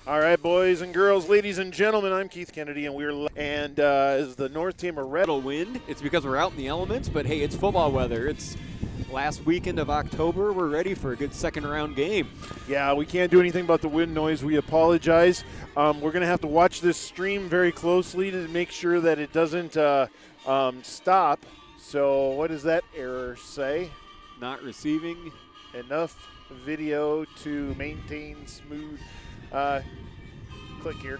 All right, boys and girls, ladies and gentlemen, I'm Keith Kennedy, and as the North Tama wind. It's because we're out in the elements, but hey, it's football weather. It's last weekend of October. We're ready for a good second-round game. Yeah, we can't do anything about the wind noise. We apologize. We're going to have to watch this stream very closely to make sure that it doesn't stop. So what does that error say? Not receiving enough video to maintain smooth. Click here.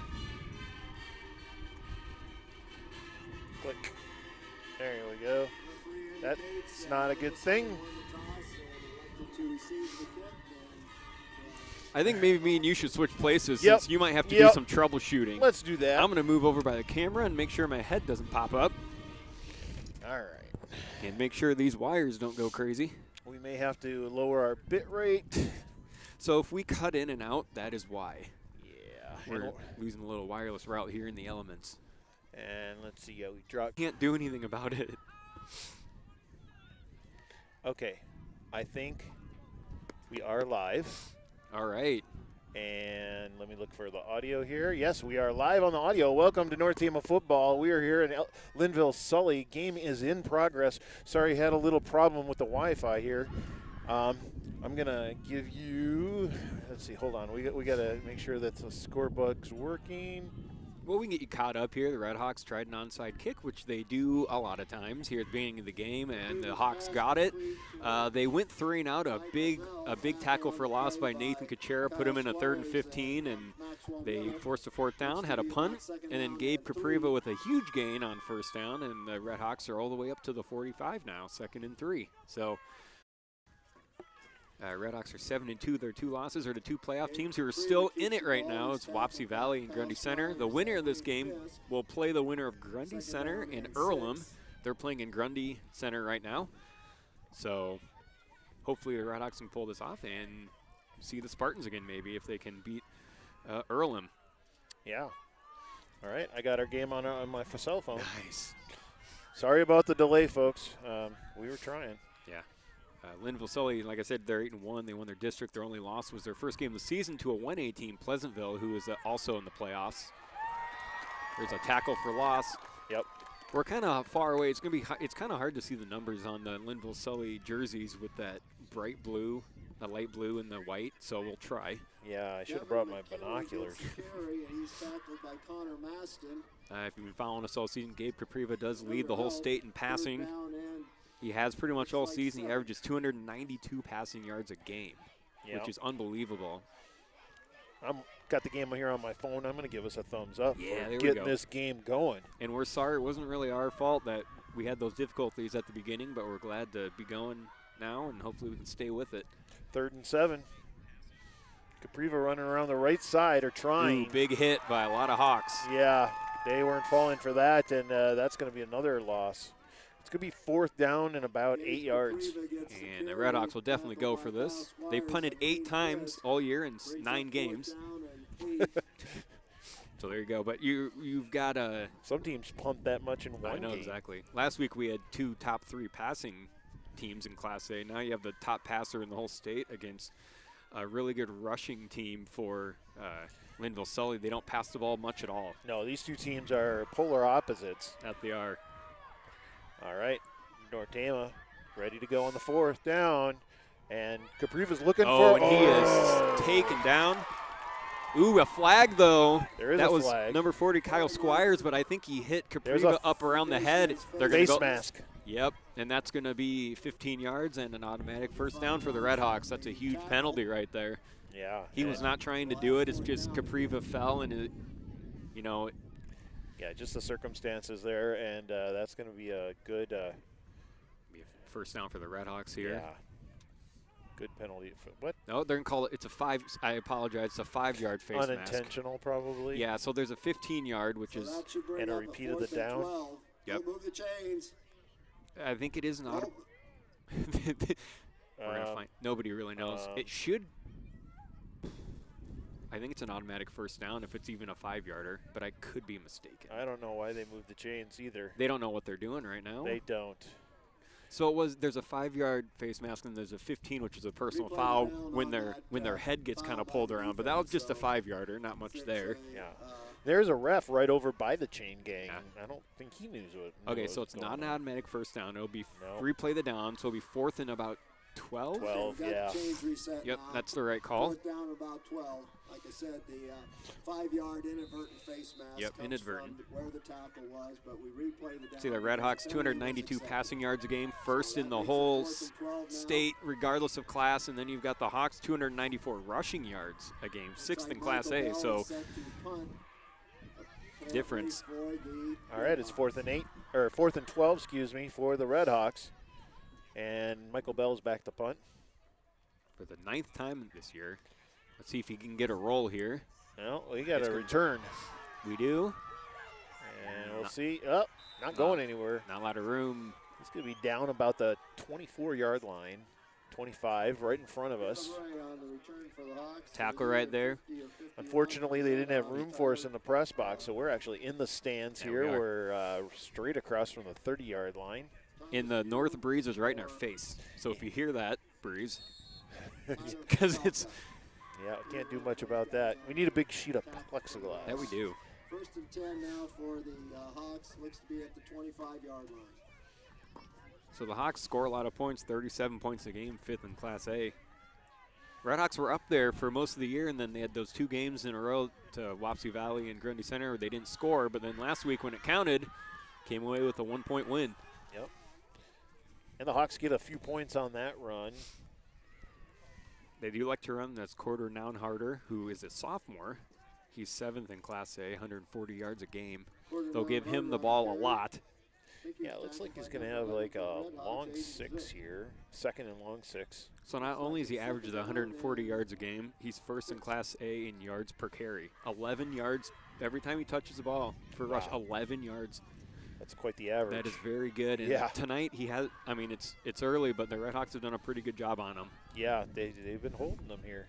Click. There we go. That's not a good thing. I think maybe me and you should switch places Yep. since you might have to do some troubleshooting. Let's do that. I'm going to move over by the camera and make sure my head doesn't pop up. All right. And make sure these wires don't go crazy. We may have to lower our bit rate. So if we cut in and out, that is why. Yeah. We're losing a little wireless route here in the elements. And let's see. Yeah, we dropped. Can't do anything about it. Okay. I think we are live. All right. And let me look for the audio here. Yes, we are live on the audio. Welcome to North Tama Football. We are here in Lynnville-Sully. Game is in progress. Sorry, had a little problem with the Wi-Fi here. I'm going to give you, let's see, hold on. We got to make sure that the scorebook's working. Well, we can get you caught up here. The Redhawks tried an onside kick, which they do a lot of times here at the beginning of the game, and the Hawks got it. They went 3 and out, a big tackle for loss by Nathan Kuchera, put him in a 3rd and 15, and they forced a 4th down, had a punt, and then Gabe Capriva with a huge gain on 1st down, and the Redhawks are all the way up to the 45 now, 2nd and 3. So Redhawks are 7-2. Their 2 losses are to 2 playoff teams who are still in it right now. It's Wapsie Valley and Grundy Center. The winner of this game will play the winner of Grundy Center and Earlham. They're playing in Grundy Center right now. So hopefully the Redhawks can pull this off and see the Spartans again maybe if they can beat Earlham. Yeah. All right, I got our game on my cell phone. Nice. Sorry about the delay, folks. We were trying. Yeah. Lynnville-Sully, like I said, they're 8-1. They won their district. Their only loss was their first game of the season to a 1A team, Pleasantville, who is also in the playoffs. There's a tackle for loss. Yep. We're kind of far away. It's kind of hard to see the numbers on the Lynnville-Sully jerseys with that bright blue, the light blue, and the white. So we'll try. Yeah, I should have brought my binoculars. If you've been following us all season, Gabe Capriva does lead the whole state in passing. He has pretty much all season. He averages 292 passing yards a game, which is unbelievable. I'm got the game here on my phone. I'm going to give us a thumbs up for getting this game going. And we're sorry. It wasn't really our fault that we had those difficulties at the beginning, but we're glad to be going now, and hopefully we can stay with it. 3rd and 7. Capriva running around the right side or trying. Ooh, big hit by a lot of Hawks. Yeah, they weren't falling for that, and that's going to be another loss. It's going to be 4th down and about 8 yards. And the Redhawks will definitely go for this. They've punted 8 times all year in 9 games. So there you go. But you've got a – some teams punt that much in one game. I know, exactly. Last week we had 2 top 3 passing teams in Class A. Now you have the top passer in the whole state against a really good rushing team for Lynnville-Sully. They don't pass the ball much at all. No, these 2 teams are polar opposites. That they are. All right, North Tama ready to go on the 4th down, and Capriva's looking for. And he is taken down. Ooh, a flag though. There is that a was flag. Number 40, Kyle Squires, but I think he hit Capriva up around the head. They're going to go. Mask. Yep, and that's going to be 15 yards and an automatic 1st down for the Redhawks. That's a huge penalty right there. Yeah. He was not trying to do it. It's just Capriva fell and it, Yeah, just the circumstances there, and that's going to be a good 1st down for the Redhawks here. Yeah. Good penalty. What? No, they're going to call it. It's a 5. I apologize. It's a 5-yard face mask. Unintentional, probably. Yeah. So there's a 15-yard, which is and a repeat of the down. Yep. Move the chains. I think it is an auto. We're gonna find. Nobody really knows. It should. I think it's an automatic 1st down if it's even a 5-yarder, but I could be mistaken. I don't know why they moved the chains either. They don't know what they're doing right now. They don't. So there's a 5-yard face mask and there's a 15, which is a personal foul when their head gets kind of pulled around. But that was just a 5-yarder, not much there. Yeah. There's a ref right over by the chain gang. Yeah. I don't think he knew what. Okay, so it's not an automatic first down. It'll be replay the down, so it'll be 4th and about 12. 12, yeah. Yep, that's the right call. 4th down about 12. Like I said, the 5-yard inadvertent face mask. Yep, inadvertent. Where the tackle was, but we replay the down. See the Redhawks, 292 passing yards a game, first in the whole state, regardless of class. And then you've got the Hawks, 294 rushing yards a game, 6th in Class A. So difference. All right, it's 4th and 12, excuse me, for the Redhawks. And Michael Bell's back to punt. For the 9th time this year. Let's see if he can get a roll here. Well, we got a return. We do. And we'll see. Oh, not going anywhere. Not a lot of room. He's going to be down about the 24-yard line. 25, right in front of us. Tackle right there. Unfortunately, they didn't have room for us in the press box, so we're actually in the stands here. We're straight across from the 30-yard line. And the north breeze is right in our face. So if you hear that breeze, because it's... Yeah, can't do much about that. We need a big sheet of plexiglass. That we do. 1st and 10 now for the Hawks. Looks to be at the 25-yard line. So the Hawks score a lot of points, 37 points a game, 5th in Class A. Redhawks were up there for most of the year, and then they had those 2 games in a row to Wapsie Valley and Grundy Center where they didn't score. But then last week when it counted, came away with a 1-point win. Yep. And the Hawks get a few points on that run. They do like to run. That's Corder Nounharder, who is a sophomore. He's 7th in Class A, 140 yards a game. They'll give him the ball a lot. Yeah, it looks like he's going to have like a long 6 here, 2nd and long 6. So not only is he averaged 140 yards a game, he's 1st in Class A in yards per carry. 11 yards every time he touches the ball for rush, 11 yards. That's quite the average. That is very good. And tonight he has, I mean, it's early, but the Redhawks have done a pretty good job on him. Yeah, they've been holding them here.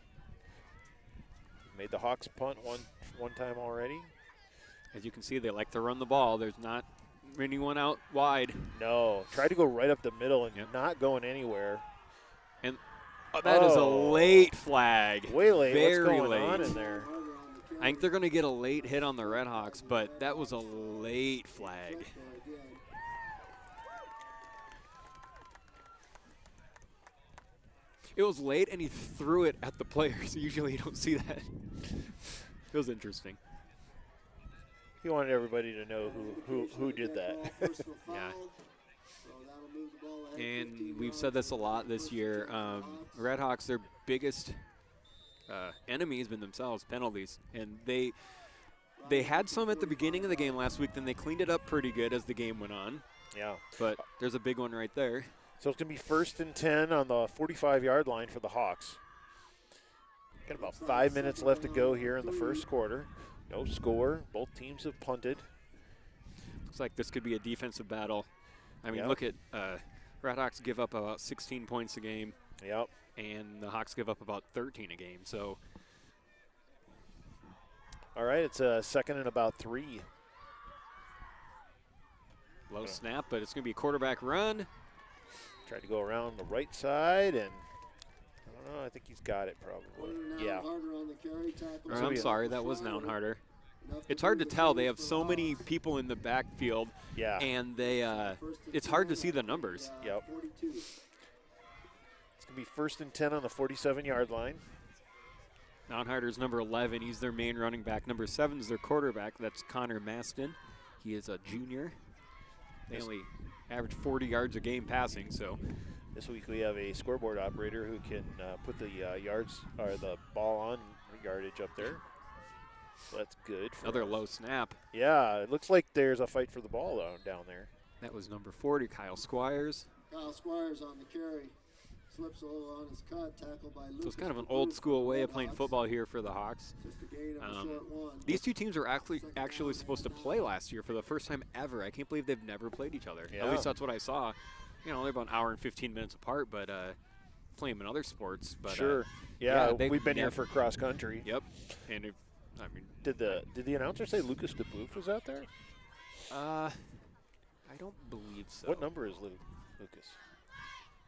Made the Hawks punt one time already. As you can see, they like to run the ball. There's not anyone out wide. No, tried to go right up the middle and not going anywhere. And that is a late flag. Way late. Very What's going late. on in there? I think they're going to get a late hit on the Redhawks, but that was a late flag. It was late, and he threw it at the players. Usually you don't see that. It was interesting. He wanted everybody to know who did that. Yeah. And we've said this a lot this year. Redhawks, their biggest enemy has been themselves, penalties. And they had some at the beginning of the game last week, then they cleaned it up pretty good as the game went on. Yeah. But there's a big one right there. So it's going to be 1st and 10 on the 45-yard line for the Hawks. Got about 5 minutes left to go here in the first quarter. No score. Both teams have punted. Looks like this could be a defensive battle. I mean, look at Redhawks give up about 16 points a game. Yep. And the Hawks give up about 13 a game. So, all right, it's a 2nd and about 3. Low snap, but it's going to be a quarterback run. Tried to go around the right side, and I don't know, I think he's got it probably. Yeah. I'm sorry, that was Nounharder. It's hard to tell. They have so many people in the backfield, and it's hard to see the numbers. Yep. It's going to be 1st and 10 on the 47-yard line. Nounharder's number 11. He's their main running back. Number 7 is their quarterback. That's Connor Maston. He is a junior. They only average 40 yards a game passing. So this week we have a scoreboard operator who can put the yards or the ball on yardage up there. So that's good. Another low snap. Yeah, it looks like there's a fight for the ball down there. That was number 40, Kyle Squires. Kyle Squires on the carry. Slips a little on his cut, tackled by Lucas. So it's kind of an old school way of playing football here for the Hawks. These two teams are actually supposed to play last year for the first time ever. I can't believe they've never played each other. Yeah. At least that's what I saw. You know, they're about an hour and 15 minutes apart, but playing in other sports. But, sure. We've been here for cross country. Yep. And did the announcer say Lucas DeBouf was out there? I don't believe so. What number is Lucas?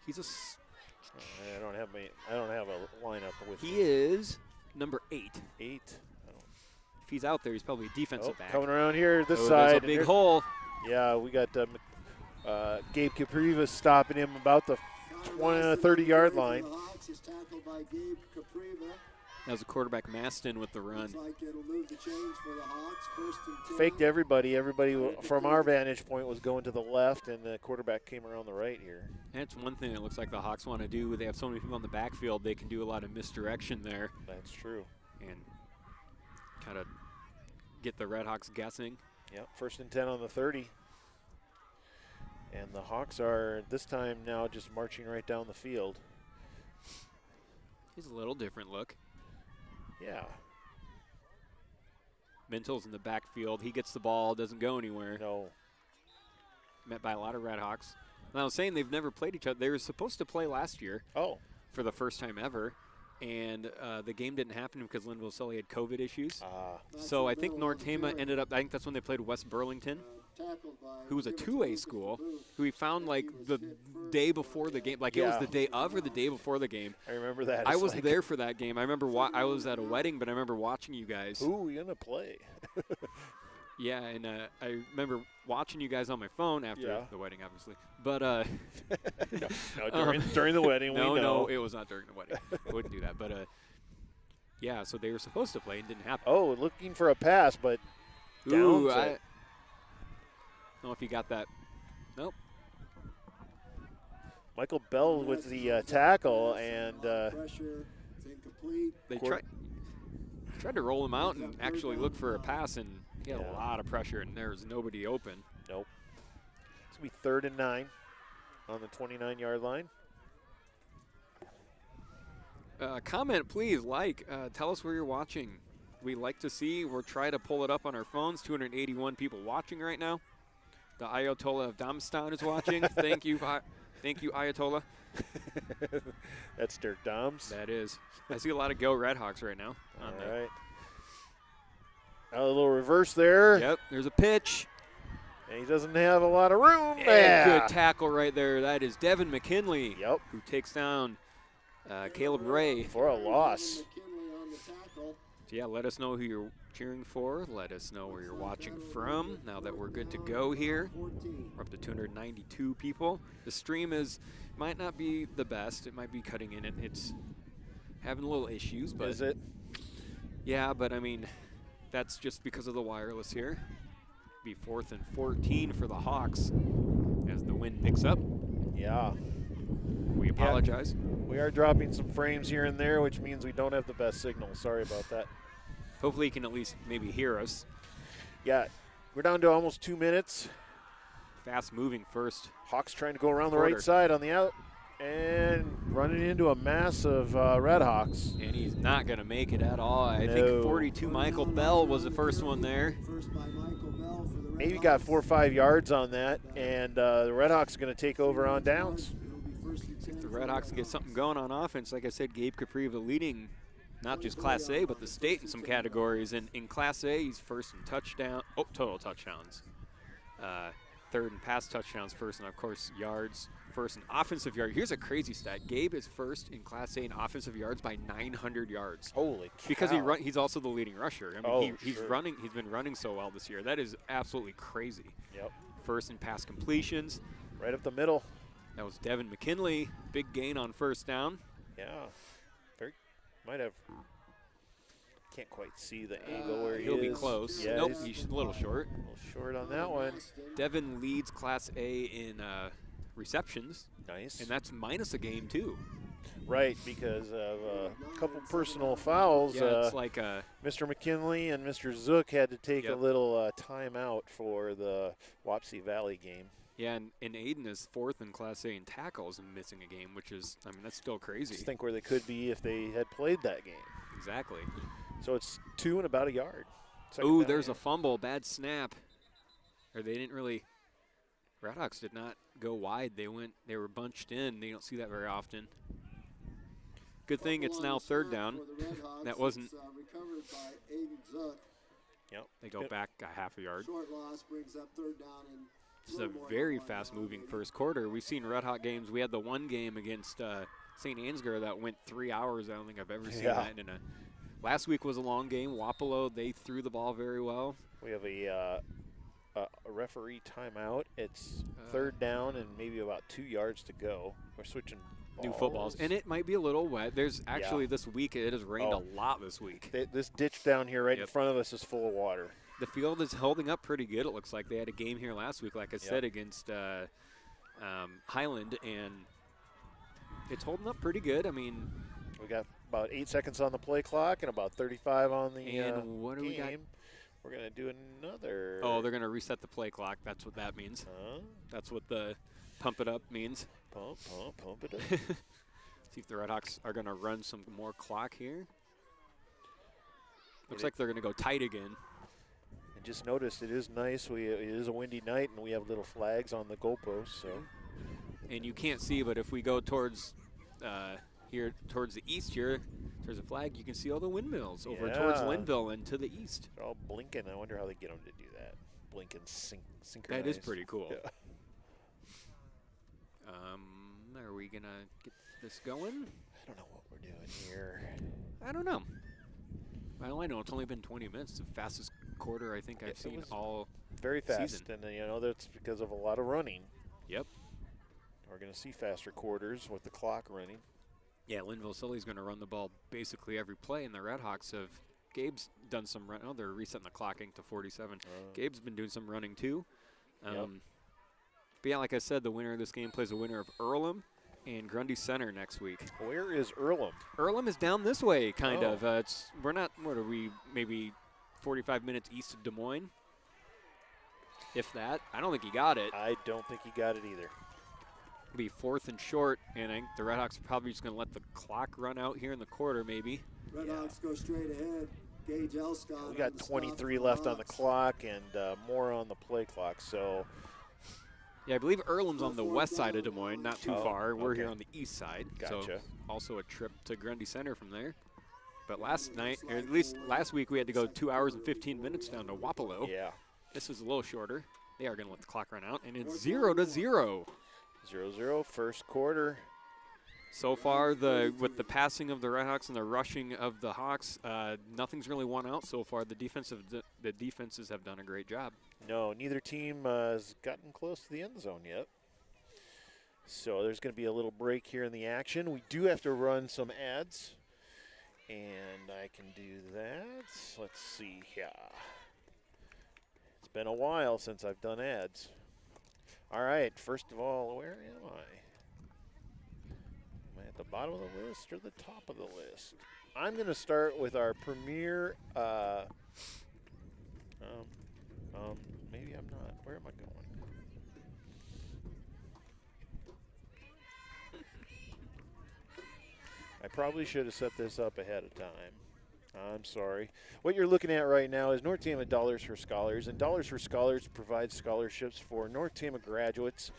He's a. I don't have a lineup with me. He is number 8. 8. If he's out there, he's probably a defensive back. Coming around here this There's side. a big hole. Yeah, we got Gabe Capriva stopping him about the 30-yard line. That was a quarterback Maston with the run. Faked everybody. Everybody from our vantage point was going to the left, and the quarterback came around the right here. That's one thing it looks like the Hawks want to do. They have so many people on the backfield, they can do a lot of misdirection there. That's true. And kind of get the Redhawks guessing. Yep, 1st and 10 on the 30. And the Hawks are, this time now, just marching right down the field. He's a little different look. Yeah. Mintel's in the backfield. He gets the ball, doesn't go anywhere. No. Met by a lot of Redhawks. And I was saying they've never played each other. They were supposed to play last year. Oh. For the first time ever. And the game didn't happen because Lynnville-Sully had COVID issues. So I think North Tama ended up, I think that's when they played West Burlington, who was a 2A school, who we found like the day before the game. Like it was the day of or the day before the game. I remember that. I was there for that game. I remember I was at a wedding, but I remember watching you guys. Who are we going to play? Yeah, and I remember watching you guys on my phone after the wedding, obviously. But no, during the wedding, we know. No, it was not during the wedding. I wouldn't do that. But yeah, so they were supposed to play and didn't happen. Oh, looking for a pass, but ooh, I don't know if you got that. Nope. Michael Bell with the tackle, and they tried to roll him out and actually look for a pass, and he had a lot of pressure, and there was nobody open. Nope. It's going to be 3rd and 9 on the 29-yard line. Comment, please. Tell us where you're watching. We like to see. We'll try to pull it up on our phones. 281 people watching right now. The Ayatollah of Damstan is watching. Thank you, Ayatollah. That's Dirk Doms. That is. I see a lot of Go Redhawks right now. All right. A little reverse there. Yep, there's a pitch. And he doesn't have a lot of room. Good tackle right there. That is Devin McKinley, who takes down Caleb Ray. For a loss. So yeah, let us know who you're cheering for. Let us know where you're watching from. Now that we're good to go here, we're up to 292 people. The stream might not be the best. It might be cutting in. It's having little issues. But is it? Yeah, but I mean, that's just because of the wireless here. Be 4th and 14 for the Hawks as the wind picks up. Yeah. We apologize. We are dropping some frames here and there, which means we don't have the best signal. Sorry about that. Hopefully you can at least maybe hear us. Yeah, we're down to almost 2 minutes. Fast moving first. Hawks trying to go around the right side on the out and running into a mass of Redhawks. And he's not going to make it at all. I think 42 Michael Bell was the first one there. Maybe got 4 or 5 yards on that, and the Redhawks are going to take over on downs. See if the Redhawks can get something going on offense. Like I said, Gabe Capriva leading not just Class A, but the state in some categories. And in Class A, he's first in total touchdowns. 3rd in pass touchdowns first, and of course yards first in offensive yards. Here's a crazy stat. Gabe is first in Class A in offensive yards by 900 yards. Holy cow. Because he's also the leading rusher. I mean, he's been running so well this year. That is absolutely crazy. Yep. First in pass completions. Right up the middle. That was Devin McKinley. Big gain on first down. Yeah. Might have. Can't quite see the angle where he'll be close. Yeah, nope, he's a little short. A little short on that one. Devin leads Class A in receptions. Nice. And that's minus a game, too. Right, because of a couple personal fouls. Yeah, it's like Mr. McKinley and Mr. Zook had to take a little timeout for the Wapsie Valley game. Yeah, and Aiden is 4th in Class A in tackles and missing a game, which is, I mean, that's still crazy. Just think where they could be if they had played that game. Exactly. So it's 2 and about a yard. Ooh, there's a fumble, bad snap. Or they didn't really, Redhawks did not go wide. They were bunched in. They don't see that very often. Good thing it's now 3rd down. That wasn't. Recovered by Aiden Zook. Yep. They go back a half a yard. Short loss brings up 3rd down and It's a very fast-moving first quarter. We've seen Redhawk games. We had the one game against St. Ansgar that went 3 hours. I don't think I've ever seen that in a. Last week was a long game. Wapello, they threw the ball very well. We have a referee timeout. It's third down and maybe about 2 yards to go. We're switching balls. New footballs. And it might be a little wet. There's actually this week, it has rained a lot this week. This ditch down here right in front of us is full of water. The field is holding up pretty good. It looks like they had a game here last week, like I said, against Highland, and it's holding up pretty good. I mean, we got about 8 seconds on the play clock and about 35 on the and what do we got? We're going to do another. Oh, they're going to reset the play clock. That's what that means. That's what the pump it up means. Pump it up. See if the Redhawks are going to run some more clock here. Looks like they're going to go tight again. And just noticed it is nice. It is a windy night, and we have little flags on the goalposts. So. And you can't see, but if we go towards here towards the east here, there's a flag. You can see all the windmills over towards Lynnville and to the east. They're all blinking. I wonder how they get them to do that. Blink and synchronize. That is pretty cool. Yeah. Are we going to get this going? I don't know what we're doing here. I don't know. Well, I know it's only been 20 minutes. It's the fastest quarter I think I've seen all very fast, season. And that's because of a lot of running. Yep. We're going to see faster quarters with the clock running. Yeah, Lynnville-Sully's going to run the ball basically every play, and the Redhawks have. Gabe's done some run. Oh, they're resetting the clocking to 47. Gabe's been doing some running too. But yeah, like I said, the winner of this game plays a winner of Earlham and Grundy Center next week. Where is Earlham? Earlham is down this way, kind of. We're not. What are we? Maybe 45 minutes east of Des Moines, if that. I don't think he got it. I don't think he got it either. It'll be 4th and short, and I think the Redhawks are probably just going to let the clock run out here in the quarter, maybe. Redhawks go straight ahead. Gage Elscott. We got 23 left on the clock and more on the play clock. So. Yeah, I believe Earlham's on the west side of Des Moines, not too far. We're here on the east side. Gotcha. So also a trip to Grundy Center from there. But last night, or at least last week, we had to go 2 hours and 15 minutes down to Wapello. Yeah. This is a little shorter. They are going to let the clock run out, and it's 0-0. 0-0, first quarter. So far, with the passing of the Redhawks and the rushing of the Hawks, nothing's really won out so far. The defenses have done a great job. No, neither team has gotten close to the end zone yet. So there's going to be a little break here in the action. We do have to run some ads, and I can do that. Let's see here. It's been a while since I've done ads. All right, first of all, where am I? Am I at the bottom of the list or the top of the list? I'm going to start with our premier. Maybe I'm not. Where am I going? I probably should have set this up ahead of time. I'm sorry. What you're looking at right now is North Tama Dollars for Scholars, and Dollars for Scholars provides scholarships for North Tama graduates.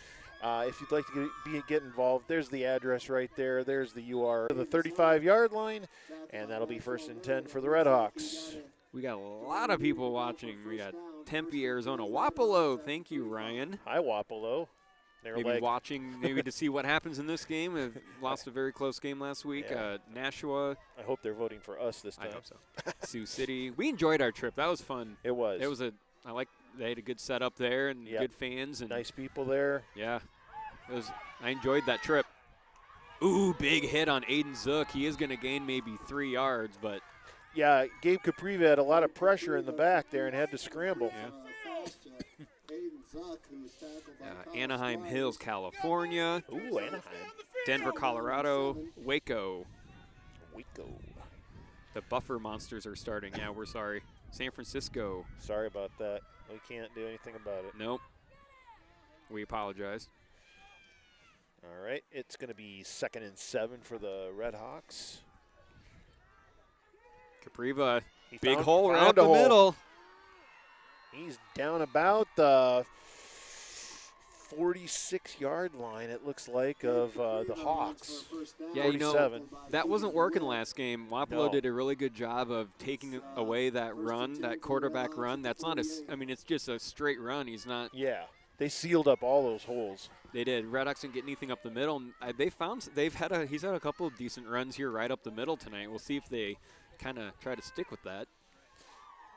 If you'd like to get involved, there's the address right there. There's the URL, the 35-yard line, and that'll be 1st and 10 for the Redhawks. We got a lot of people watching. We got Tempe, Arizona, Wapello. Thank you, Ryan. Hi, Wapello. Maybe watching, maybe to see what happens in this game. We've lost a very close game last week. Yeah. Nashua. I hope they're voting for us this time. I hope so. Sioux City. We enjoyed our trip. That was fun. It was. They had a good setup there and good fans. And nice people there. Yeah. I enjoyed that trip. Ooh, big hit on Aiden Zook. He is going to gain maybe 3 yards, but. Yeah, Gabe Capriva had a lot of pressure in the back there and had to scramble. Yeah. Anaheim Hills, California. Ooh, Anaheim. Denver, Colorado. Waco. Waco. The Buffer Monsters are starting. Yeah, we're sorry. San Francisco. Sorry about that. We can't do anything about it. Nope. We apologize. All right, it's going to be 2nd and 7 for the Redhawks. Capriva, big hole right up the middle. He's down about the 46-yard line, it looks like, of the Hawks. Yeah, 47. That wasn't working last game. Wapello did a really good job of taking away that run, that quarterback run. That's not it's just a straight run. He's not They sealed up all those holes. They did. Redhawks didn't get anything up the middle. And he's had a couple of decent runs here right up the middle tonight. We'll see if they kind of try to stick with that.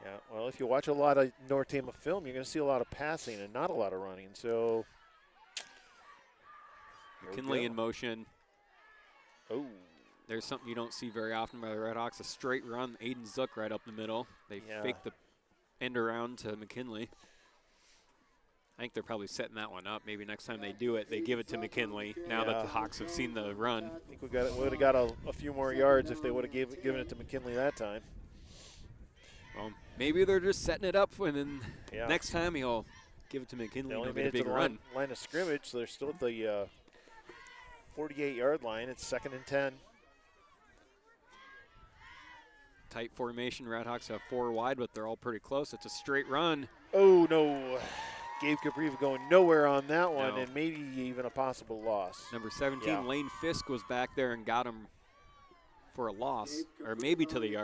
Yeah, well, if you watch a lot of North Tama film, you're going to see a lot of passing and not a lot of running. So, McKinley in motion. Oh. There's something you don't see very often by the Redhawks, a straight run. Aiden Zook right up the middle. They fake the end around to McKinley. I think they're probably setting that one up. Maybe next time they do it, they give it to McKinley now that the Hawks have seen the run. I think we would have got a few more yards if they would have given it to McKinley that time. Well, maybe they're just setting it up, and then next time he'll give it to McKinley. They only and made get a it to big the run. line of scrimmage, so they're still at the 48-yard line. It's 2nd and 10. Tight formation. Redhawks have 4 wide, but they're all pretty close. It's a straight run. Oh, no. Gabe Capriva going nowhere on that one, No. and maybe even a possible loss. Number 17, Lane Fisk, was back there and got him for a loss, or maybe to the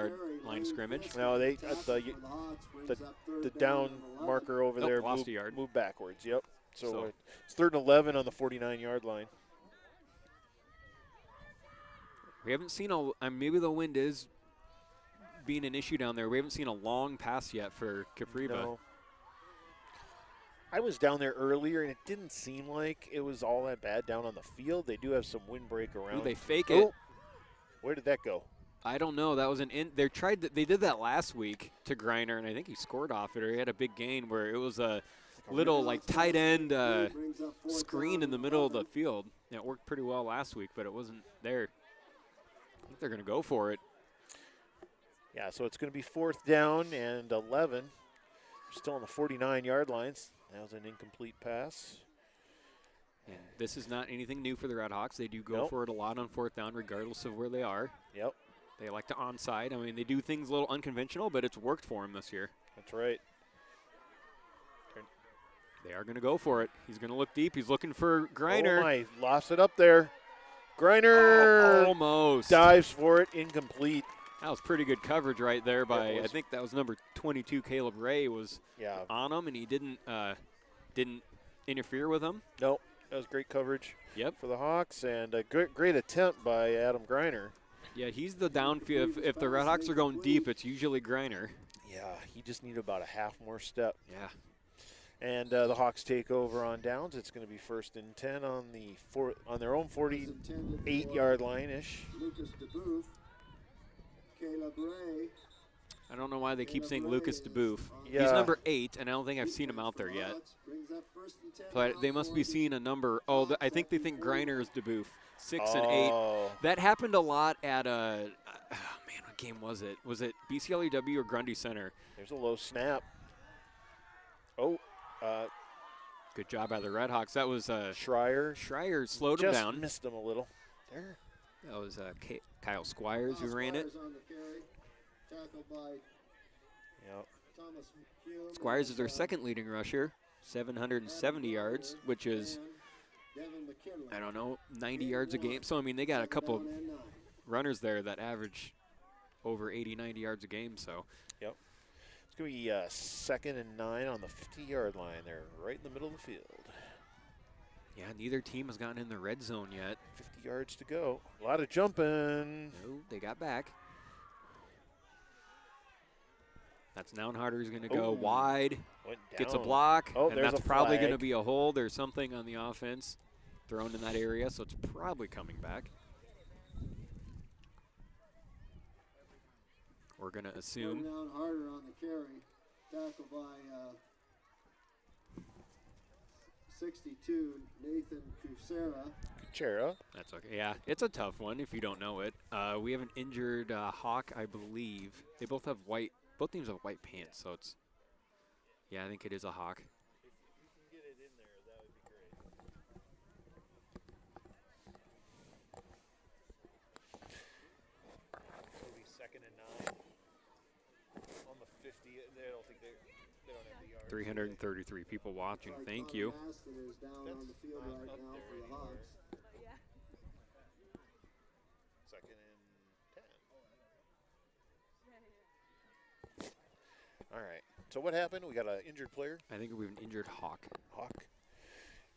line of scrimmage. No, the down marker over there lost a yard. moved backwards. Yep. So it's 3rd and 11 on the 49-yard line. We haven't seen maybe the wind is being an issue down there. We haven't seen a long pass yet for Capriva. No. I was down there earlier, and it didn't seem like it was all that bad down on the field. They do have some windbreak around. Ooh, they fake it. Where did that go? I don't know. That was they did that last week to Griner, and I think he scored off it, or he had a big gain where it was a little tight end screen in the middle of the field. Yeah, it worked pretty well last week, but it wasn't there. I think they're going to go for it. Yeah, so it's going to be 4th down and 11. Still on the 49-yard lines. That was an incomplete pass. And this is not anything new for the Redhawks. They do go for it a lot on 4th down, regardless of where they are. Yep. They like to onside. I mean, they do things a little unconventional, but it's worked for them this year. That's right. They are going to go for it. He's going to look deep. He's looking for Griner. Oh, my. Lost it up there. Griner almost dives for it. Incomplete. That was pretty good coverage right there by, I think that was number 22, Caleb Ray, was on him, and he didn't interfere with him. Nope. That was great coverage for the Hawks, and a great attempt by Adam Griner. Yeah, he's the downfield. If the Redhawks are going deep, it's usually Griner. Yeah, he just needed about a half more step. Yeah. And the Hawks take over on downs. It's going to be 1st and 10 on their own 48-yard line-ish. Lucas DeBoof, Caleb Ray. I don't know why they keep saying Lucas DeBoof. Yeah. He's number 8, and I don't think I've seen him out there yet. But they must be seeing a number. Oh, I think they think Griner is DeBoof. 6 and 8. That happened a lot at what game was it? Was it BCLEW or Grundy Center? There's a low snap. Good job by the Redhawks. That was Schreier. Schreier slowed him down. Just missed him a little. There. That was Kyle Squires who ran it. Squires is their 2nd leading rusher, 770 yards, which is, I don't know, 90 yards a game. So, I mean, they got a couple of runners there that average over 80, 90 yards a game. So, yep. It's going to be 2nd and 9 on the 50-yard line. They're right in the middle of the field. Yeah, neither team has gotten in the red zone yet. 50 yards to go. A lot of jumping. No, they got back. That's Nounharder is going to go wide. Gets a block. Oh, and that's probably going to be a hold or something on the offense thrown in that area, so it's probably coming back. We're going to assume. Nounharder on the carry. Tackled by 62, Nathan Kucera. That's okay. Yeah, it's a tough one if you don't know it. We have an injured Hawk, I believe. They both have white. Both teams have white pants, so it's. Yeah, I think it is a Hawk. If you can get it in there, that would be great. It'll be 2nd and 9 on the 50. They don't think they don't have the yards. 333 people watching. Thank you. Down on the field right now for the Hawks. 2nd and 10. All right. So what happened? We got an injured player. I think we have an injured Hawk. Hawk.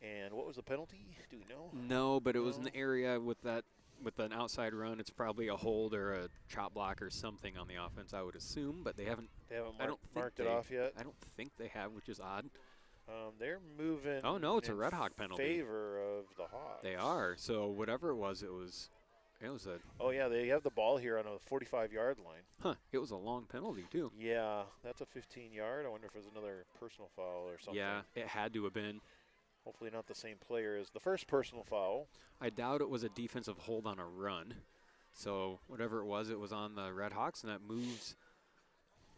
And what was the penalty? Do we know? No, but it was an area with an outside run. It's probably a hold or a chop block or something on the offense, I would assume. But they haven't. They haven't I don't marked think it off yet. I don't think they have, which is odd. They're moving. Oh no, it's a in Redhawk penalty. Favor of the Hawks. They are. So whatever it was a. Oh yeah, they have the ball here on a 45-yard line. Huh. It was a long penalty too. Yeah, that's a 15-yard. I wonder if it was another personal foul or something. Yeah, it had to have been. Hopefully not the same player as the first personal foul. I doubt it was a defensive hold on a run. So whatever it was on the Redhawks, and that moves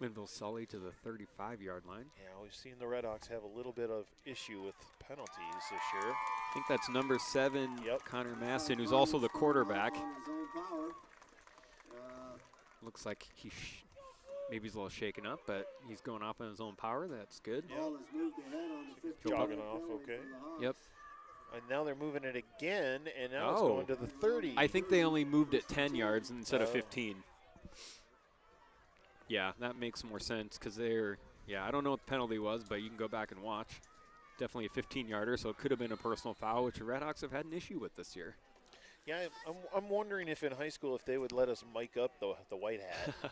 Lynnville-Sully to the 35-yard line. Yeah, we've seen the Redhawks have a little bit of issue with penalties this year. I think that's number 7, Connor Maston, who's also the quarterback. Looks like maybe he's a little shaken up, but he's going off on his own power. That's good. Jogging off, okay. Yep. And now they're moving it again, and now it's going to the 30. I think they only moved it 10 yards instead of 15. Yeah, that makes more sense because I don't know what the penalty was, but you can go back and watch. Definitely a 15-yarder, so it could have been a personal foul, which the Redhawks have had an issue with this year. Yeah, I'm wondering if in high school if they would let us mic up the white hat. Are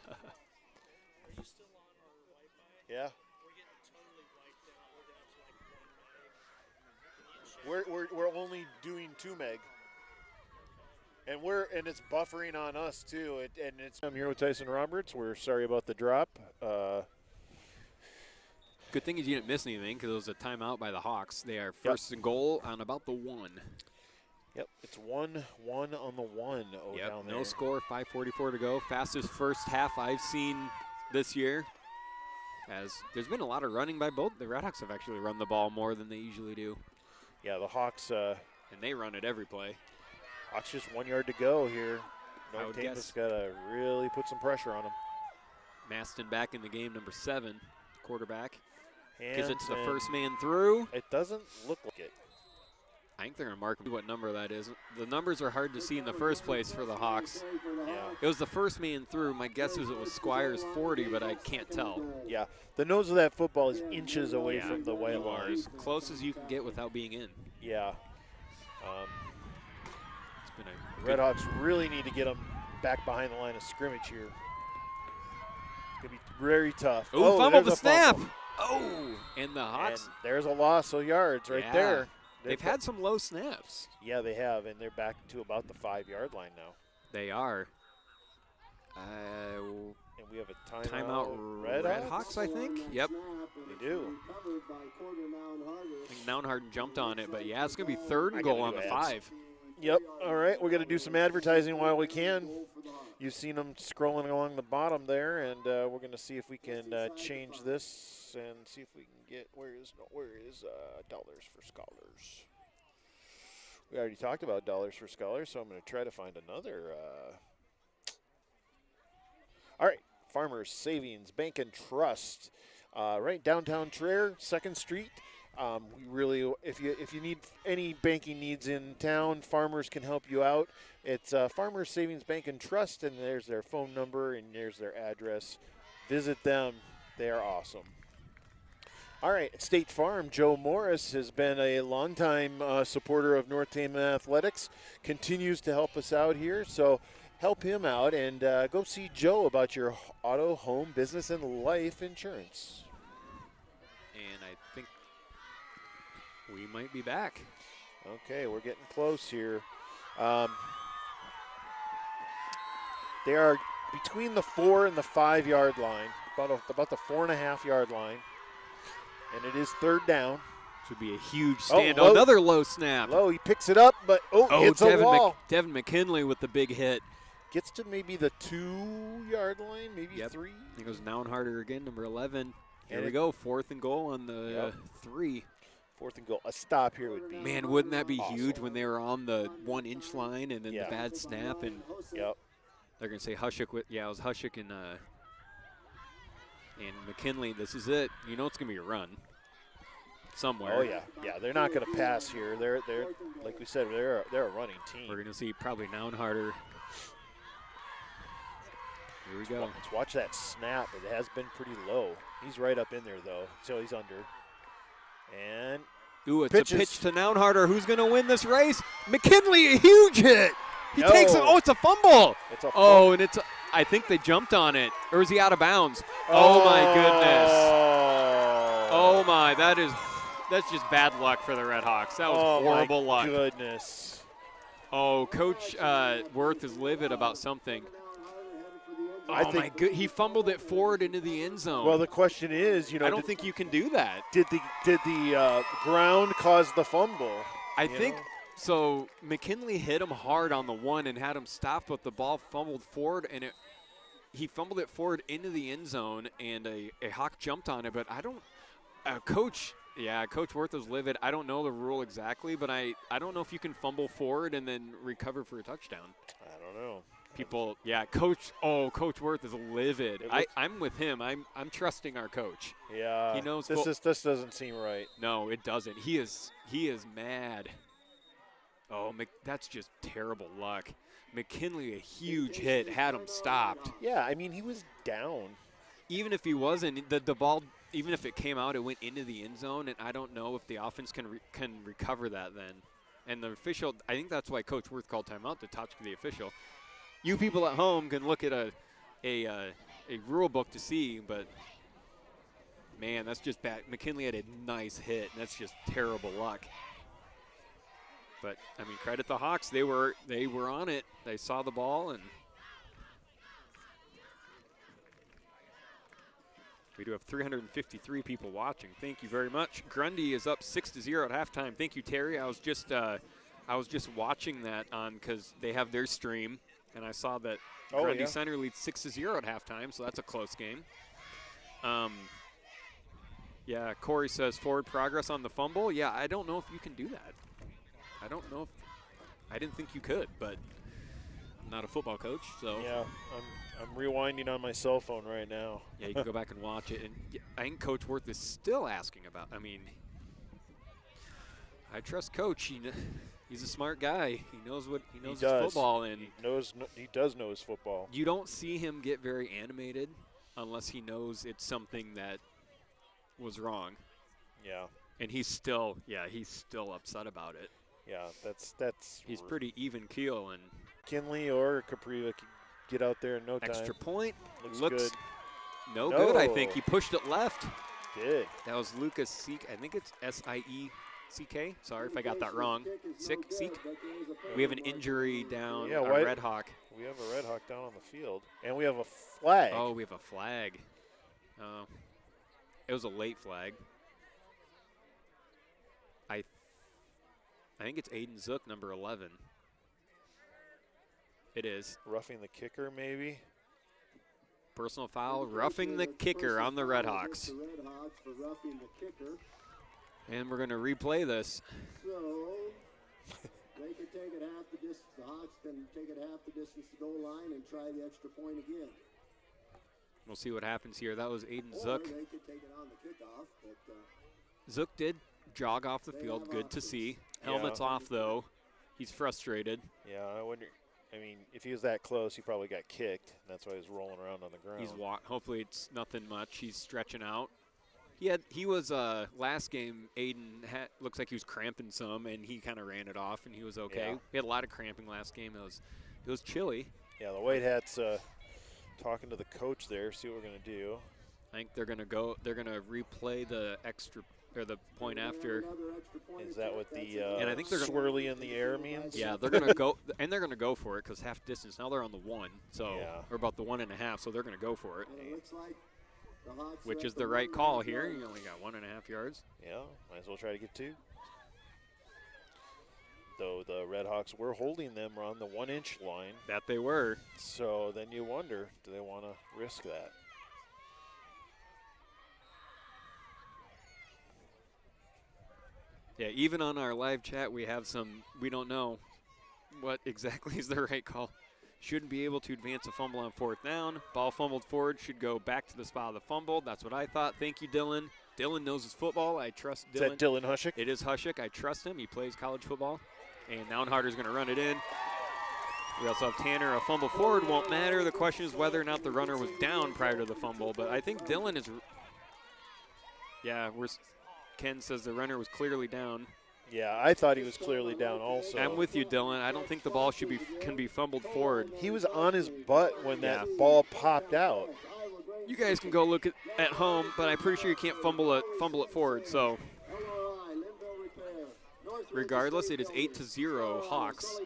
you still on our Wi-Fi? Yeah. We're getting totally wiped out. We're down to like 1 meg. We're only doing 2 meg. And it's buffering on us too. I'm here with Tyson Roberts. We're sorry about the drop. Good thing is you didn't miss anything because it was a timeout by the Hawks. They are first and goal on about the 1. Yep, it's 1-1 on the 1 down there. No score, 5:44 to go. Fastest first half I've seen this year. As there's been a lot of running by both. The Redhawks have actually run the ball more than they usually do. Yeah, the Hawks. And they run it every play. Hawks just 1 yard to go here. North would Tama's guess. got to really put some pressure on them. Maston back in the game, number 7, quarterback. Hands Because it's the and first man through. It doesn't look like it. I think they're going to mark what number that is. The numbers are hard to see in the first place for the Hawks. Yeah. It was the first man through. My guess is it was Squires 40, but I can't tell. Yeah, the nose of that football is inches away from the white You are line. as close as you can get without being in. Yeah. It's been a Red Hawks really need to get them back behind the line of scrimmage here. It's going to be very tough. Ooh, fumble there's the a snap. fumble. Oh, and the Hawks. And there's a loss of yards right Yeah. there. They've had some low snaps. Yeah, they have, and they're back to about the 5-yard line now. They are. And we have a Timeout Red Redhawks, I think. Yep. They do. I think Nounharden jumped on it, but yeah, it's going to be third and I gotta goal on do the ads. 5. Yep. All right, we're going to do some advertising while we can. You've seen them scrolling along the bottom there, and we're going to see if we can change this and see if we can get where is Dollars for Scholars. We already talked about Dollars for Scholars, so I'm going to try to find another. All right, Farmers Savings Bank and Trust, right downtown Traer, 2nd Street. We really, if you need any banking needs in town, Farmers can help you out. It's Farmers Savings Bank and Trust, and there's their phone number and there's their address. Visit them; they are awesome. All right, at State Farm, Joe Morris has been a longtime supporter of North Tama Athletics. Continues to help us out here, so help him out and go see Joe about your auto, home, business, and life insurance. And I think we might be back. Okay, we're getting close here. They are between the 4 and the 5-yard line, about the 4.5-yard line, and it is 3rd down. This would be a huge stand. low. Another low snap. Low, he picks it up, but it's a wall. Devin McKinley with the big hit. Gets to maybe the 2-yard line, maybe 3. He goes Nounharder again, number 11. Here And we go, 4th and goal on the 3. 4th and goal. A stop here would be. Man, wouldn't that be awesome. huge when they were on the 1-inch line and then the bad snap and Yep. they're gonna say Hushik with it was Hushik and McKinley. This is it. You know it's gonna be a run somewhere. Oh yeah. They're not going to pass here. They're like we said, they're a running team. We're gonna see probably Nounharder. Here we go. Let's watch that snap. It has been pretty low. He's right up in there though, so he's under. And Ooh, it's Pitches. a pitch to Nounharder. Who's going to win this race? McKinley, a huge hit. He takes it. No. Oh, it's a fumble. It's a Oh, and I think they jumped on it. Or is he out of bounds? Oh, my goodness. Oh, my. That's just bad luck for the Redhawks. That was horrible luck. Goodness. Oh, Coach Worth is livid about something. I Oh, think- my good. He fumbled it forward into the end zone. Well, the question is, I don't think you can do that. did the ground cause the fumble? I You think know? so. McKinley hit him hard on the one and had him stopped, but the ball fumbled forward, and he fumbled it forward into the end zone, and a Hawk jumped on it. But I don't. Coach Worth is livid. I don't know the rule exactly, but I don't know if you can fumble forward and then recover for a touchdown. I don't know. Coach Worth is livid. I'm with him. I'm trusting our coach. Yeah. He knows this doesn't seem right. No, it doesn't. He is mad. Oh, that's just terrible luck. McKinley, a huge hit, had him stopped. Yeah, I mean, he was down. Even if he wasn't, the ball, even if it came out, it went into the end zone, and I don't know if the offense can recover that then. And the official, I think that's why Coach Worth called timeout to talk to the official. You people at home can look at a rule book to see, but man, that's just bad. McKinley had a nice hit, and that's just terrible luck. But I mean, credit the Hawks; they were on it. They saw the ball, and we do have 353 people watching. Thank you very much. Grundy is up 6-0 at halftime. Thank you, Terry. I was just watching that on because they have their stream. And I saw that Grundy Center leads 6-0 at halftime, so that's a close game. Corey says forward progress on the fumble. Yeah, I don't know if you can do that. I don't know I didn't think you could, but I'm not a football coach, so. Yeah, I'm rewinding on my cell phone right now. Yeah, you can go back and watch it. And I think Coach Worth is still asking about. I mean, I trust Coach. He's a smart guy. He knows his football, and he does know his football. You don't see him get very animated unless he knows it's something that was wrong. Yeah. And he's still upset about it. Yeah, that's. He's pretty even keel, and Kinley or Capriva can get out there in no time. extra point looks good. No good. I think he pushed it left. Did. That was Lucas Seek. I think it's SIECK. Sorry if I got that wrong. Seek. We have an injury down on Redhawk. We have a Redhawk down on the field. And we have a flag. Oh, we have a flag. It was a late flag. I think it's Aiden Zook, number 11. It is. Roughing the kicker, maybe? Personal foul, roughing the kicker on the Redhawks. And we're going to replay this. So they could take it half the distance. The Hawks can take it half the distance to goal line and try the extra point again. We'll see what happens here. That was Aiden Zook. Or they could take it on the kickoff, but Zook did jog off the field. Good to see. Helmet's off, though. He's frustrated. Yeah, I wonder. I mean, if he was that close, he probably got kicked. That's why he's rolling around on the ground. He's hopefully it's nothing much. He's stretching out. He was last game. Aiden looks like he was cramping some, and he kind of ran it off, and he was okay. Yeah. He had a lot of cramping last game. It was chilly. Yeah, the White Hats talking to the coach there. See what we're gonna do. I think they're gonna go. They're gonna replay the extra or the point after. Is that what the and I think they're swirly in the air means? Yeah, they're gonna go, and they're gonna go for it because half distance. Now they're on the 1, so or about the 1.5, so they're gonna go for it. Which is the right call here. You only got 1.5 yards. Yeah, might as well try to get 2. Though the Redhawks were holding them on the 1-inch line. That they were. So then you wonder, do they want to risk that? Yeah, even on our live chat, we have we don't know what exactly is the right call. Shouldn't be able to advance a fumble on 4th down. Ball fumbled forward, should go back to the spot of the fumble. That's what I thought. Thank you, Dylan. Dylan knows his football. I trust Dylan. Is that Dylan Hushik? It is Hushik. I trust him. He plays college football. And Nounharder's going to run it in. We also have Tanner. A fumble forward won't matter. The question is whether or not the runner was down prior to the fumble. But I think Dylan is – Ken says the runner was clearly down. Yeah, I thought he was clearly down also. I'm with you, Dylan. I don't think the ball can be fumbled forward. He was on his butt when that ball popped out. You guys can go look at home, but I'm pretty sure you can't fumble it forward. So, regardless, it is 8-0 Hawks.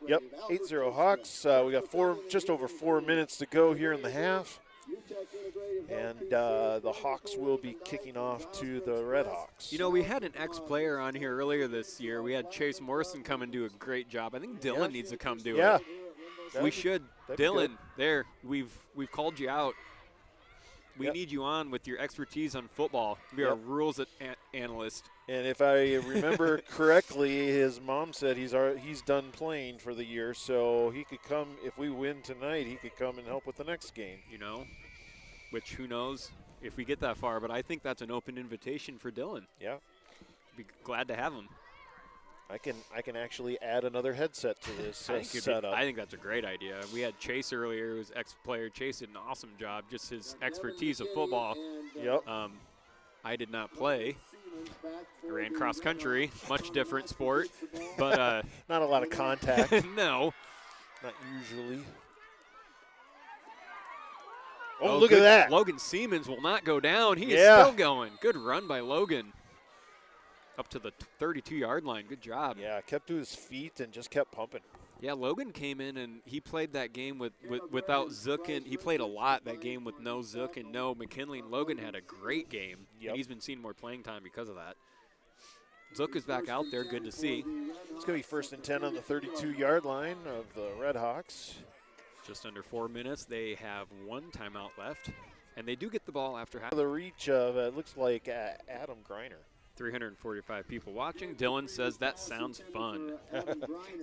Yep, 8-0 Hawks. We got just over 4 minutes to go here in the half. And the Hawks will be kicking off to the Redhawks. You know, we had an ex-player on here earlier this year. We had Chase Morrison come and do a great job. I think Dylan needs to come do it. We should. Dylan, there, we've called you out. We need you on with your expertise on football. Be our rules analyst. And if I remember correctly, his mom said he's done playing for the year, so he could come, if we win tonight, he could come and help with the next game. You know, which who knows if we get that far, but I think that's an open invitation for Dylan. Yeah. Be glad to have him. I can actually add another headset to this setup. I think that's a great idea. We had Chase earlier, who's ex-player. Chase did an awesome job, just his expertise of football. Yep. I did not play. I ran cross country, much different sport, but not a lot of contact. No, not usually. Oh, look at that! Logan Siemens will not go down. He is still going. Good run by Logan. Up to the 32-yard line. Good job. Yeah, kept to his feet and just kept pumping. Yeah, Logan came in and he played that game without Zook, and he played a lot that game with no Zook and no McKinley. And Logan had a great game. Yep. And he's been seeing more playing time because of that. Zook is back out there. Good to see. It's going to be 1st and 10 on the 32-yard line of the Redhawks. Just under 4 minutes. They have 1 timeout left, and they do get the ball after half. The reach of it looks like Adam Greiner. 345 people watching. Dylan says that sounds fun.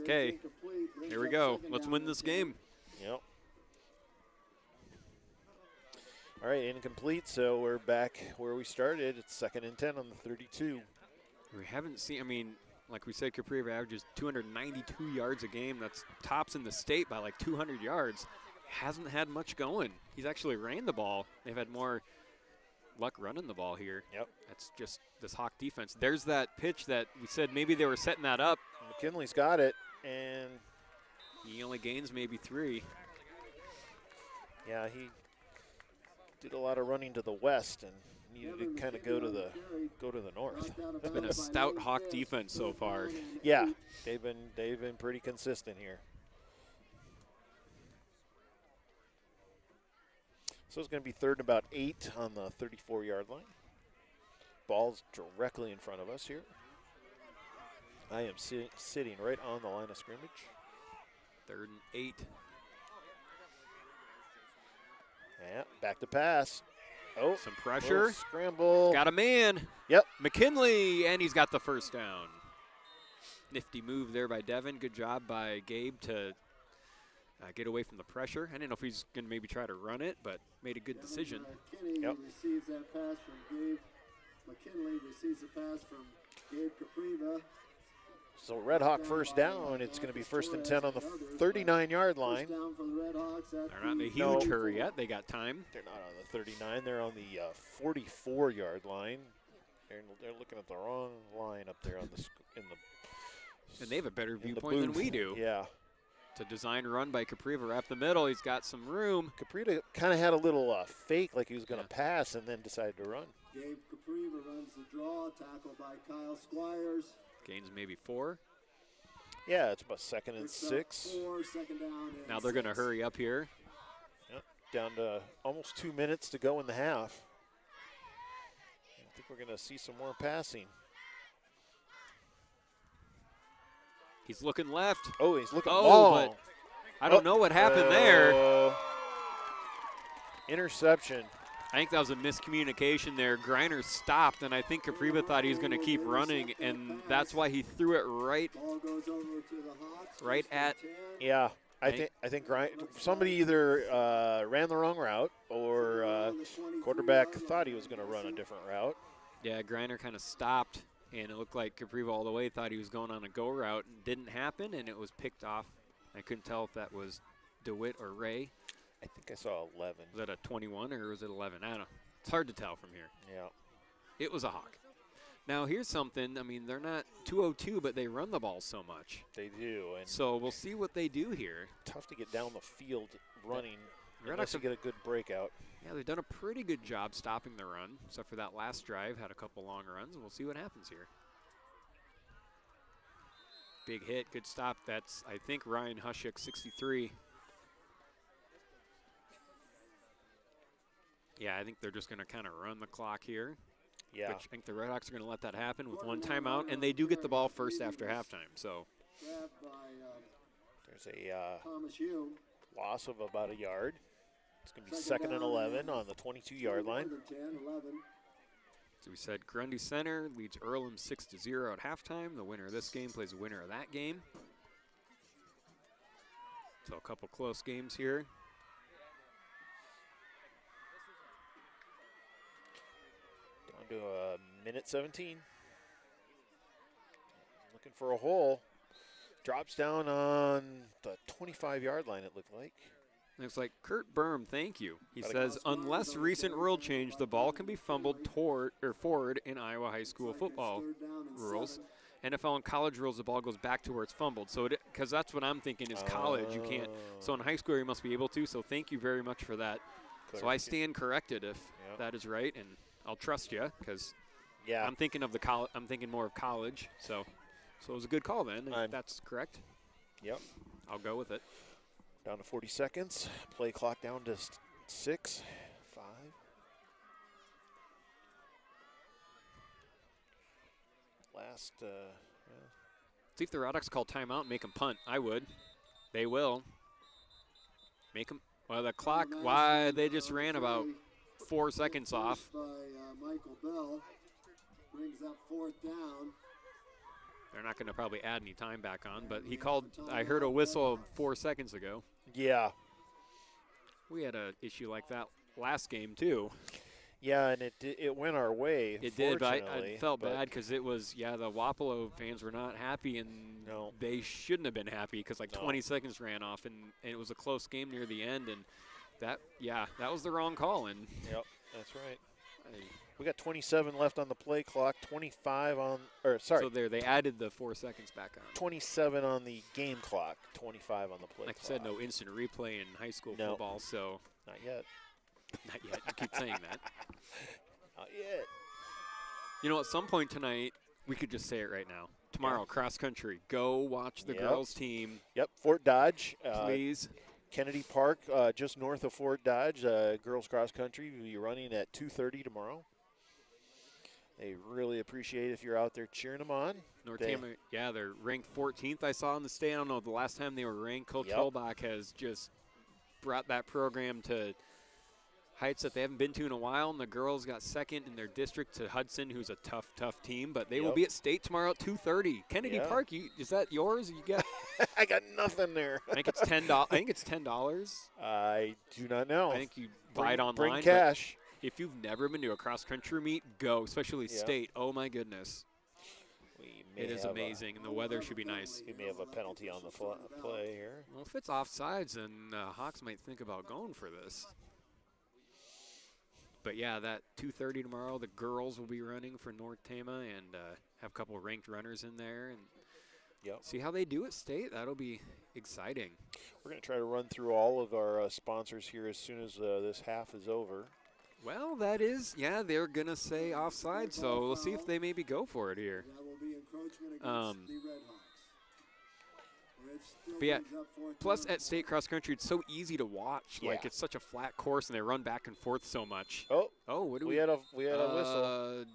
Okay, here we go. Let's win this game. Yep. All right, incomplete, so we're back where we started. It's 2nd and 10 on the 32. We haven't seen, I mean, like we said, Capriva averages 292 yards a game. That's tops in the state by like 200 yards. Hasn't had much going. He's actually ran the ball. They've had more luck running the ball here. Yep. That's just this Hawk defense. There's that pitch that we said maybe they were setting that up. McKinley's got it, and he only gains maybe 3. Yeah, he did a lot of running to the west and needed to kind of go to the north. It's been a stout Hawk defense so far. Yeah, they've been pretty consistent here. So it's going to be 3rd and about 8 on the 34-yard line. Ball's directly in front of us here. I am sitting right on the line of scrimmage. 3rd and 8. Yeah, back to pass. Oh, some pressure. Scramble. Got a man. Yep. McKinley, and he's got the first down. Nifty move there by Devin. Good job by Gabe to get away from the pressure. I didn't know if he's going to maybe try to run it, but made a good decision. Yep. Receives that pass from Gabe. McKinley receives the pass from Gabe Capriva. So Redhawk first down. It's going to be 1st and 10 on the 39-yard line. They're not in a huge hurry yet. They got time. They're not on the 39. They're on the 44-yard line. They're looking at the wrong line up there on the and they have a better viewpoint than we do. Yeah. It's a design run by Capriva up the middle. He's got some room. Capriva kind of had a little fake, like he was going to pass, and then decided to run. Gabe Capriva runs the draw, tackled by Kyle Squires. Gains maybe 4. Yeah, it's about 2nd and 6. 4, 2nd down. Now they're going to hurry up here. Yep, down to almost 2 minutes to go in the half. I think we're going to see some more passing. He's looking left. Oh, he's looking long. But I don't know what happened there. Interception. I think that was a miscommunication there. Greiner stopped, and I think Capriva thought he was going to keep running, and that's why he threw it right at. Yeah, I think somebody either ran the wrong route or quarterback thought he was going to run a different route. Yeah, Greiner kind of stopped, and it looked like Capriva all the way thought he was going on a go route. It didn't happen, and it was picked off. I couldn't tell if that was DeWitt or Ray. I think I saw 11. Was that a 21 or was it 11? I don't know. It's hard to tell from here. Yeah. It was a Hawk. Now, here's something. I mean, they're not 202, but they run the ball so much. They do. And So we'll see what they do here. tough to get down the field running Redhawks unless you have- get a good breakout. Yeah, they've done a pretty good job stopping the run, except for that last drive. Had a couple long runs. We'll see what happens here. Big hit, good stop. That's, I think, Ryan Hushik, 63. Yeah, I think they're just going to kind of run the clock here. Yeah. Which I think the Redhawks are going to let that happen with one timeout, and they do get the ball first after halftime. So Grabbed by There's a Thomas Hume. loss of about a yard. It's going to be 2nd and 11 on the 22-yard line. 10, 11. So we said Grundy Center leads Earlham 6-0 at halftime. The winner of this game plays the winner of that game. So a couple close games here. Down to a minute 17. Looking for a hole. Drops down on the 25-yard line, it looked like. Looks like Kurt Berm, thank you. He Gotta says, unless recent rule change, the ball can be fumbled forward in Iowa high school football rules. NFL and college rules, the ball goes back to where it's fumbled. So, because that's what I'm thinking is college, you can't. So in high school, you must be able to. So thank you very much for that. So I stand corrected if that is right, and I'll trust you because Yeah. I'm thinking of the college. I'm thinking more of college. So it was a good call then. If that's correct. Yep. I'll go with it. Down to 40 seconds. Play clock down to 6, 5. Last, See if the Redhawks call timeout and make them punt. I would. They will. Make them. Well, the clock, why they just ran about 4 seconds off. By Michael Bell. Brings up 4th down. They're not going to probably add any time back on, but he called. I heard a whistle 4 seconds ago. yeah. We had an issue like that last game, too. Yeah, and it went our way. It did, but I fortunately, felt but bad because it was, the Wapello fans were not happy, and No. they shouldn't have been happy because like No. 20 seconds ran off, and it was a close game near the end, and that was the wrong call. And Yep, that's right. We got 27 left on the play clock, 25 on, so there they added the 4 seconds back on. 27 on the game clock, 25 on the play Like I clock. said, no instant replay in high school No. football, so Not yet. not yet. You keep saying that. Not yet. You know, at some point tonight, we could just say it right now. Tomorrow, cross country. Go watch the Yep. girls team, Yep, Fort Dodge. please. Kennedy Park, just north of Fort Dodge. Girls cross country will be running at 2:30 tomorrow. They really appreciate if you're out there cheering them on. North They- Tama, they're ranked 14th. I saw in the state. I don't know the last time they were ranked. Coach Yep. Holbach has just brought that program to heights that they haven't been to in a while. And the girls got second in their district to Hudson, who's a tough team. But they will Yep. be at state tomorrow at 2:30. Kennedy Yeah. Park, is that yours? You get? I got nothing there. I think it's $10. I think it's $10. I do not know. I think you buy it online. Bring but cash. If you've never been to a cross country meet, go, especially Yeah. state. Oh my goodness, We may it is have amazing, and the weather should be nice. We may have a penalty on the play here. Well, if it's offsides, then Hawks might think about going for this. But yeah, that 2:30 tomorrow, the girls will be running for North Tama and have a couple of ranked runners in there and Yep. see how they do at state. That'll be exciting. We're going to try to run through all of our sponsors here as soon as this half is over. Well, that is, they're going to say offside, so we'll see if they maybe go for it here. That will be encroachment against the Redhawks. It still But yeah, brings up 4th plus down. at state cross country, it's so easy to watch. Like, Yeah. it's such a flat course, and they run back and forth so much. Oh, Oh, what do we had a whistle.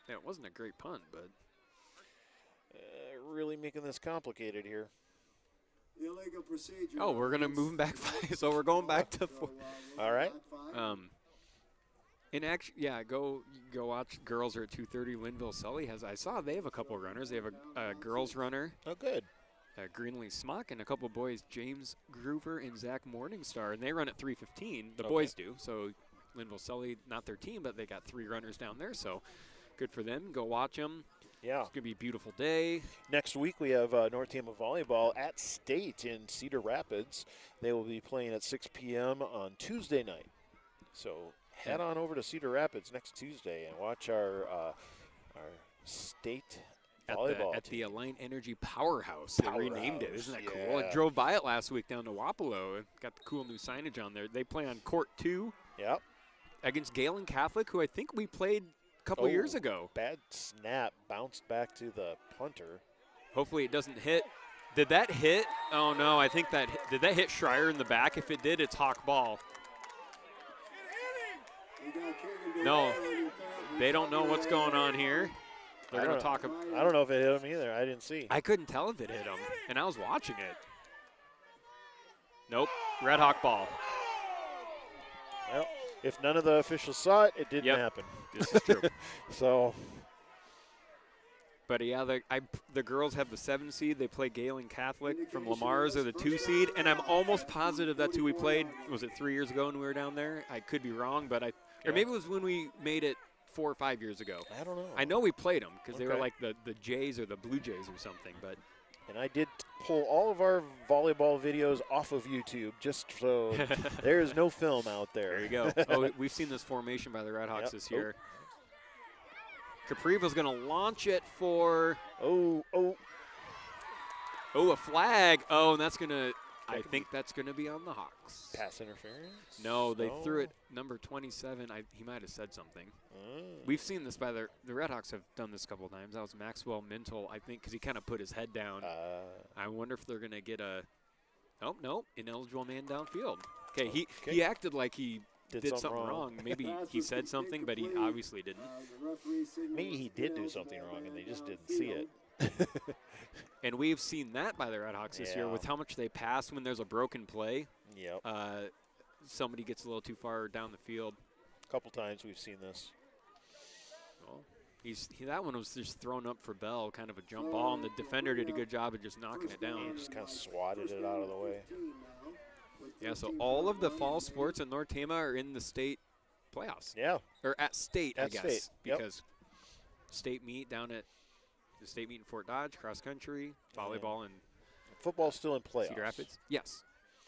It wasn't a great punt, but Really making this complicated here. Illegal procedure. oh, we're gonna move them back 5, so we're going back to 4. All right. In action, go watch. Girls are at 2:30. Lynnville-Sully I saw they have a couple runners. They have a girls runner, Oh, good. Greenlee Smock, and a couple boys, James Groover and Zach Morningstar, and they run at 3:15. The Okay. boys do. So Lynnville-Sully, not their team, but they got 3 runners down there. So good for them. Go watch them. Yeah. It's gonna be a beautiful day. Next week we have North Tama Volleyball at State in Cedar Rapids. They will be playing at 6 p.m. on Tuesday night. So head on over to Cedar Rapids next Tuesday and watch our our state at volleyball the team. Align Energy Powerhouse. They renamed it. Isn't that cool? Yeah. I drove by it last week down to Wapello. It got the cool new signage on there. They play on court 2 Yep. against Galen Catholic, who I think we played a couple years ago. Bad snap, bounced back to the punter. Hopefully it doesn't hit. Did that hit? Oh, no, I think that did that hit Schreier in the back? If it did, it's Hawk ball. No, they don't know what's going on here. They're going to talk. I don't know if it hit him either. I didn't see. I couldn't tell if it hit him, and I was watching it. Nope, Redhawk ball. Well, if none of the officials saw it, it didn't happen. This is true. So. But yeah, the girls have the 7 seed. They play Galen Catholic from Lamar's, or the 2 seed, and I'm almost positive that's who we played. Was it 3 years ago when we were down there? I could be wrong, but or maybe it was when we made it 4 or 5 years ago. I don't know. I know we played them because they were like the Jays or the Blue Jays or something. But and I did pull all of our volleyball videos off of YouTube just so there is no film out there. There you go. Oh, we've seen this formation by the Redhawks this year. Capriva's going to launch it for a flag. Oh, and that's going to I think that's going to be on the Hawks. Pass interference? No, they threw it number 27. He might have said something. We've seen this by the Redhawks have done this a couple of times. That was Maxwell Mintle, I think, because he kind of put his head down. I wonder if they're going to get a nope, ineligible man downfield. Okay, he acted like he did something wrong. Maybe he said something, but he obviously didn't. Maybe he did do something wrong and they just didn't see it. And we've seen that by the Redhawks this year with how much they pass when there's a broken play. Yep. Somebody gets a little too far down the field. A couple times we've seen this. Well, that one was just thrown up for Bell, kind of a jump ball, and the defender did a good job of just knocking it down. He just kind of swatted it out of the way. Yeah, so all of the fall sports in North Tama are in the state playoffs. Yeah. Or at state, I guess. State. Because state meet down at the state meet in Fort Dodge, cross country, volleyball, and football's still in playoffs. Cedar Rapids. Yes.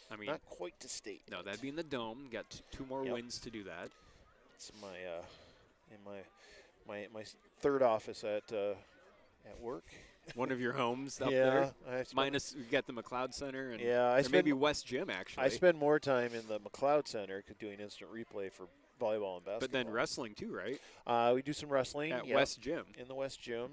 I mean, not quite to state. No, that'd be in the dome. Got 2 more wins to do that. It's my third office at work. One of your homes up there. Minus we got the McLeod Center and or maybe West Gym actually. I spend more time in the McLeod Center doing instant replay for volleyball and basketball. But then wrestling too, right? We do some wrestling at West Gym. In the West Gym.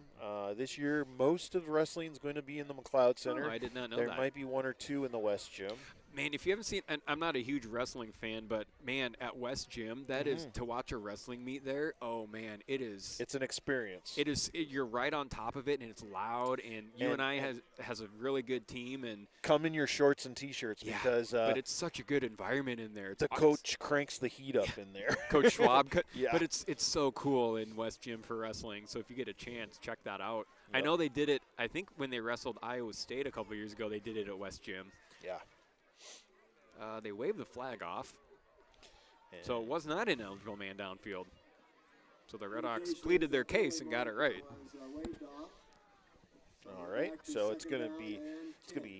This year, most of wrestling is going to be in the McLeod Center. Oh, I did not know that. There might be 1 or 2 in the West Gym. Man, if you haven't seen, and I'm not a huge wrestling fan, but man, at West Gym, that is to watch a wrestling meet there. Oh man, it is. It's an experience. It is. You're right on top of it, and it's loud. And UNI has a really good team. And come in your shorts and t-shirts because. But it's such a good environment in there. The coach cranks the heat up in there. Coach Schwab. But it's so cool in West Gym for wrestling. So if you get a chance, check that out. Yep. I know they did it. I think when they wrestled Iowa State a couple years ago, they did it at West Gym. Yeah. They waved the flag off. So it was not an eligible man downfield. So the Redhawks pleaded their case and got it right. All right. So it's going to be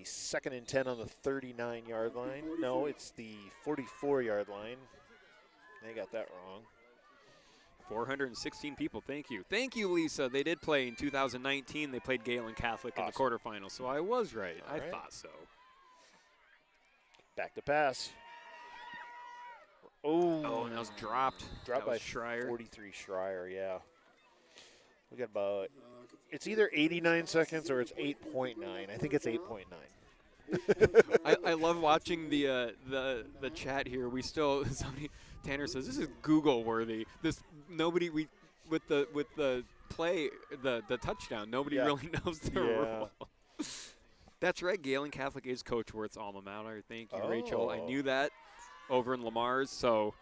2nd and 10 on the 39-yard line. No, it's the 44-yard line. They got that wrong. 416 people. Thank you. Thank you, Lisa. They did play in 2019. They played Galen Catholic in the quarterfinals. So I was right. I thought so. Back to pass. Oh, and that was dropped. Dropped by Schreier. 43 Schreier, yeah. We got about, it's either 89 seconds or it's 8.9. I think it's 8.9. I love watching the chat here. We still, Tanner says, this is Google worthy. With the play, the touchdown, nobody really knows the rule. That's right. Galen Catholic is Coach Worth's alma mater. Thank you, Rachel. I knew that over in Lamar's. So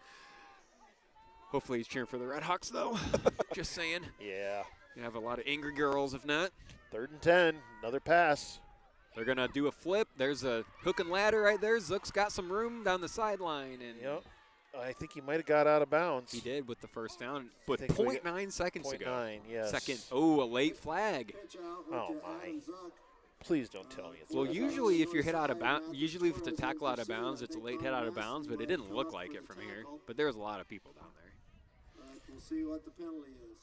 hopefully he's cheering for the Redhawks, though. Just saying. Yeah. You have a lot of angry girls, if not. 3rd and 10. Another pass. They're going to do a flip. There's a hook and ladder right there. Zook's got some room down the sideline. And yep. I think he might have got out of bounds. He did with the first down. But 0.9 seconds ago. 0.9, yes. Second. Oh, a late flag. Oh, my. Please don't tell me it's usually if you're hit out of bounds, usually if it's a tackle out of bounds, it's a late hit out of bounds, but it didn't look like it from here. But there was a lot of people down there. We'll see what the penalty is.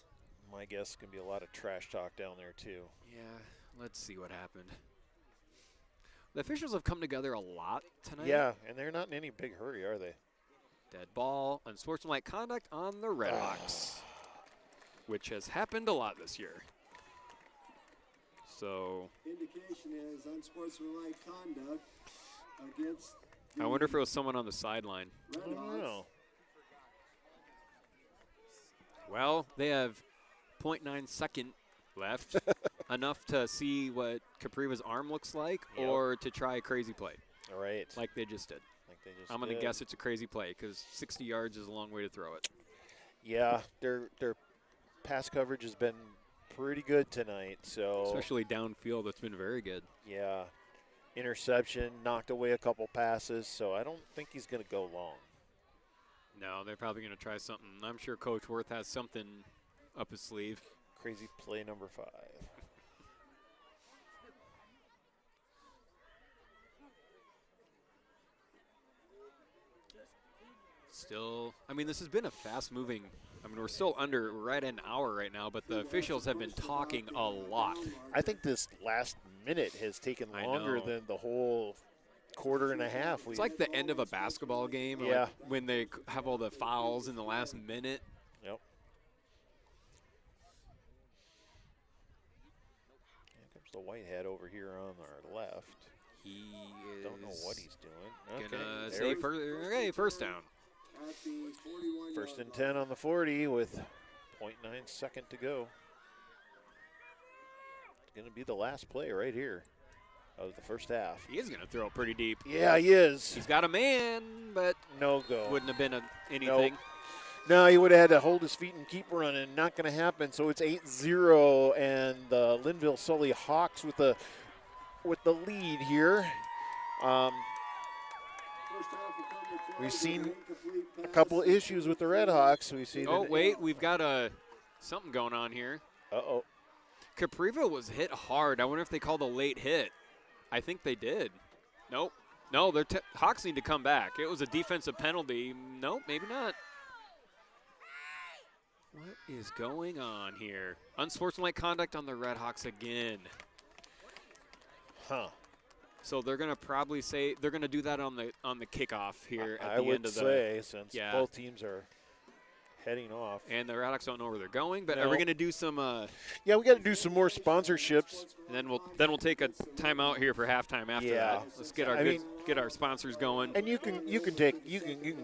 My guess is going to be a lot of trash talk down there, too. Yeah, let's see what happened. The officials have come together a lot tonight. Yeah, and they're not in any big hurry, are they? Dead ball, unsportsmanlike conduct on the Redhawks, which has happened a lot this year. So Indication is unsportsmanlike conduct against I wonder if it was someone on the sideline. I don't know. Well, they have 0.9 second left, enough to see what Capriva's arm looks like, Yep. or to try a crazy play, All right. like they just did. Like they just I'm going to did. guess it's a crazy play because 60 yards is a long way to throw it. Yeah, their pass coverage has been pretty good tonight. So Especially downfield, it's been very good. yeah, interception, knocked away a couple passes. So I don't think he's going to go long. No, they're probably going to try something. I'm sure Coach Worth has something up his sleeve. Crazy play number 5. Still, I mean, this has been a fast-moving. I mean, we're still under right an hour right now, but the officials have been talking a lot. I think this last minute has taken I longer know. than the whole quarter and a half. It's like the end of a basketball game, or Yeah. like when they have all the fouls in the last minute. Yep. Here comes the Whitehead over here on our left. He is Don't know what he's doing. gonna Okay, say first down. at the 41 first and 10 on the 40 with 0.9 second to go. It's going to be the last play right here of the first half. He is gonna throw it pretty deep. Yeah, he is. He's got a man, but No go. wouldn't have been anything. No, he would have had to hold his feet and keep running. Not going to happen. So it's 8-0, and the Lynnville-Sully Hawks with the lead here. We've seen a couple issues with the Redhawks. We've seen. Oh wait, we've got something going on here. Uh-oh. Capriva was hit hard. I wonder if they called a late hit. I think they did. Nope. No, Hawks need to come back. It was a defensive penalty. Nope, maybe not. What is going on here? Unsportsmanlike conduct on the Redhawks again. Huh. So they're gonna probably say they're gonna do that on the kickoff here at I the would end of the. say, since yeah. both teams are heading off. And the Redhawks don't know where they're going, but No. are we gonna do some? Yeah, we got to do some more sponsorships. And then we'll take a timeout here for halftime after Yeah. that. Let's get our I mean- get our sponsors going. And you can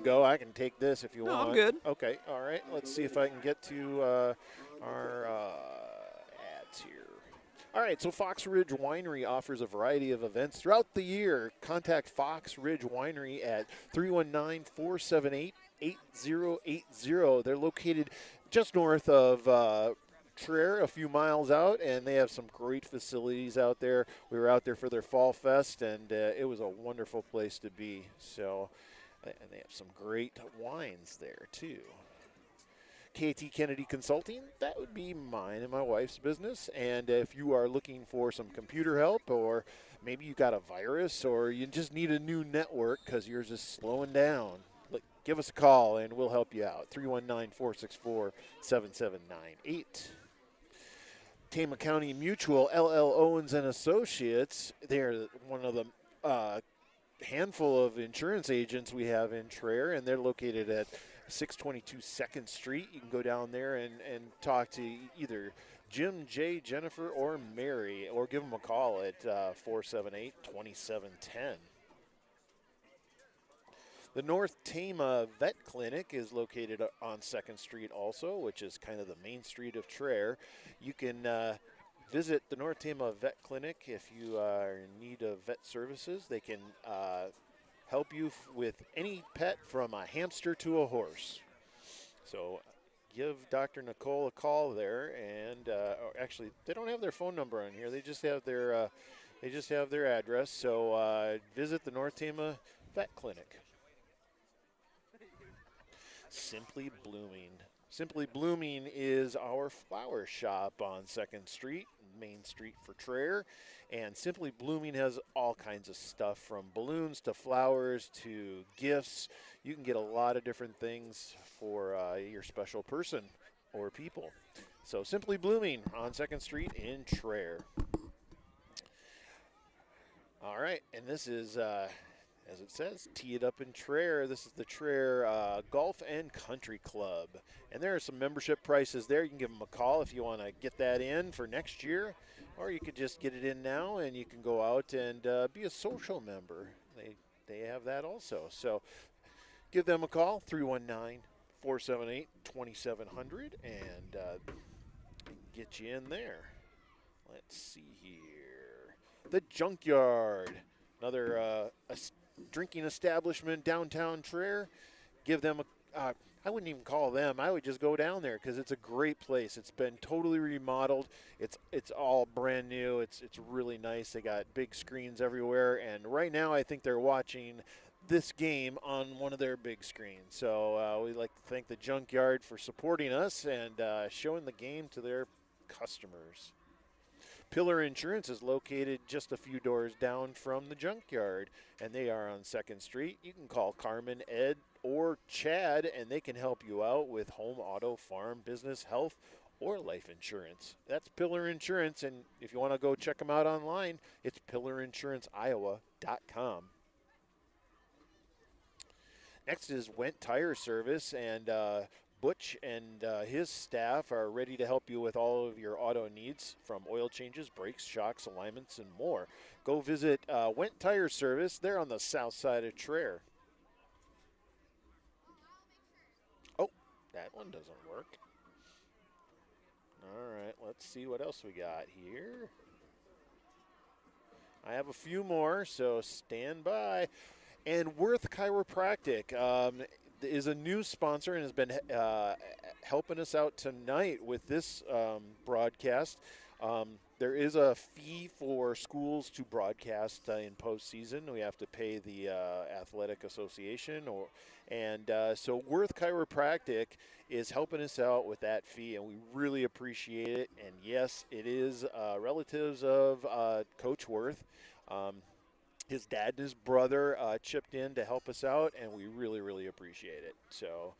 go. I can take this if you No, want. I'm good. Okay, all right. Let's see if I can get to our ads here. All right, so Fox Ridge Winery offers a variety of events throughout the year. Contact Fox Ridge Winery at 319-478-8080. They're located just north of Traer, a few miles out, and they have some great facilities out there. We were out there for their Fall Fest, and it was a wonderful place to be. So, and they have some great wines there, too. KT Kennedy Consulting, that would be mine and my wife's business. And if you are looking for some computer help, or maybe you got a virus, or you just need a new network because yours is slowing down, give us a call and we'll help you out. 319-464-7798. Tama County Mutual, LL Owens and Associates. They're one of the handful of insurance agents we have in Traer, and they're located at 622 2nd Street. You can go down there and talk to either Jim, Jay, Jennifer, or Mary, or give them a call at 478-2710. The North Tama Vet Clinic is located on 2nd Street also, which is kind of the main street of Traer. You can visit the North Tama Vet Clinic if you are in need of vet services. They can help you with any pet from a hamster to a horse. So give Dr. Nicole a call there, and actually they don't have their phone number on here. They just have their address. So visit the North Tama Vet Clinic. Simply Blooming. Simply Blooming is our flower shop on 2nd Street, Main Street for Traer. And Simply Blooming has all kinds of stuff, from balloons to flowers to gifts. You can get a lot of different things for your special person or people. So Simply Blooming on 2nd Street in Traer. All right, and this is, as it says, Tee It Up in Traer. This is the Traer Golf and Country Club. And there are some membership prices there. You can give them a call if you want to get that in for next year, or you could just get it in now and you can go out and be a social member. They have that also. So give them a call, 319-478-2700, and get you in there. Let's see here. The Junkyard, another drinking establishment downtown Traer. Give them a, I wouldn't even call them. I would just go down there because it's a great place. It's been totally remodeled. It's all brand new. It's really nice. They got big screens everywhere, and right now I think they're watching this game on one of their big screens. So we'd like to thank the Junkyard for supporting us and showing the game to their customers. Pillar Insurance is located just a few doors down from the Junkyard, and they are on 2nd Street. You can call Carmen, Ed, or Chad, and they can help you out with home, auto, farm, business, health, or life insurance. That's Pillar Insurance, and if you want to go check them out online, it's pillarinsuranceiowa.com. Next is Went Tire Service, and Butch and his staff are ready to help you with all of your auto needs, from oil changes, brakes, shocks, alignments, and more. Go visit Went Tire Service. They're on the south side of Traer. Oh, that one doesn't work. All right, let's see what else we got here. I have a few more, so stand by. And Worth Chiropractic is a new sponsor and has been helping us out tonight with this broadcast. There is a fee for schools to broadcast in postseason. We have to pay the athletic association, so Worth Chiropractic is helping us out with that fee, and we really appreciate it. And yes, it is relatives of Coach Worth. His dad and his brother chipped in to help us out, and we really, really appreciate it. So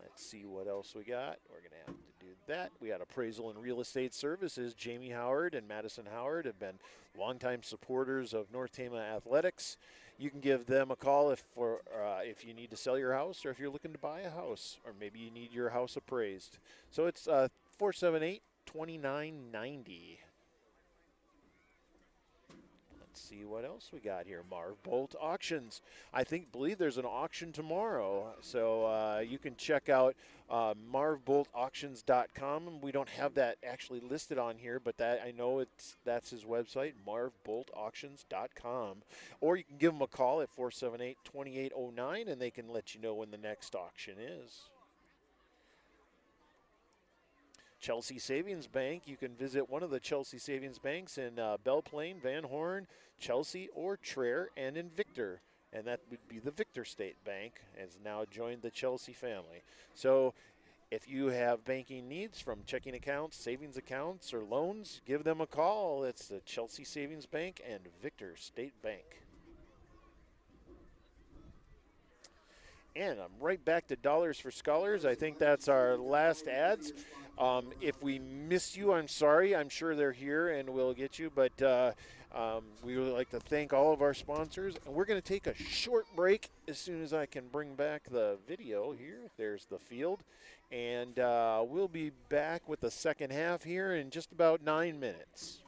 let's see what else we got. We're going to have to do that. We got Appraisal and Real Estate Services. Jamie Howard and Madison Howard have been longtime supporters of North Tama Athletics. You can give them a call if you need to sell your house, or if you're looking to buy a house, or maybe you need your house appraised. So it's 478-2990. See what else we got here. Marv Bolt Auctions. I believe there's an auction tomorrow, so you can check out marvboltauctions.com. We don't have that actually listed on here, but I know that's his website, marvboltauctions.com. Or you can give them a call at 478-2809, and they can let you know when the next auction is. Chelsea Savings Bank. You can visit one of the Chelsea Savings Banks in Belle Plaine, Van Horn, Chelsea, or Traer, and in Victor. And that would be the Victor State Bank, has now joined the Chelsea family. So if you have banking needs, from checking accounts, savings accounts, or loans, give them a call. It's the Chelsea Savings Bank and Victor State Bank. And I'm right back to Dollars for Scholars. I think that's our last ads. If we missed you, I'm sorry. I'm sure they're here and we'll get you. But we would like to thank all of our sponsors. And we're going to take a short break as soon as I can bring back the video here. There's the field. And we'll be back with the second half here in just about 9 minutes.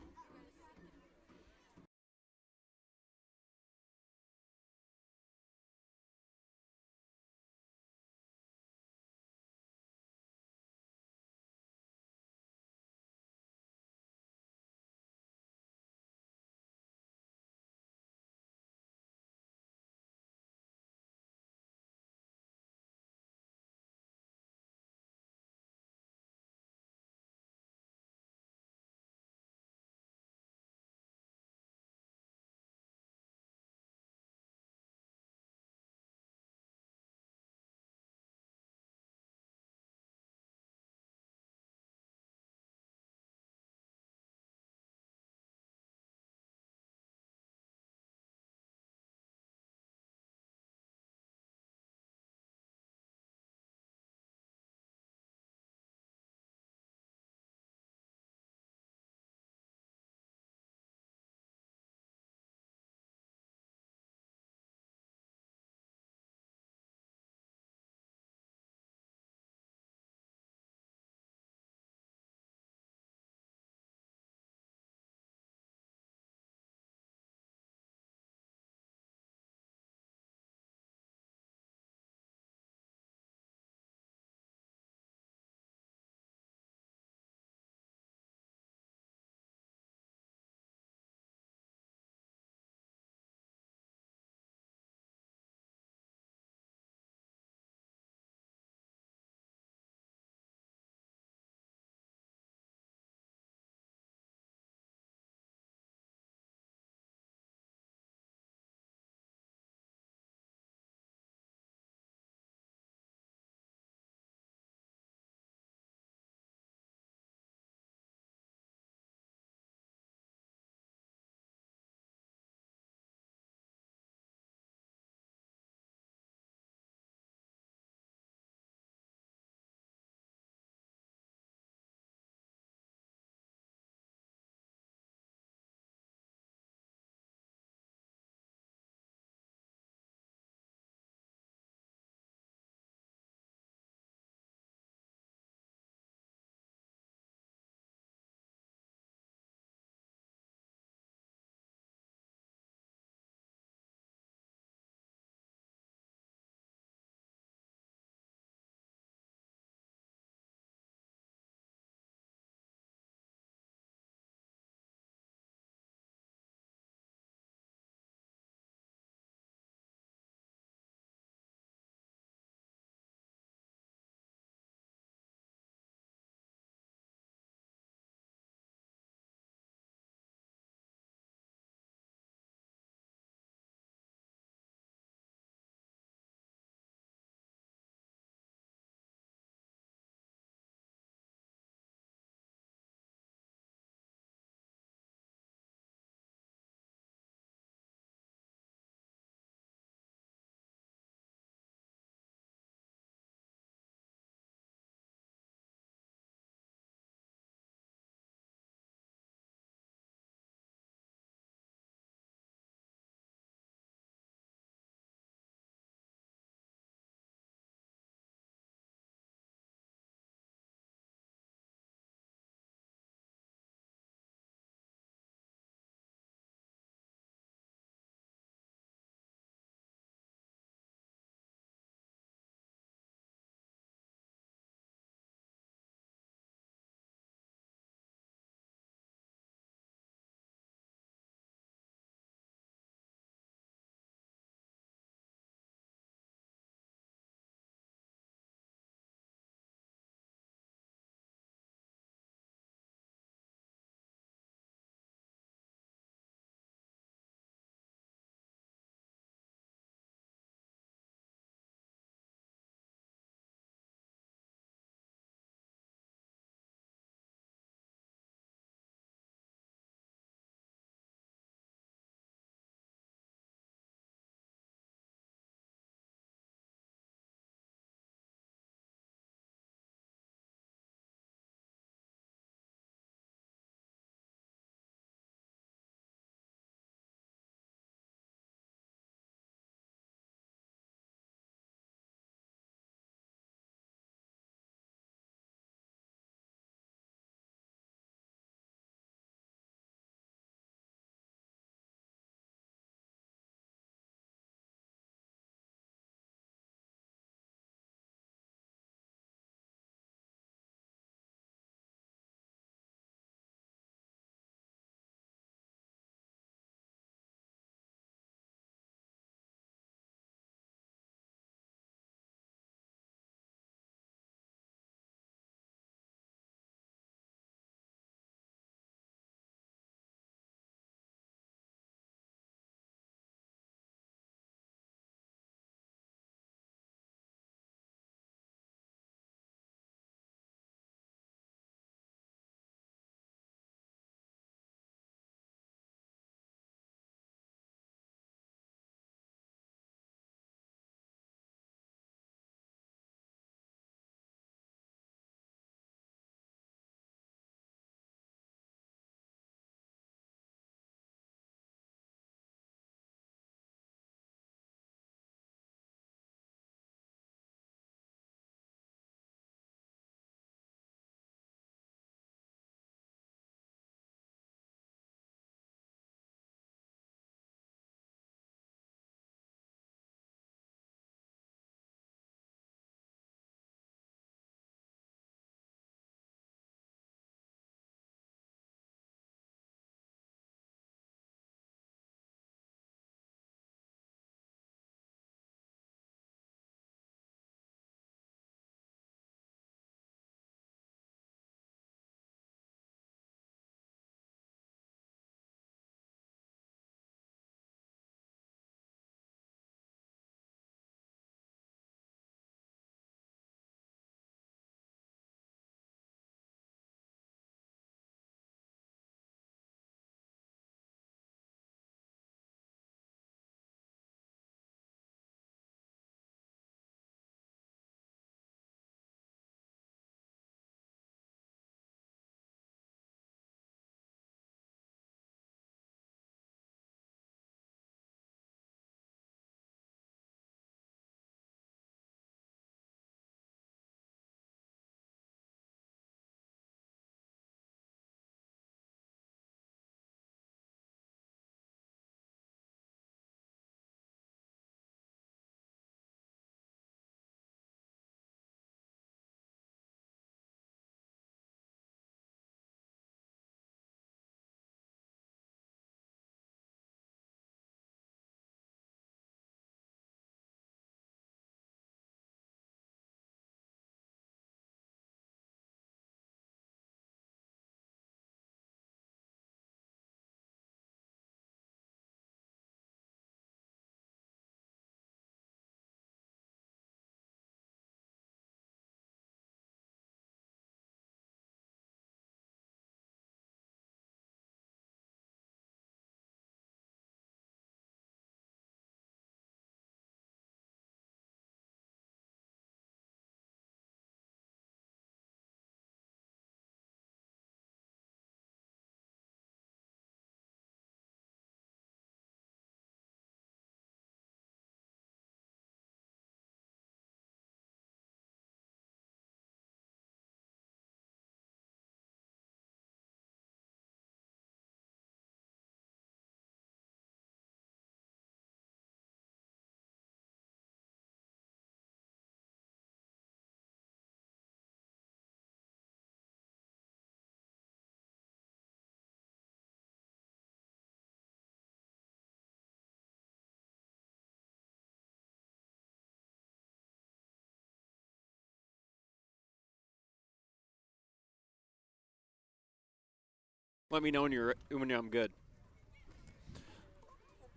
Let me know when I'm good.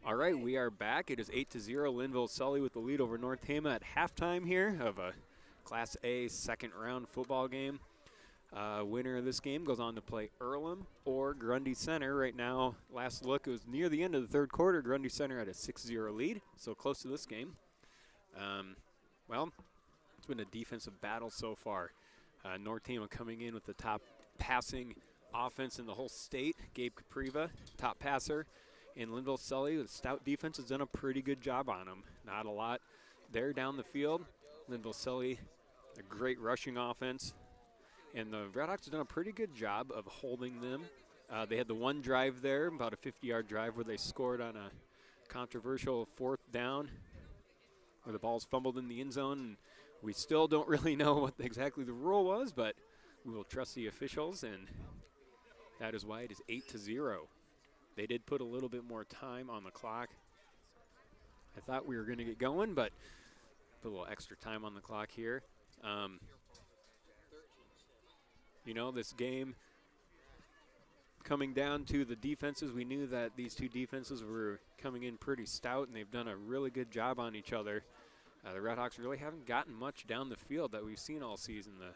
All right, we are back. It is 8-0. Lynnville-Sully with the lead over North Tama at halftime here of a Class A second-round football game. Winner of this game goes on to play Earlham or Grundy Center. Right now, last look, it was near the end of the third quarter. Grundy Center had a 6-0 lead, so close to this game. Well, it's been a defensive battle so far. North Tama coming in with the top passing offense in the whole state. Gabe Capriva, top passer. And Lynnville-Sully, the stout defense, has done a pretty good job on them. Not a lot there down the field. Lynnville-Sully, a great rushing offense. And the Redhawks have done a pretty good job of holding them. They had the one drive there, about a 50-yard drive, where they scored on a controversial 4th down, where the ball's fumbled in the end zone. And we still don't really know what exactly the rule was, but we will trust the officials, and that is why it is 8-0. They did put a little bit more time on the clock. I thought we were going to get going, but put a little extra time on the clock here. You know, this game coming down to the defenses, we knew that these two defenses were coming in pretty stout, and they've done a really good job on each other. The Redhawks really haven't gotten much down the field that we've seen all season. The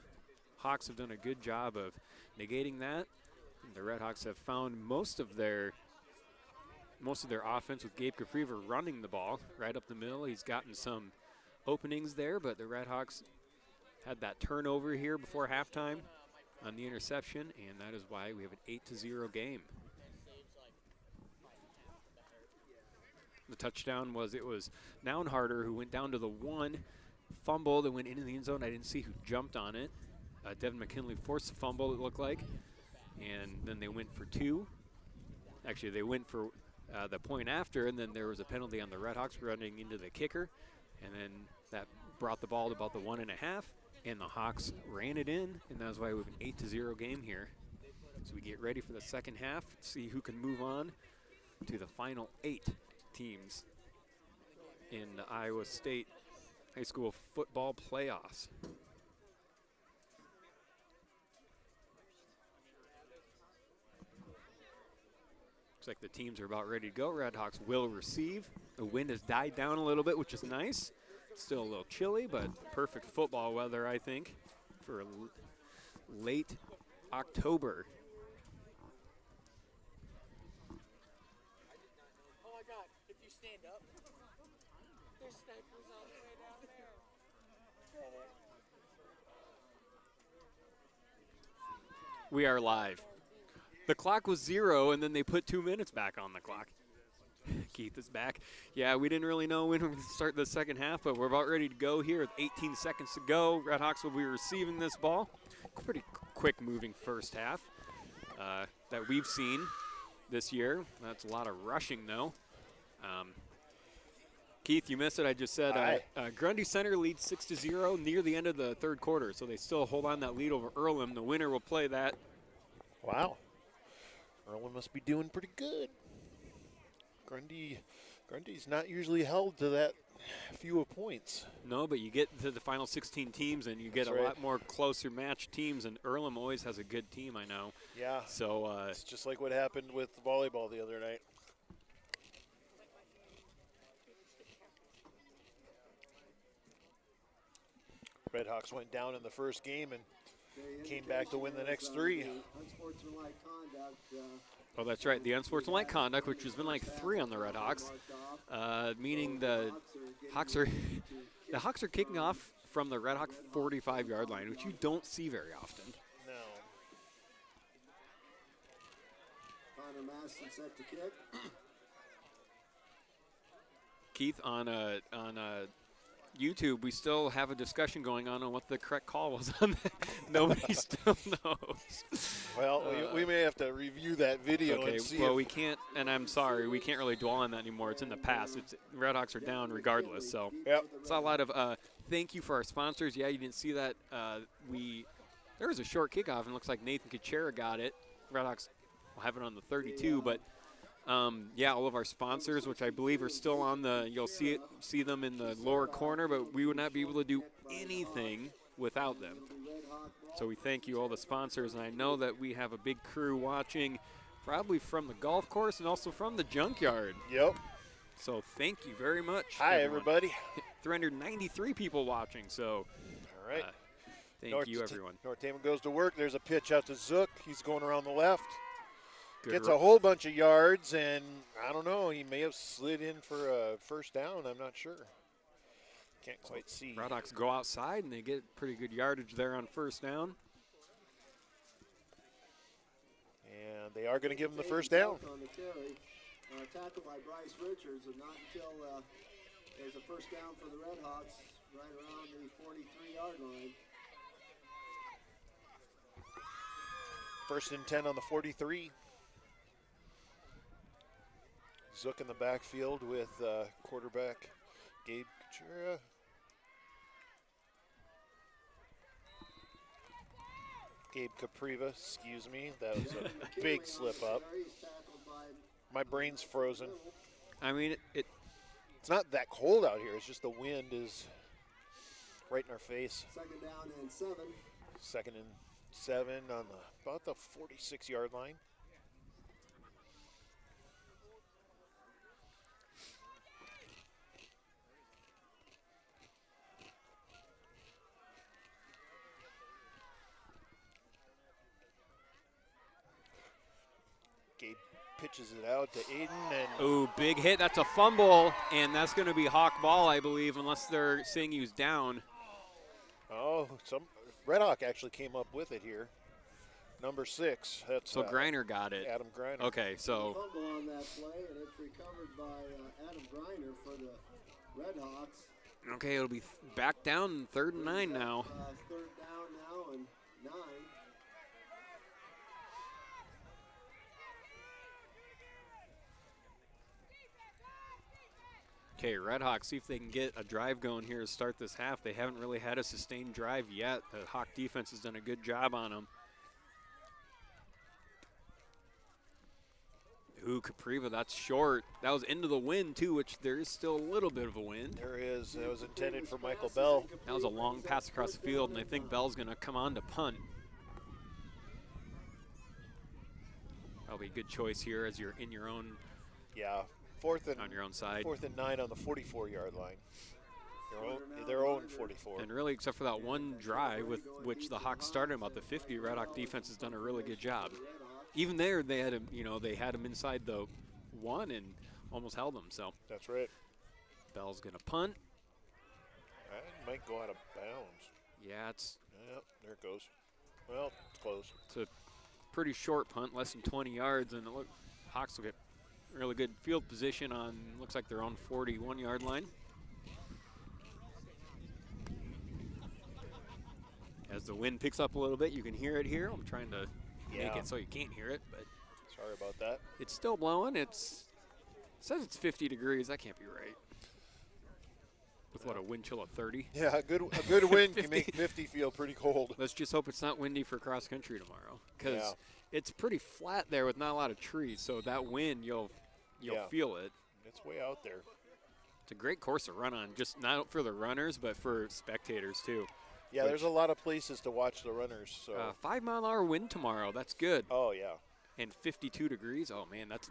Hawks have done a good job of negating that. And the Redhawks have found most of their offense with Gabe Capriva running the ball right up the middle. He's gotten some openings there, but the Redhawks had that turnover here before halftime on the interception, and that is why we have an 8-0 game. The touchdown was Nounharder who went down to the 1, fumbled and went into the end zone. I didn't see who jumped on it. Devin McKinley forced the fumble, it looked like, and then they went for 2. Actually, they went for the point after, and then there was a penalty on the Redhawks running into the kicker, and then that brought the ball to about the 1.5, and the Hawks ran it in, and that's why we have an 8-0 game here. So we get ready for the second half, see who can move on to the final 8 teams in the Iowa State High School football playoffs. Looks like the teams are about ready to go. Redhawks will receive. The wind has died down a little bit, which is nice. Still a little chilly, but perfect football weather, I think, for late October. Oh my God, if you stand up, there's snipers all the way down there. We are live. The clock was 0, and then they put 2 minutes back on the clock. Keith is back. Yeah, we didn't really know when we were going to start the second half, but we're about ready to go here with 18 seconds to go. Redhawks will be receiving this ball. Pretty quick moving first half that we've seen this year. That's a lot of rushing, though. Keith, you missed it. I just said Grundy Center leads 6-0 near the end of the third quarter, so they still hold on that lead over Earlham. The winner will play that. Wow. Earlham must be doing pretty good. Grundy's not usually held to that few of points. No, but you get to the final 16 teams, and you get a lot more closer matched teams, and Earlham always has a good team, I know. Yeah. So it's just like what happened with volleyball the other night. Redhawks went down in the first game and came back to win the next 3. Unsportsmanlike conduct. Oh, that's right. The unsportsmanlike conduct, which has been like 3 on the Redhawks, meaning the Hawks are kicking off from the Redhawk 45-yard line, which you don't see very often. No. Connor Masson set to kick. Keith, on YouTube, we still have a discussion going on what the correct call was on that. Nobody still knows. Well, we may have to review that video and see. Well, we can't, and I'm sorry, we can't really dwell on that anymore. It's in the past. Redhawks are down regardless. So it's a lot of thank you for our sponsors. Yeah, you didn't see that. There was a short kickoff, and it looks like Nathan Kuchera got it. Redhawks will have it on the 32, but all of our sponsors, which I believe are still on you'll see them in the lower corner, but we would not be able to do anything without them. So we thank you, all the sponsors, and I know that we have a big crew watching probably from the golf course and also from the junkyard. Yep. So thank you very much. Hi, everyone. everybody. 393 people watching, so All right. thank you, everyone. North Tama goes to work. There's a pitch out to Zook. He's going around the left. Good Gets a whole bunch of yards, and I don't know, he may have slid in for a first down. I'm not sure. Can't quite see. Redhawks go outside, and they get pretty good yardage there on first down. And they are going to give him the first down. On the carry, tackled by Bryce Richards, and not until there's a first down for the Redhawks right around the 43-yard line. First and 10 on the 43. Zook in the backfield with quarterback Gabe Kuchera. Gabe Capriva, excuse me. That was a big slip up. My brain's frozen. I mean, It's not that cold out here. It's just the wind is right in our face. Second down and 7. Second and 7 on about the 46-yard line. Gabe pitches it out to Aiden, and ooh, big hit. That's a fumble, and that's going to be Hawk ball, I believe, unless they're saying he was down. oh, some Redhawk actually came up with it here. Number 6. That's So Griner got it. Adam Griner. Okay, so Fumble on that play, and it's recovered by Adam Griner for the Redhawks. okay, it'll be back down 3rd and 9 now. Third down now and 9. Okay, Redhawks, see if they can get a drive going here to start this half. They haven't really had a sustained drive yet. The Hawk defense has done a good job on them. Ooh, Capriva, that's short. That was into the wind, too, which there is still a little bit of a wind. There is. That was intended for Michael Bell. That was a long pass across the field, and I think Bell's going to come on to punt. Probably a good choice here as you're in your own, Yeah. on your own side. 4th and 9 on the 44-yard line. Their own 44. And really, except for that one drive with which the Hawks started about the 50, Red Hawk defense has done a really good job. Even there, they had him, they had him inside the 1 and almost held him. So That's right. Bell's going to punt. That might go out of bounds. Yeah, it's Yep, there it goes. Well, it's close. a pretty short punt, less than 20 yards, and Hawks will get really good field position on, looks like their own 41-yard line. As the wind picks up a little bit, you can hear it here. I'm trying to make it so you can't hear it, but Sorry about that. it's still blowing. It says it's 50 degrees. That can't be right. With what, a wind chill of 30? Yeah, a good wind can make 50 feel pretty cold. Let's just hope it's not windy for cross country tomorrow, because Yeah. it's pretty flat there with not a lot of trees. So that wind, you'll Yeah. feel it. It's way out there. It's a great course to run on, just not for the runners, but for spectators too. Yeah, there's a lot of places to watch the runners. So. 5-mile-an-hour wind tomorrow. That's good. Oh yeah. And 52 degrees. Oh man, that's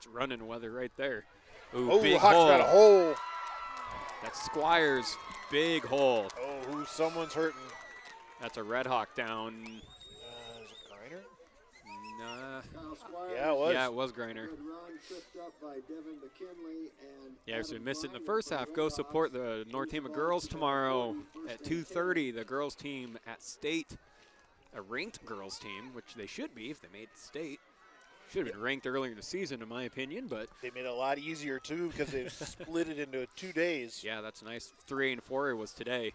running weather right there. Ooh, Oh, big Hawks hole. got a hole. That's Squires' big hole. Oh, someone's hurting. That's a Red Hawk down. Is it Griner? Nah. Kyle Squires. Yeah, it was. Yeah, it was Griner. Good run, tripped up by Devin McKinley and Yeah, so we Adam missed it in the Griner first for half. the Go Redhawks. support the North Tama girls tomorrow at 2:30. The girls team at state, a ranked girls team, which they should be if they made state. Should have been ranked earlier in the season, in my opinion, but They made it a lot easier too because they split it into 2 days. yeah, that's nice. 3A and 4A was today.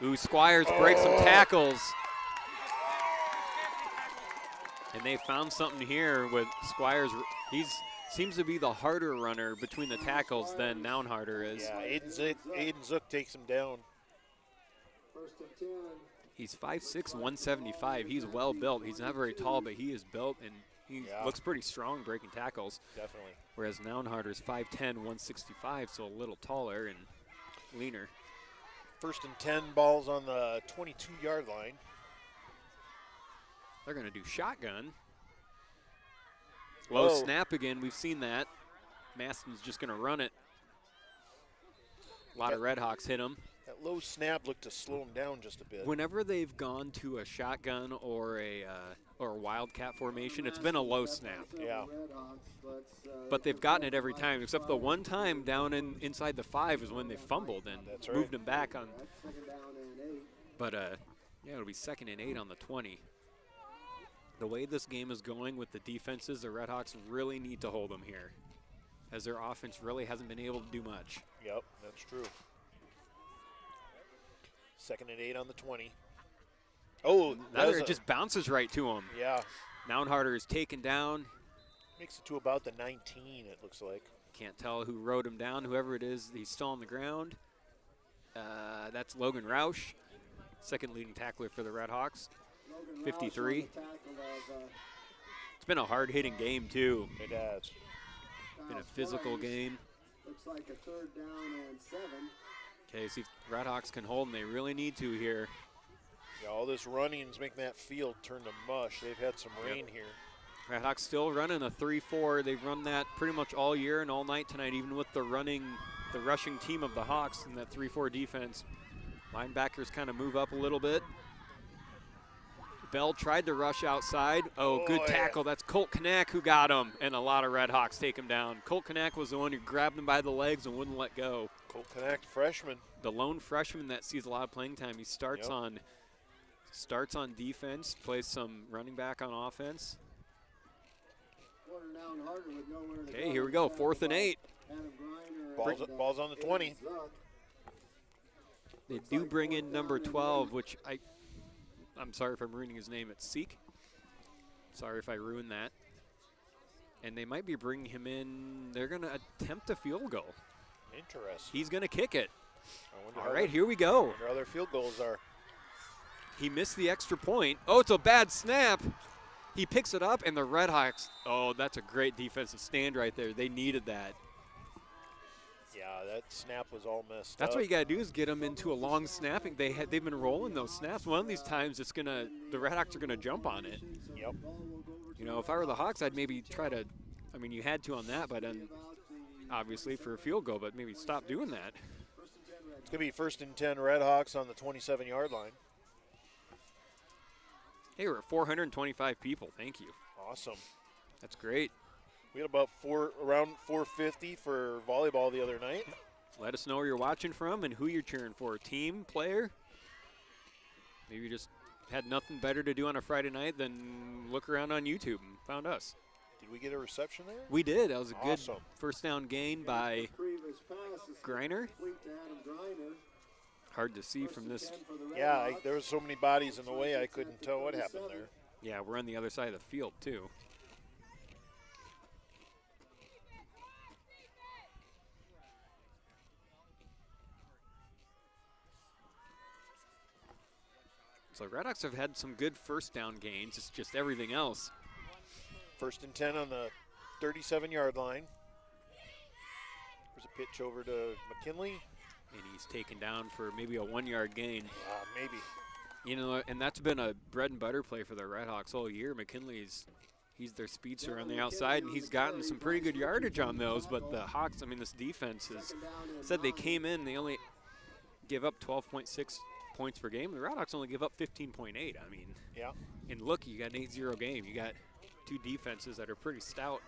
Ooh, Squires breaks some tackles. And they found something here with Squires. Seems to be the harder runner between the tackles than Nounharder is. Yeah, Aiden Zook takes him down. First and 10. He's 5'6", 175. He's well built. He's not very tall, but he is built, and he Yeah. looks pretty strong breaking tackles. Definitely. Whereas Nounharder's 5'10", 165, so a little taller and leaner. First and 10, balls on the 22-yard line. They're going to do shotgun. Low Oh. snap again. We've seen that. Maston's just going to run it. A lot of Redhawks hit him. That low snap looked to slow him down just a bit. Whenever they've gone to a shotgun or a wildcat formation, it's been a low snap. Yeah. But they've gotten it every time, except the one time down inside the 5 is when they fumbled and That's right. moved him back on. But yeah, it'll be 2nd and 8 on the 20. The way this game is going with the defenses, the Redhawks really need to hold them here, as their offense really hasn't been able to do much. Yep, that's true. 2nd and 8 on the 20. Oh, It just bounces right to him. Yeah. Naunharder is taken down. Makes it to about the 19, it looks like. Can't tell who rode him down. Whoever it is, he's still on the ground. That's Logan Roush, 2nd leading tackler for the Redhawks. 53. It's been a hard-hitting game, too. It has. Been a physical game. Looks like a 3rd down and 7. Okay, see if Redhawks can hold, and they really need to here. Yeah, all this running is making that field turn to mush. They've had some rain here. Redhawks still running a 3-4. They've run that pretty much all year and all night tonight, even with the rushing team of the Hawks in that 3-4 defense. Linebackers kind of move up a little bit. Bell tried to rush outside. Oh, good tackle. That's Colt Kanak who got him, and a lot of Redhawks take him down. Colt Kanak was the one who grabbed him by the legs and wouldn't let go. Colt Connect, freshman. The lone freshman that sees a lot of playing time. He starts on defense, plays some running back on offense. Okay, here we go, 4th and 8. Ball's on the 20. They do bring in number 12, which I'm sorry if I'm ruining his name. It's Seek. Sorry if I ruined that. And they might be bringing him in. They're going to attempt a field goal. Interesting. He's going to kick it. All right, here we go. Where other field goals are. He missed the extra point. Oh, it's a bad snap. He picks it up, and the Redhawks, oh, that's a great defensive stand right there. They needed that. Yeah, that snap was all messed That's up. what you got to do is get them into a long snapping. They've been rolling those snaps. One of these times, the Redhawks are going to jump on it. Yep. You know, if I were the Hawks, I'd maybe try to, I mean, you had to on that, but obviously for a field goal, but maybe stop doing that. It's going to be 1st and 10 Redhawks on the 27-yard line. Hey, we're at 425 people. Thank you. Awesome. That's great. We had about around 450 for volleyball the other night. Let us know where you're watching from and who you're cheering for. Team, player? Maybe you just had nothing better to do on a Friday night than look around on YouTube and found us. Did we get a reception there? We did. That was a good Awesome. 1st down gain by Griner. Hard to see from this. Yeah, there was so many bodies in the way I couldn't tell what happened there. Yeah, we're on the other side of the field, too. So Redhawks have had some good 1st down gains. It's just everything else. 1st and 10 on the 37-yard line. There's a pitch over to McKinley. And he's taken down for maybe a 1-yard gain. Maybe. You know, and that's been a bread and butter play for the Redhawks all year. McKinley's he's their speedster on the outside, and he's gotten some pretty good yardage on those. But the Hawks, I mean, this defense has said they came in, they only give up 12.6 points per game. The Redhawks only give up 15.8. I mean, yeah. And look, you got an 8-0 game. You got 2 defenses that are pretty stout.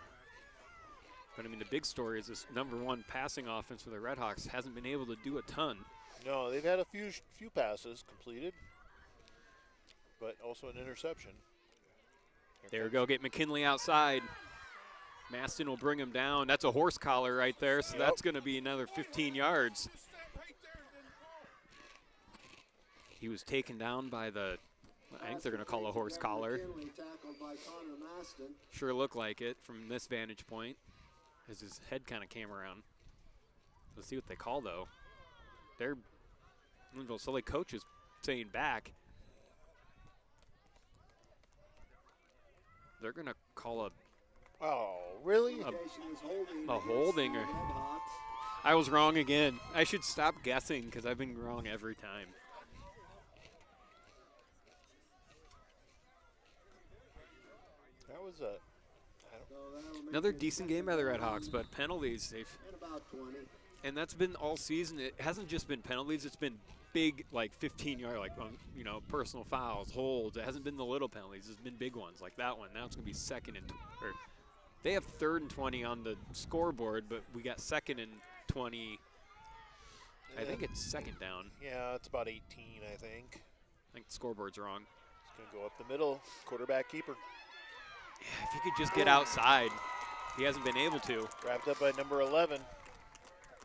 But, I mean, the big story is this #1 passing offense for the Redhawks hasn't been able to do a ton. No, they've had a few passes completed, but also an interception. There we go, get McKinley outside. Maston will bring him down. That's a horse collar right there, so that's going to be another 15 yards. He was taken down by I think they're going to call a horse collar. Sure looked like it from this vantage point as his head kind of came around. Let's see what they call, though. Their Lynnville-Sully coach is saying back. They're going to call Oh, really? a holding. I was wrong again. I should stop guessing because I've been wrong every time. That was So that'll make Another it decent second game by the down Redhawks, but penalties, they've, and about 20. and that's been all season. It hasn't just been penalties, it's been big, like 15-yard, like, you know, personal fouls, holds. It hasn't been the little penalties, it's been big ones like that one. Now it's going to be second and, or they have 3rd and 20 on the scoreboard, but we got 2nd and 20. I think it's 2nd down. Yeah, it's about 18, I think. I think the scoreboard's wrong. It's going to go up the middle. Quarterback keeper. Yeah, if he could just get outside. He hasn't been able to. Wrapped up by number 11.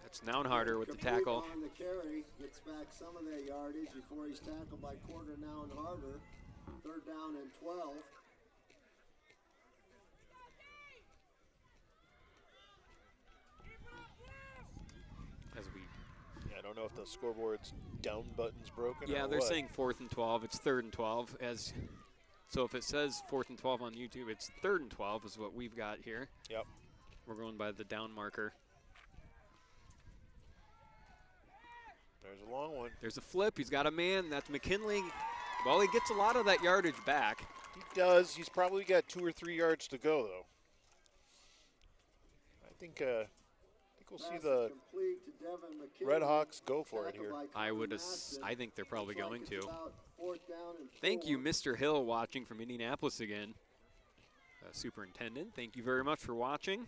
That's Nounharder with the tackle. On the carry, gets back some of that yardage before he's tackled by quarter now and harder. 3rd down and 12. As we, I don't know if the scoreboard's down button's broken. yeah, or they're what. saying 4th and 12. It's 3rd and 12. So if it says 4th and 12 on YouTube, it's 3rd and 12 is what we've got here. Yep. We're going by the down marker. There's a long one. There's a flip. He's got a man. That's McKinley. Well, he gets a lot of that yardage back. He does. He's probably got 2 or 3 yards to go, though. I think we'll see the Redhawks go for it here. I think they're probably going to. Thank you, Mr. Hill, watching from Indianapolis again. Superintendent, thank you very much for watching.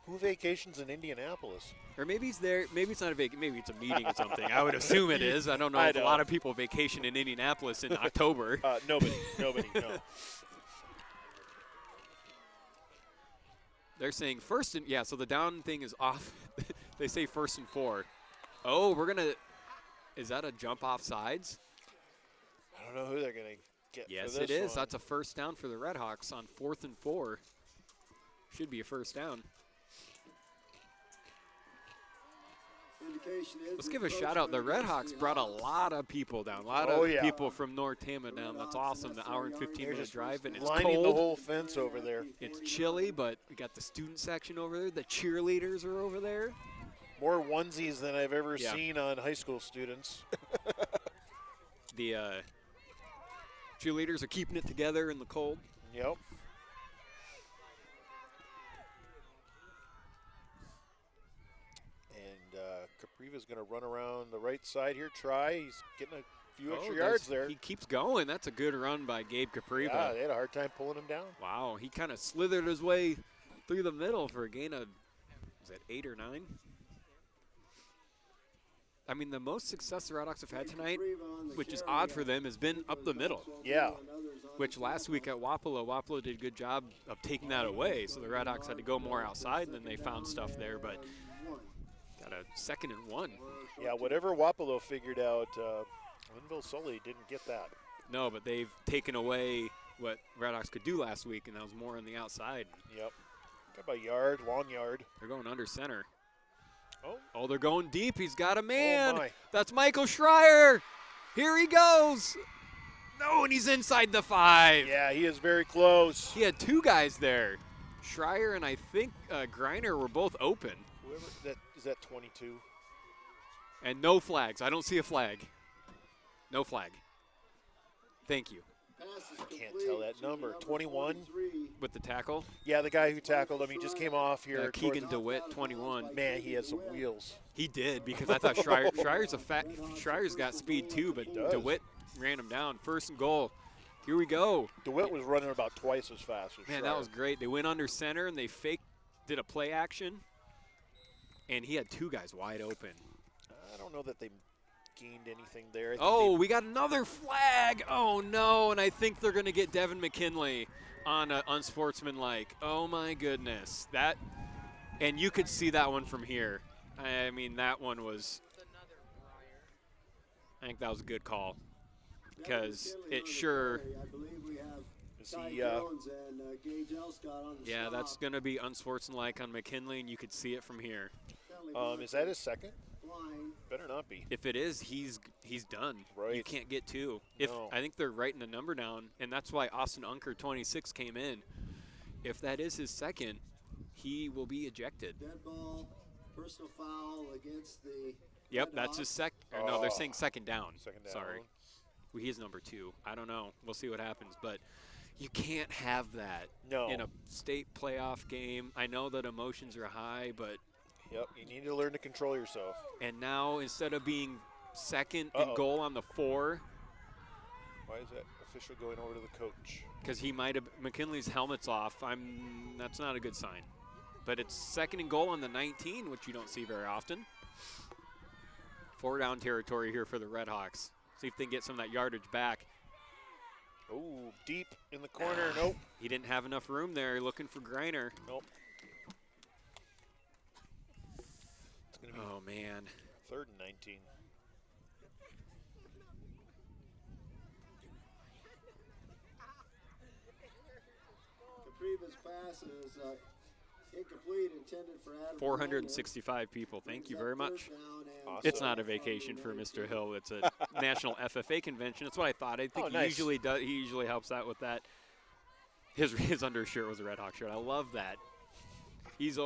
Who vacations in Indianapolis? Or maybe he's there. Maybe it's not a vacation. Maybe it's a meeting or something. I would assume it is. I don't know I if a know. lot of people vacation in Indianapolis in October. Nobody, no. They're saying 1st and, yeah, so the down thing is off. They say 1st and 4. Oh, we're going to, is that a jump off sides? I don't know who they're going to get Yes, for this it is. one. That's a 1st down for the Redhawks on 4th and 4. Should be a 1st down. Let's give a shout out. The Redhawks brought a lot of people down. A lot of people from North Tama down. That's awesome. The hour and 15-minute drive, and it's lining cold. the whole fence over there. It's chilly, but we got the student section over there. The cheerleaders are over there. More onesies than I've ever Yeah. seen on high school students. The cheerleaders are keeping it together in the cold. Yep. And Capriva's going to run around the right side here. He's getting a few extra yards there. He keeps going. That's a good run by Gabe Capriva. Yeah, they had a hard time pulling him down. Wow, he kind of slithered his way through the middle for a gain of, was that 8 or 9? I mean, the most success the Redhawks have had tonight, which is odd for them, has been up the middle. Yeah. Which last week at Wapello did a good job of taking that away. So the Redhawks had to go more outside, and then they found stuff there. But got a 2nd and 1. Yeah, whatever Wapello figured out, Lynnville-Sully didn't get that. No, but they've taken away what Redhawks could do last week, and that was more on the outside. Yep. Got about a yard, long yard. They're going under center. Oh, They're going deep. He's got a man. Oh my. That's Michael Schreier. Here he goes. No, and he's inside the 5. Yeah, he is very close. He had 2 guys there. Schreier and I think Greiner were both open. Whoever that is that 22. And no flags. I don't see a flag. No flag. Thank you. Can't tell that number. 21. With the tackle. Yeah, the guy who tackled him, he just came off here. Keegan DeWitt, 21. Man, he has some wheels. He did, because I thought Schreier's got speed too, but He does. DeWitt ran him down. 1st and goal. Here we go. DeWitt was running about twice as fast as Man, Schreier. that was great. They went under center and they did a play action, and he had 2 guys wide open. I don't know that they gained anything there. I think Oh, we got another flag. Oh, no, and I think they're going to get Devin McKinley on unsportsmanlike. Oh, my goodness. And you could see that one from here. I mean, that one was, I think that was a good call, because it sure, is he, yeah, that's going to be unsportsmanlike on McKinley, and you could see it from here. is that his second? Better not be. If it is, he's done. Right. You can't get 2. No. I think they're writing the number down, and that's why Austin Unker, 26, came in. If that is his second, he will be ejected. Dead ball, personal foul against the. Yep, that's his second. No, they're saying second down. Second down. Sorry. Well, he is number 2. I don't know. We'll see what happens. But You can't have that No. in a state playoff game. I know that emotions are high, but Yep, you need to learn to control yourself. and now instead of being second Uh-oh. and goal on the 4, Why is that official going over to the coach? because he might have McKinley's helmet's off. That's not a good sign. But it's second and goal on the 19, which you don't see very often. 4 down territory here for the Redhawks. See if they can get some of that yardage back. Oh, deep in the corner. Nope. He didn't have enough room there. Looking for Greiner. Nope. It's going to be Oh, man. 3rd and 19. Capriva's pass is incomplete, intended for Adam. 465 people. Thank you very much. Awesome. It's not a vacation for Mr. Hill. It's a national FFA convention. That's what I thought. I think Oh, nice. he usually helps out with that. His undershirt was a Redhawk shirt. I love that. He's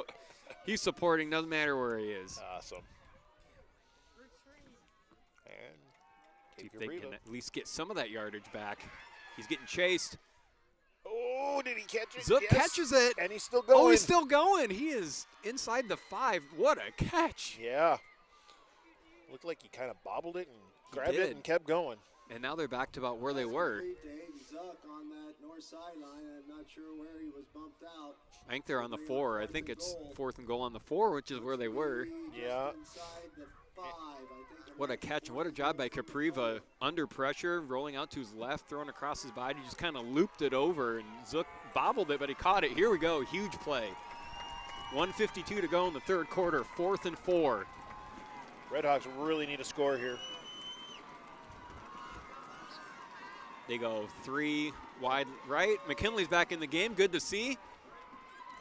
supporting, doesn't matter where he is. Awesome. And See take if they your can breather. at least get some of that yardage back. He's getting chased. Oh, did he catch it? Zook Yes. catches it. And he's still going. Oh, he's still going. He is inside the 5. What a catch. Yeah. Looked like he kind of bobbled it and grabbed it did. and kept going. And now they're back to about where they were. Complete to Hayden Zuck on that north sideline. I'm not sure where he was bumped out. I think they're on the 4. I think it's 4th and goal on the 4, which is where they were. Yeah. Inside the 5, I think. What a catch and what a job by Capriva. Under pressure, rolling out to his left, throwing across his body, just kind of looped it over, and Zook bobbled it, but he caught it. Here we go, huge play. 1:52 to go in the 3rd quarter, 4th and 4. Redhawks really need a score here. They go 3 wide right. McKinley's back in the game, good to see.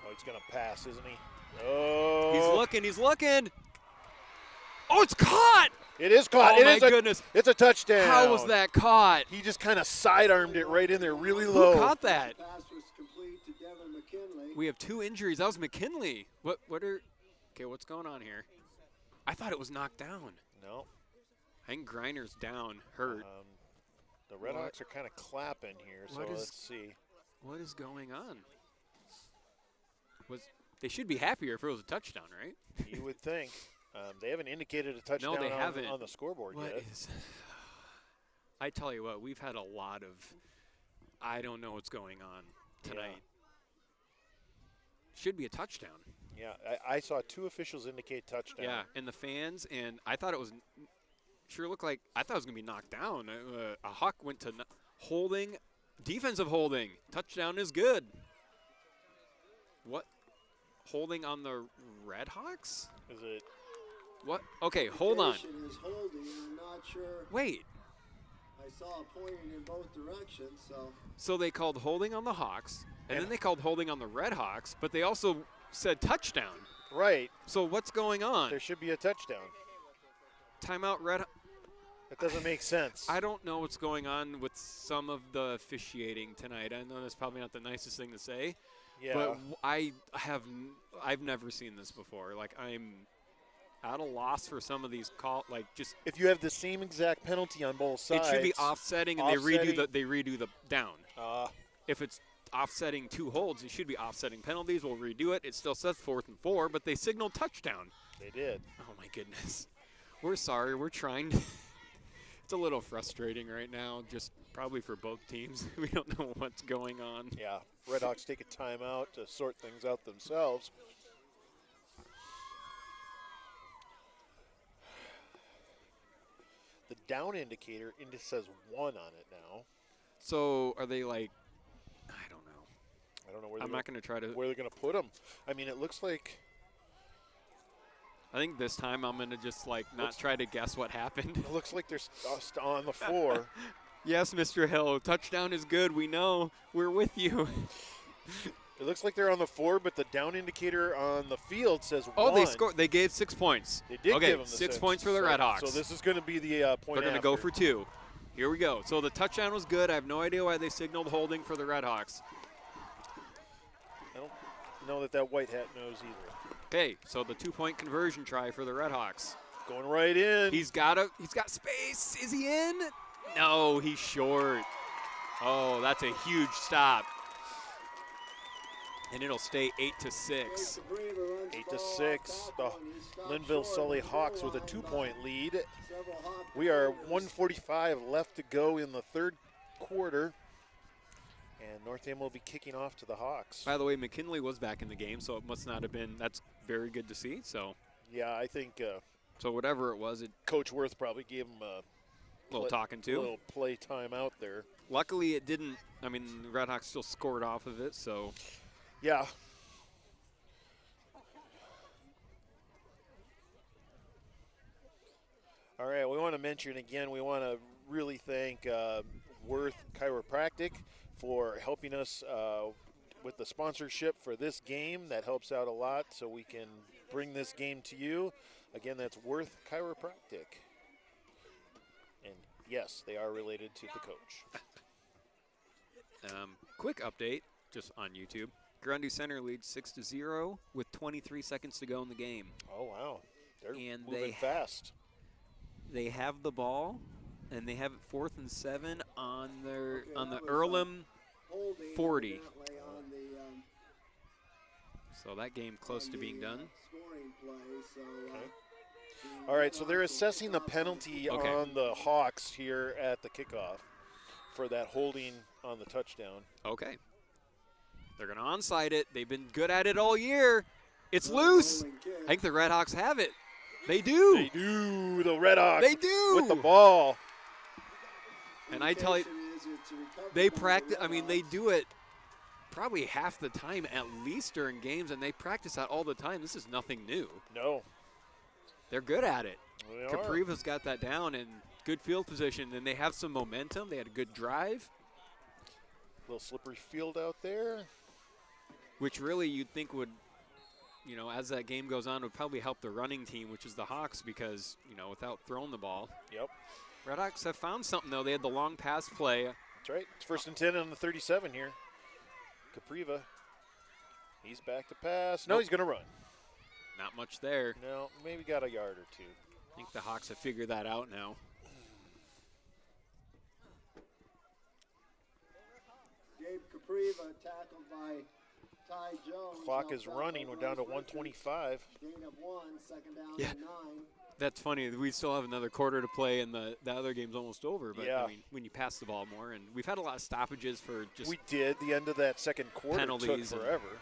Oh, he's going to pass, isn't he? Oh. He's looking. Oh, it's caught! It is caught. Oh, It my is a- goodness. It's a touchdown. How was that caught? He just kind of sidearmed it right in there really low. Who caught that? The pass was complete to Devin McKinley. We have 2 injuries. That was McKinley. Okay, what's going on here? I thought it was knocked down. No. I think Griner's down, hurt. The Redhawks are kind of clapping here, so What is- let's see. What is going on? They should be happier if it was a touchdown, right? You would think. They haven't indicated a touchdown they haven't. on the scoreboard What yet. is? I tell you what, we've had a lot of. I don't know what's going on tonight. Should be a touchdown. Yeah, I saw 2 officials indicate touchdown. Yeah, and the fans, and I thought it was. Sure looked like I thought it was gonna be knocked down. A Hawk went to holding, defensive holding. Touchdown is good. What? Holding on the Redhawks? Is it? What? Okay, hold on. Indication is holding. I'm not sure. Wait. I saw it pointing in both directions, so. So they called holding on the Hawks, and then they called holding on the Redhawks, but they also said touchdown. Right. So what's going on? There should be a touchdown. Timeout, Red. That doesn't make sense. I don't know what's going on with some of the officiating tonight. I know that's probably not the nicest thing to say, yeah. but I've never seen this before. Like, I'm at a loss for some of these just. If you have the same exact penalty on both sides, It should be offsetting, and they redo the down. If it's offsetting 2 holds, it should be offsetting penalties. We'll redo it. It still says 4th and 4, but they signaled touchdown. They did. Oh my goodness. We're sorry. We're trying. It's a little frustrating right now, just probably for both teams. We don't know what's going on. Yeah. Redhawks take a timeout to sort things out themselves. The down indicator says 1 on it now. So are they like? I don't know. I don't know where I'm not going to try to. where they're going to put them. I mean, it looks like I think this time I'm going to just not try to guess what happened. it looks like they're on the floor. Yes, Mr. Hill. Touchdown is good. We know. We're with you. It looks like they're on the floor, but the down indicator on the field says 1. Oh, they scored. They gave 6 points. They did okay, give them the 6 points for the Redhawks. So this is going to be the point. They're going to go for 2. Here we go. So the touchdown was good. I have no idea why they signaled holding for the Redhawks. I don't know that white hat knows either. Okay, so the 2-point conversion try for the Redhawks. Going right in. He's got space. Is he in? No, he's short. Oh, that's a huge stop. And it'll stay 8-6. 8-6. The Lynnville-Sully Hawks with a 2-point lead. We are 1:45 left to go in the third quarter. And North Tama will be kicking off to the Hawks. By the way, McKinley was back in the game, so it must not have been. That's very good to see. So, yeah, I think so whatever it was, Coach Worth probably gave him a little talking to. Little play time out there. Luckily, it didn't. I mean, the Redhawks still scored off of it, so. Yeah. All right, we want to mention again, we want to really thank Worth Chiropractic for helping us with the sponsorship for this game. That helps out a lot so we can bring this game to you. Again, that's Worth Chiropractic. And yes, they are related to the coach. Quick update, just on YouTube. Grundy Center leads 6-0 with 23 seconds to go in the game. Oh, wow. They're And moving fast. They have the ball, and they have it 4th and 7 on their the Earlham 40. So that game close to being done. Okay. All right, so they're assessing the penalty on the Hawks here at the kickoff for that holding on the touchdown. Okay. They're going to onside it. They've been good at it all year. It's loose. I think the Redhawks have it. They do. They do. The Redhawks. They do. With the ball. And I tell you, they practice. I mean, they do it probably half the time at least during games, and they practice that all the time. This is nothing new. No. They're good at it. They Capriva's got that down and good field position, and they have some momentum. They had a good drive. Little slippery field out there. Which really you'd think would, you know, as that game goes on, would probably help the running team, which is the Hawks, because, you know, without throwing the ball. Yep. Redhawks have found something, though. They had the long pass play. That's right. It's 1st and 10 on the 37 here. Capriva. He's back to pass. No, Nope. he's going to run. Not much there. No, maybe got a yard or two. I think the Hawks have figured that out now. Gabe Capriva tackled by Ty Jones. Clock is running. We're down to 125. Gain of 1, 2nd down Yeah. and 9. That's funny. We still have another quarter to play, and the other game's almost over. But, yeah. I mean, when you pass the ball more, and we've had a lot of stoppages for just We did. The end of that second quarter penalties took forever.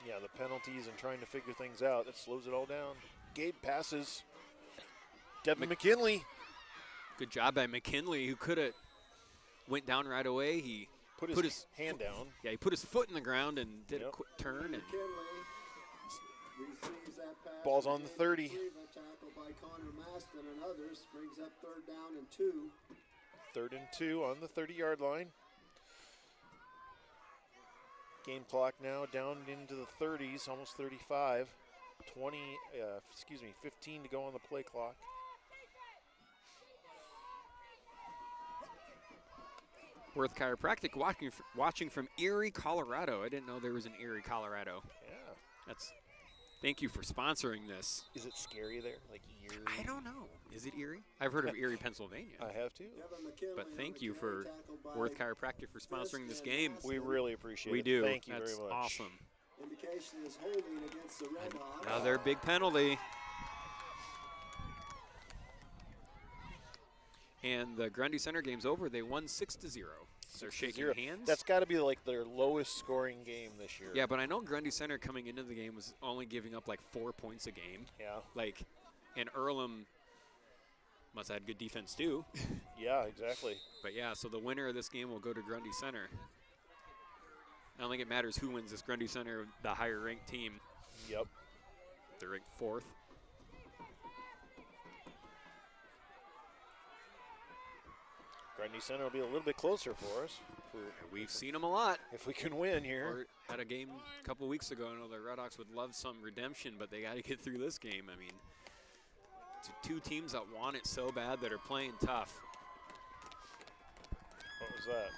Yeah, the penalties and trying to figure things out. That slows it all down. Gabe passes. Devin McKinley. good job by McKinley, who could have went down right away. He put his hand down. Yeah, he put his foot in the ground and did a quick turn. And ball's on the 30. Tackled by Connor Maston and others. Brings up 3rd down and 2. 3rd and 2 on the 30-yard line. Game clock now down into the 30s, almost 35. 15 to go on the play clock. Worth Chiropractic watching from Erie, Colorado. I didn't know there was an Erie, Colorado. Yeah. Thank you for sponsoring this. Is it scary there? Like Erie? I don't know. Is it Erie? I've heard of Erie, Pennsylvania. I have too. But thank you for Worth Chiropractic for sponsoring this game. We really appreciate it. We do. Thank you That's very much. Awesome. Indication is holding against the Redhawks. Another big penalty. And the Grundy Center game's over. They won 6-0. They're shaking hands. That's got to be like their lowest scoring game this year. Yeah, but I know Grundy Center coming into the game was only giving up like 4 points a game. Yeah. And Earlham must have had good defense too. Yeah, exactly. But yeah, so the winner of this game will go to Grundy Center. I don't think it matters who wins this. Grundy Center, the higher ranked team. Yep. They're ranked 4th. Grundy Center will be a little bit closer for us. We've seen them a lot. If we can win here. Or at a game a couple weeks ago, I know the Redhawks would love some redemption, but they got to get through this game. I mean, it's 2 teams that want it so bad that are playing tough. What was that?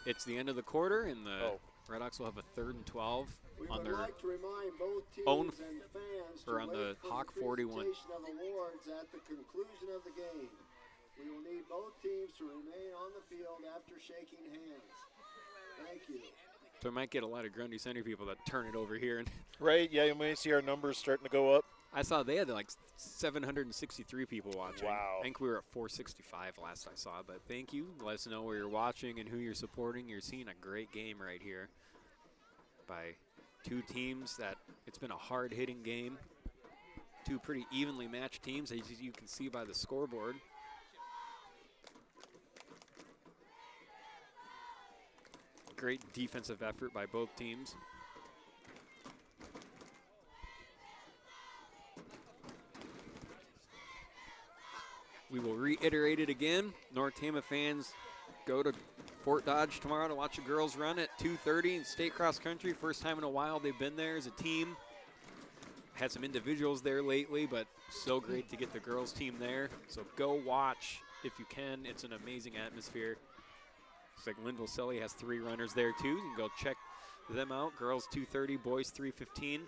It's the end of the quarter, and the Redhawks will have a 3rd and 12 on their own, or on the Hawk 41. Of awards at the conclusion of the game. We will need both teams to remain on the field after shaking hands. Thank you. So I might get a lot of Grundy Center people that turn it over here. And Right, yeah, you may see our numbers starting to go up. I saw they had like 763 people watching. Wow. I think we were at 465 last I saw. But thank you. Let us know where you're watching and who you're supporting. You're seeing a great game right here by two teams that it's been a hard-hitting game. Two pretty evenly matched teams, as you can see by the scoreboard. Great defensive effort by both teams. We will reiterate it again. North Tama fans, go to Fort Dodge tomorrow to watch the girls run at 2:30 in state cross country. First time in a while they've been there as a team. Had some individuals there lately, but so great to get the girls team there. So go watch if you can. It's an amazing atmosphere. Looks like Lynnville-Sully has 3 runners there too. You can go check them out. Girls 2:30, boys 3:15.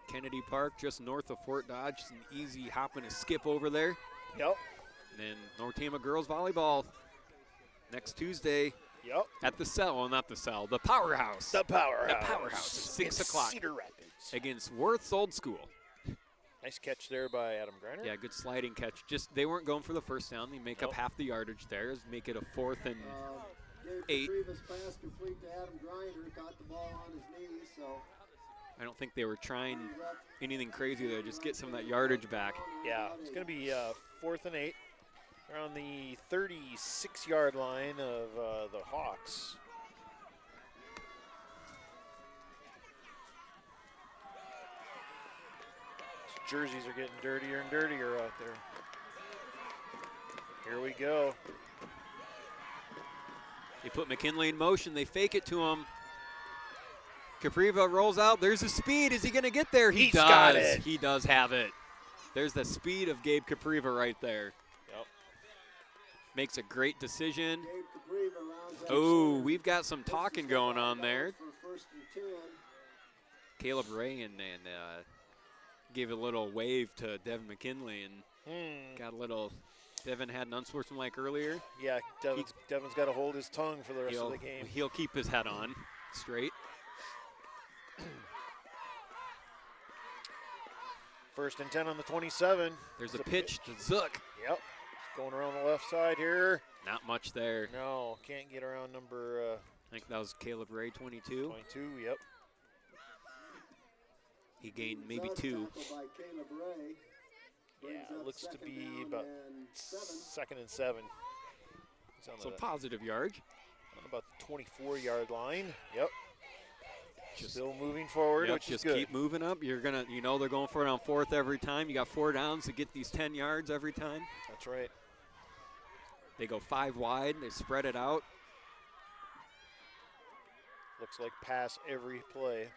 Kennedy Park, just north of Fort Dodge. It's an easy hop and a skip over there. Yep. And then North Tama girls volleyball next Tuesday Yep. at the Cell. Well, not the Cell, the Powerhouse. The Powerhouse. The Powerhouse at 6 in o'clock Cedar Rapids. against Worth's Old School. Nice catch there by Adam Greiner. Yeah, good sliding catch. Just they weren't going for the first down. They make up half the yardage there. Make it a 4th and Gave 8. Capriva's pass complete to Adam Grinder, caught the ball on his knees, so I don't think they were trying anything crazy there. Just get some of that yardage back. Yeah, it's going to be 4th and 8 around the 36-yard line of the Hawks. Jerseys are getting dirtier and dirtier out there. Here we go. They put McKinley in motion. They fake it to him. Capriva rolls out. There's the speed. Is he going to get there? He He's does. got it. He does have it. There's the speed of Gabe Capriva right there. Yep. Makes a great decision. Gabe Capriva rounds out Oh, center. we've got some talking going on there. For 1st and 10. Caleb Ray and gave a little wave to Devin McKinley and got a little. Devin had an unsportsmanlike earlier. Yeah, Devin's got to hold his tongue for the rest of the game. He'll keep his head on straight. 1st and 10 on the 27. There's a pitch to Zook. Yep. Going around the left side here. Not much there. No, can't get around number I think that was Caleb Ray, 22. 22. Yep. He gained maybe Solid 2. tackle by Caleb Ray. Brings Yeah, up looks to 2nd be down about and 7. 2nd and 7. He's on, So the, positive yardage. on about the 24-yard line. Yep. Still moving forward, Yep, which is just good. keep moving up. You're gonna, they're going for it on 4th every time. You got 4 downs to get these 10 yards every time. That's right. They go 5 wide. They spread it out. Looks like pass every play.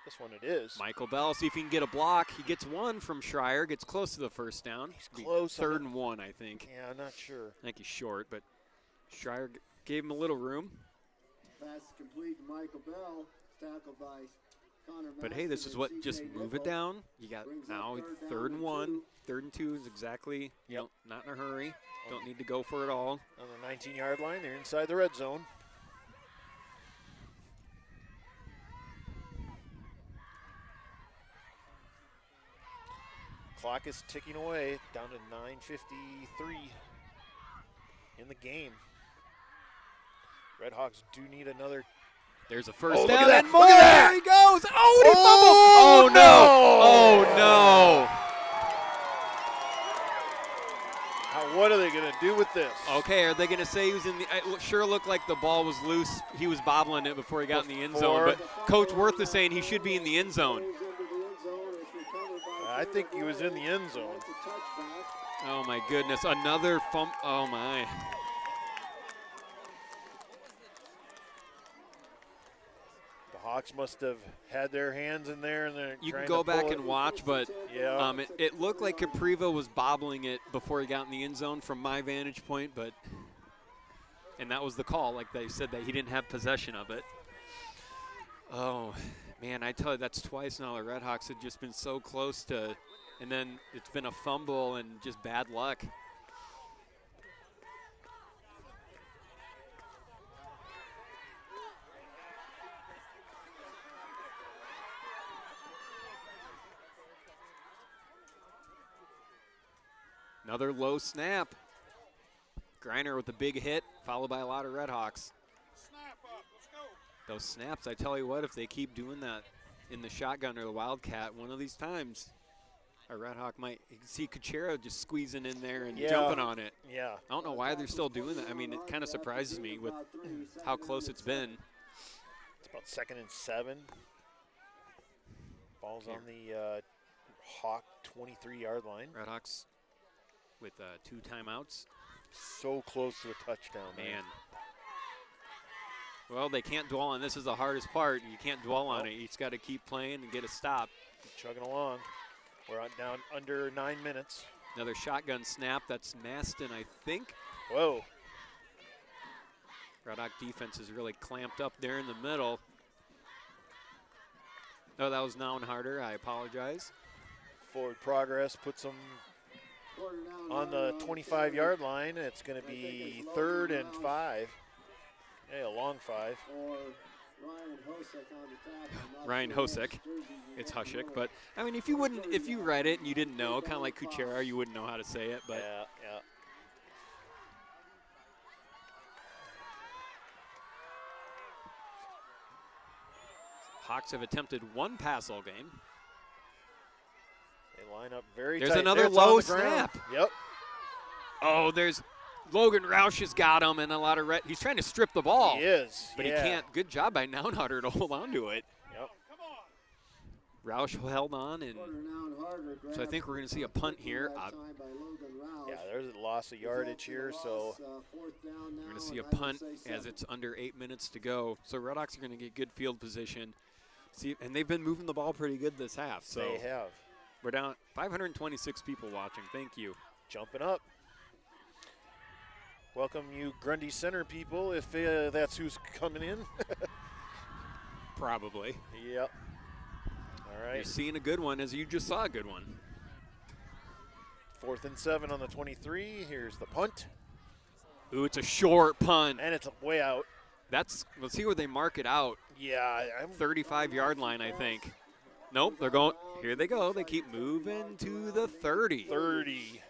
This one it is. Michael Bell, see if he can get a block. He gets 1 from Schreier. Gets close to the 1st down. He's close. 3rd and 1, I think. Yeah, I'm not sure. I think he's short, but Schreier gave him a little room. Pass complete to Michael Bell. Tackled by Connor But hey, this is what, just move it down. You got now 3rd and 1. 3rd and 2 is exactly, not in a hurry. Don't need to go for it all. On the 19-yard line, they're inside the red zone. Clock is ticking away, down to 9:53 in the game. Redhawks do need another. There's a first Oh, look down at that, and look more. at that. There he goes. Oh, and he fumbled. Oh, no. Oh, no. What are they going to do with this? Okay, are they going to say he was in the – it sure looked like the ball was loose. He was bobbling it before he got in the end zone. But Coach Worth is saying he should be in the end zone. I think he was in the end zone. Oh, my goodness. Another fumble. Oh, my. The Hawks must have had their hands in there. And they're You can trying go to pull back it. and watch, but Yeah. it looked like Capriva was bobbling it before he got in the end zone from my vantage point, and that was the call. Like they said that he didn't have possession of it. Oh, man, I tell you, that's twice now the Redhawks have just been so close to, and then it's been a fumble and just bad luck. Another low snap. Griner with a big hit, followed by a lot of Redhawks. Snap up. Let's go. Those snaps, I tell you what, if they keep doing that in the shotgun or the Wildcat, one of these times, a Redhawk might, you can see Kuchera just squeezing in there and jumping on it. Yeah. I don't know why they're still doing that. I mean, it kind of surprises me with how close it's been. It's about 2nd and 7. Ball's on the Hawk 23-yard line. Redhawks with 2 timeouts. So close to a touchdown, Man. Well, they can't dwell on this. Is the hardest part. You can't dwell on it. You just got to keep playing and get a stop. Keep chugging along. We're on down under 9 minutes. Another shotgun snap. That's Maston, I think. Whoa. Redhawk defense is really clamped up there in the middle. Oh, that was now and harder. I apologize. Forward progress puts them on the 25-yard line. It's going to be 3rd and 5. Hey, a long 5. Ryan Hosek. It's Hushik, but I mean, if you read it and you didn't know, kind of like Kuchera, you wouldn't know how to say it. But yeah. Hawks have attempted 1 pass all game. They line up very There's tight. another It's on low the ground. snap. Yep. Oh, there's Logan Roush has got him, and a lot of he's trying to strip the ball. He is. But yeah. he can't. Good job by Naunharder to hold on to it. Yep. Roush held on, and so I think we're going to see a punt here. Yeah, there's a loss of yardage here, so We're going to see a punt as it's under 8 minutes to go. So Redhawks are going to get good field position. See, and they've been moving the ball pretty good this half. So they have. we're down 526 people watching. Thank you. Jumping up. Welcome you Grundy Center people, if that's who's coming in. Probably. Yep. All right. You're seeing a good one as you just saw a good one. 4th and 7 on the 23. Here's the punt. Ooh, it's a short punt. And it's way out. Let's see where they mark it out. Yeah. 35-yard line, I think. Nope, they're going. Here they go. They keep moving to the 30. 30.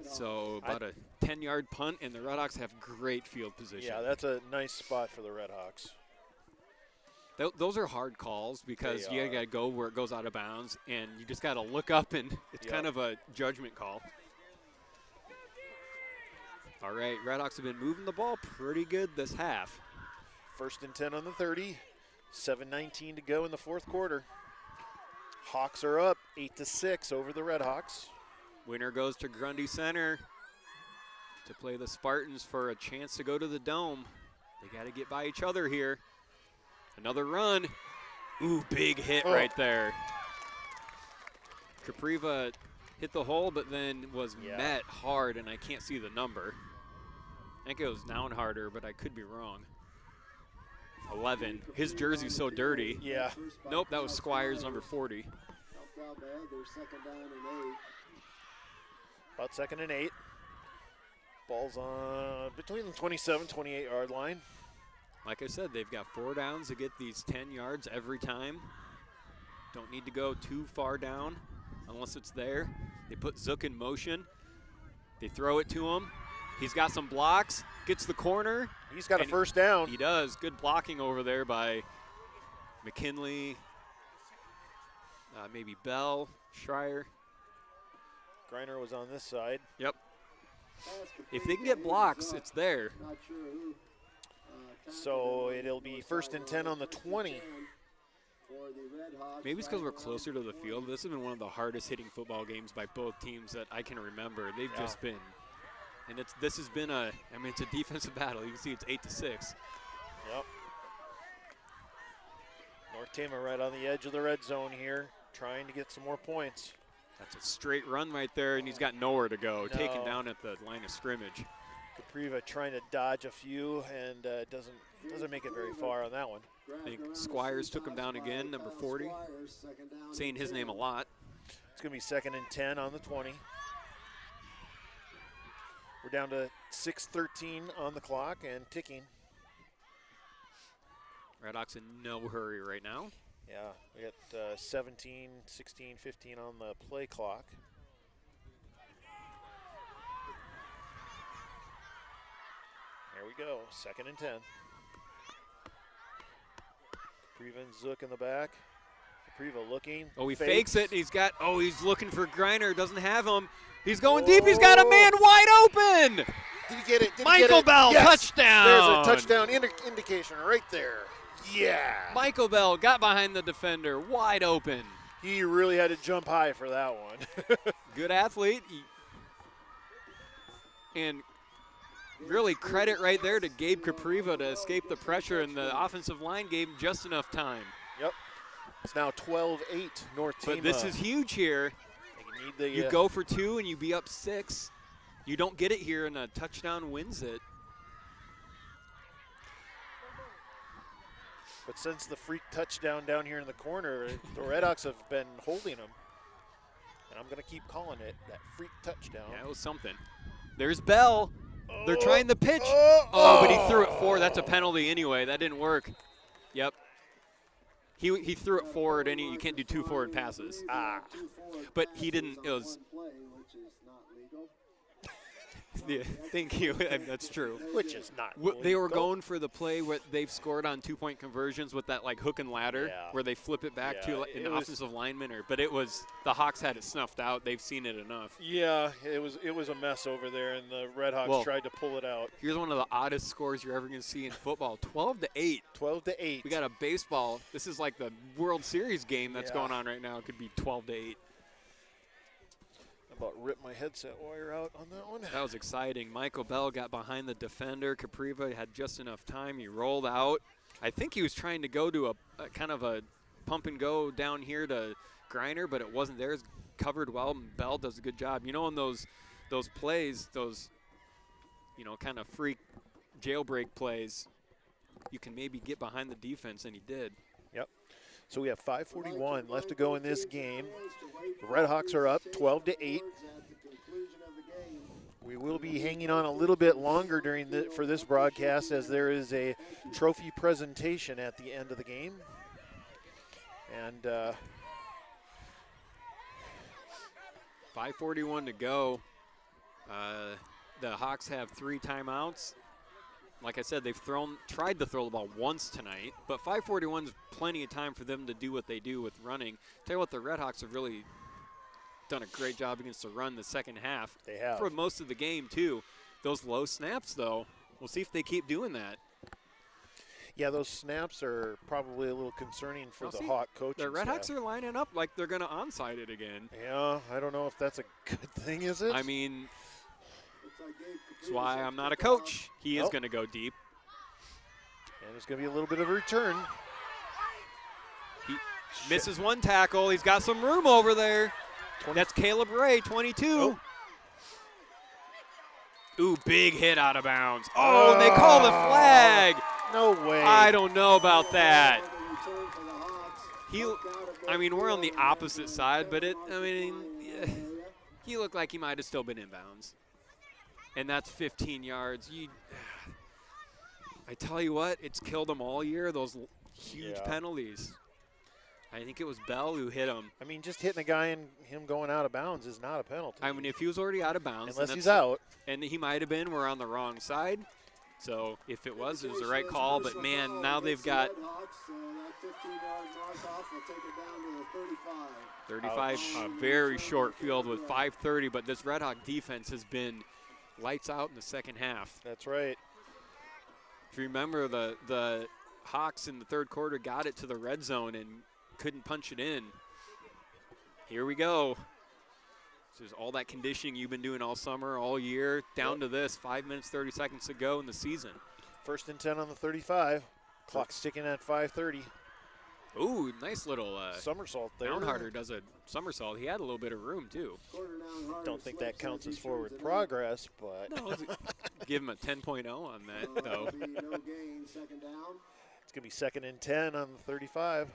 So about a 10-yard punt, and the Redhawks have great field position. Yeah, that's a nice spot for the Redhawks. Those are hard calls because They you are. got to go where it goes out of bounds, and you just got to look up, and it's Yep. kind of a judgment call. All right, Redhawks have been moving the ball pretty good this half. 1st and 10 on the 30. 7:19 to go in the 4th quarter. Hawks are up 8-6 over the Redhawks. Winner goes to Grundy Center to play the Spartans for a chance to go to the Dome. They got to get by each other here. Another run. Ooh, big hit right there. Capriva hit the hole, but then was met hard, and I can't see the number. I think it was down harder, but I could be wrong. 11. His jersey's so dirty. Yeah. Nope, that was Squires, number 40. About 2nd and 8. Ball's on between the 27, 28-yard line. Like I said, they've got 4 downs to get these 10 yards every time. Don't need to go too far down unless it's there. They put Zook in motion. They throw it to him. He's got some blocks, gets the corner. He's got a 1st down. He does. Good blocking over there by McKinley, maybe Bell, Schreier. Griner was on this side. Yep. If they can get blocks, it's there. So it'll be 1st and 10 on the 20. Maybe it's because we're closer to the field. This has been one of the hardest hitting football games by both teams that I can remember. They've just been, and this has been it's a defensive battle. You can see it's 8-6. Yep. North Tama right on the edge of the red zone here, trying to get some more points. That's a straight run right there, and he's got nowhere to go. No. Taken down at the line of scrimmage. Capriva trying to dodge a few and doesn't make it very far on that one. I think Squires took him down again, number 40. Saying his name a lot. It's going to be 2nd and 10 on the 20. We're down to 6:13 on the clock and ticking. Redhawks in no hurry right now. Yeah, we got 17, 16, 15 on the play clock. we go. 2nd and 10. Capriva and Zook in the back. Capriva looking. Oh, he fakes it. He's looking for Griner. Doesn't have him. He's going Oh. deep. He's got a man wide open. Did he get it? Michael Bell, Yes. touchdown. There's a touchdown indication right there. Yeah. Michael Bell got behind the defender, wide open. He really had to jump high for that one. Good athlete. And really credit right there to Gabe Capriva to escape the pressure, and the offensive line gave him just enough time. Yep. It's now 12-8 North Tama. But this is huge here. You go for 2 and you be up 6. You don't get it here, and a touchdown wins it. But since the freak touchdown down here in the corner, the Redhawks have been holding them. And I'm going to keep calling it that freak touchdown. Yeah, it was something. There's Bell. They're trying the pitch. But he threw it forward. That's a penalty anyway. That didn't work. Yep. He threw it forward, and you can't do 2 forward passes. But he didn't. It was. Yeah, thank you. That's true. Which is not. They were going for the play where they've scored on 2-point conversions with that like hook and ladder, where they flip it back to an offensive lineman. But it was the Hawks had it snuffed out. They've seen it enough. Yeah, it was a mess over there, and the Redhawks tried to pull it out. Here's one of the oddest scores you're ever going to see in football: 12-8. 12-8. We got a baseball. This is like the World Series game that's going on right now. It could be 12-8. About ripped my headset wire out on that one. That was exciting. Michael Bell got behind the defender. Capriva had just enough time. He rolled out. I think he was trying to go to a kind of a pump and go down here to Griner, but it wasn't there. It's covered well, and Bell does a good job. You know, in those plays, those, kind of freak jailbreak plays, you can maybe get behind the defense, and he did. Yep. So we have 5:41 left to go in this game. The Redhawks are up 12-8. We will be hanging on a little bit longer for this broadcast, as there is a trophy presentation at the end of the game. And 5:41 to go. The Hawks have 3 timeouts. Like I said, they've tried to throw the ball once tonight, but 5:41 is plenty of time for them to do what they do with running. Tell you what, the Redhawks have really done a great job against the run the second half. They have. For most of the game, too. Those low snaps, though, we'll see if they keep doing that. Yeah, those snaps are probably a little concerning for the Hawk coaching The Redhawks staff. are lining up like they're going to onside it again. Yeah, I don't know if that's a good thing, is it? I mean, that's why I'm not a coach. He is going to go deep. And there's going to be a little bit of a return. He misses one tackle. He's got some room over there. That's Caleb Ray, 22. Ooh, big hit out of bounds. Oh, and they call the flag. No way. I don't know about that. We're on the opposite side, but he looked like he might have still been in bounds. And that's 15 yards. I tell you what, it's killed them all year, those huge penalties. I think it was Bell who hit him. I mean, just hitting a guy and him going out of bounds is not a penalty. I mean, if he was already out of bounds. Unless he's out. And he might have been. We're on the wrong side. So if it was the right call. But, man, now they've got 35, a very short field with 5:30. But this Redhawk defense has been lights out in the second half. That's right. If you remember, the Hawks in the third quarter got it to the red zone and couldn't punch it in. Here we go. This is all that conditioning you've been doing all summer, all year, down to this, 5 minutes, 30 seconds to go in the season. 1st and 10 on the 35. Clock sticking at 5:30. Ooh, nice little somersault there. Downharder does a somersault. He had a little bit of room, too. Don't think that counts as forward progress, but. No, give him a 10.0 on that, though. It's going to be 2nd and 10 on the 35.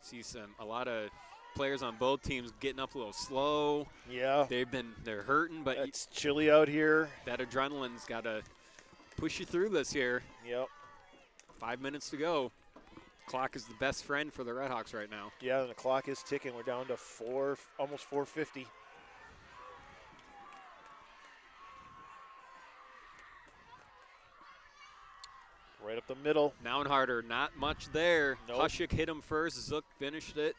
See a lot of players on both teams getting up a little slow. Yeah. They're hurting, but it's chilly out here. That adrenaline's got to push you through this here. Yep. 5 minutes to go. Clock is the best friend for the Redhawks right now. Yeah, and the clock is ticking. We're down to almost 4:50. Right up the middle. Naunharder, not much there. Nope. Hushik hit him first. Zook finished it.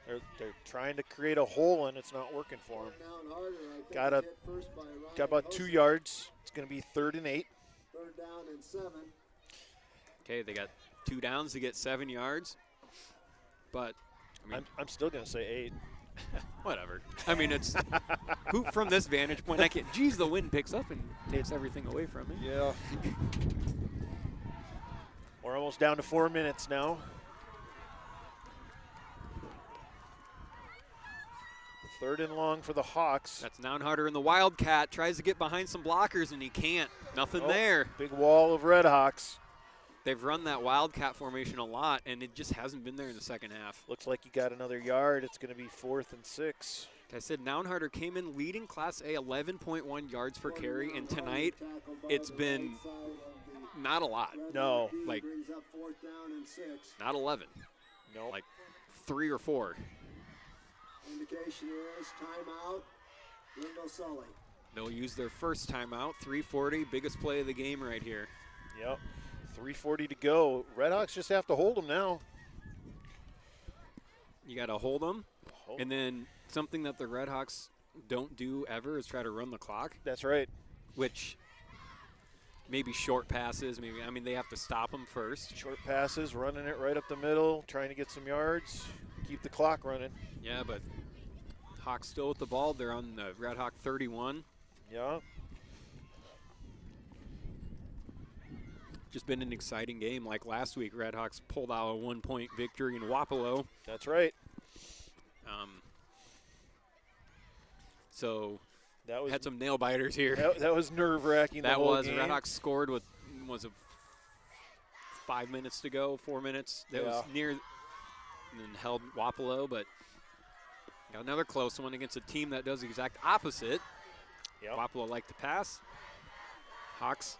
They're trying to create a hole, and it's not working for them. Down harder. I think Got it's hit first by Ryan about 2 Hosek. yards. It's going to be 3rd and 8. 3rd down and 7. Okay, they got 2 downs to get 7 yards. But, I mean, I'm still going to say 8. whatever. I mean, it's from this vantage point, I can't. Geez, the wind picks up and takes everything away from me. Yeah. We're almost down to 4 minutes now. 3rd and long for the Hawks. That's Naunharder in the Wildcat. Tries to get behind some blockers, and he can't. Nothing there. Big wall of Redhawks. They've run that Wildcat formation a lot, and it just hasn't been there in the second half. Looks like you got another yard. It's going to be 4th and 6. Like I said, Naunharder came in leading Class A 11.1 yards per carry, and tonight it's been not a lot. No. Like, Brings up 4th down and 6. not 11. No. Like 3 or 4. Indication is timeout. Lynnville-Sully. They'll use their first timeout. 3:40, biggest play of the game right here. Yep. 3:40 to go. Redhawks just have to hold them now. You got to hold them, and then something that the Redhawks don't do ever is try to run the clock, That's right. which maybe short passes. Maybe, I mean, they have to stop them first. Short passes, running it right up the middle, trying to get some yards, keep the clock running. Yeah, but Hawks still with the ball. They're on the Redhawk 31. Yeah. Just been an exciting game. Like last week, Redhawks pulled out a 1-point victory in Wapello. That's right. So That was had some nail biters here. that was nerve-wracking. That the whole was game. Redhawks scored with 5 minutes to go, 4 minutes. That was near, and then held Wapello, but got another close one against a team that does the exact opposite. Yep. Wapello like to pass. Hawks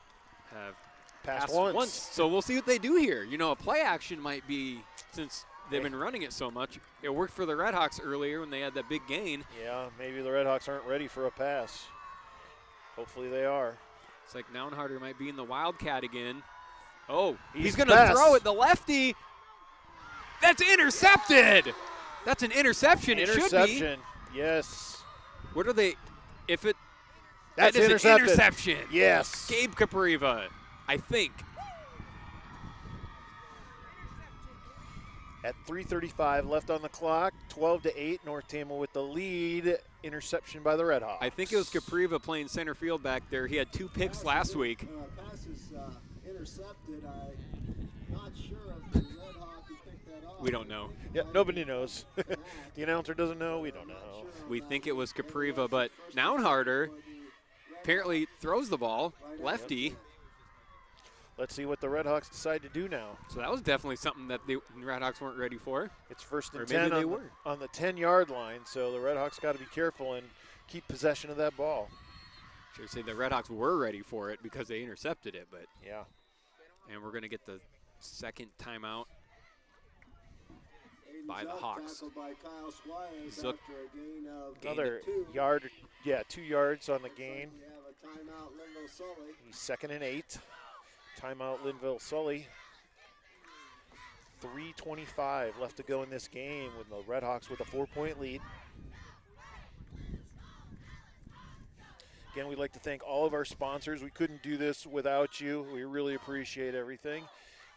have Passed passed once. once. So we'll see what they do here. You know, a play action might be, since they've been running it so much. It worked for the Redhawks earlier when they had that big gain. Yeah, maybe the Redhawks aren't ready for a pass. Hopefully they are. It's like Naunharder might be in the Wildcat again. Oh, he's He's going to passed. throw it. The lefty. That's intercepted. That's an interception. It should be. Interception. Yes. What are they? If it. That's that is intercepted. an interception. Yes. Gabe Capriva, I think. At 3:35 left on the clock, 12-8, North Tama with the lead. Interception by the Redhawks. I think it was Capriva playing center field back there. He had 2 picks last week. Pass is intercepted. I'm not sure if the Redhawk who picked that off. We don't know. Yeah, nobody knows. The announcer doesn't know. We don't know. We think it was Capriva, but Naunharder apparently throws the ball, lefty. Let's see what the Redhawks decide to do now. So that was definitely something that the Redhawks weren't ready for. It's 1st and Or 10 maybe they on, were. on the 10-yard line, so the Redhawks got to be careful and keep possession of that ball. Should say the Redhawks were ready for it because they intercepted it, but Yeah. and we're going to get the second timeout Aiden by the Zook Hawks. tackled by Kyle Squires Zook after a gain of Another 2. yard, 2 yards on the gain. We have a timeout, Lynnville-Sully. He's 2nd and 8. Timeout Lynnville-Sully. 3:25 left to go in this game with the Redhawks with a 4-point lead. Again, we'd like to thank all of our sponsors. We couldn't do this without you. We really appreciate everything.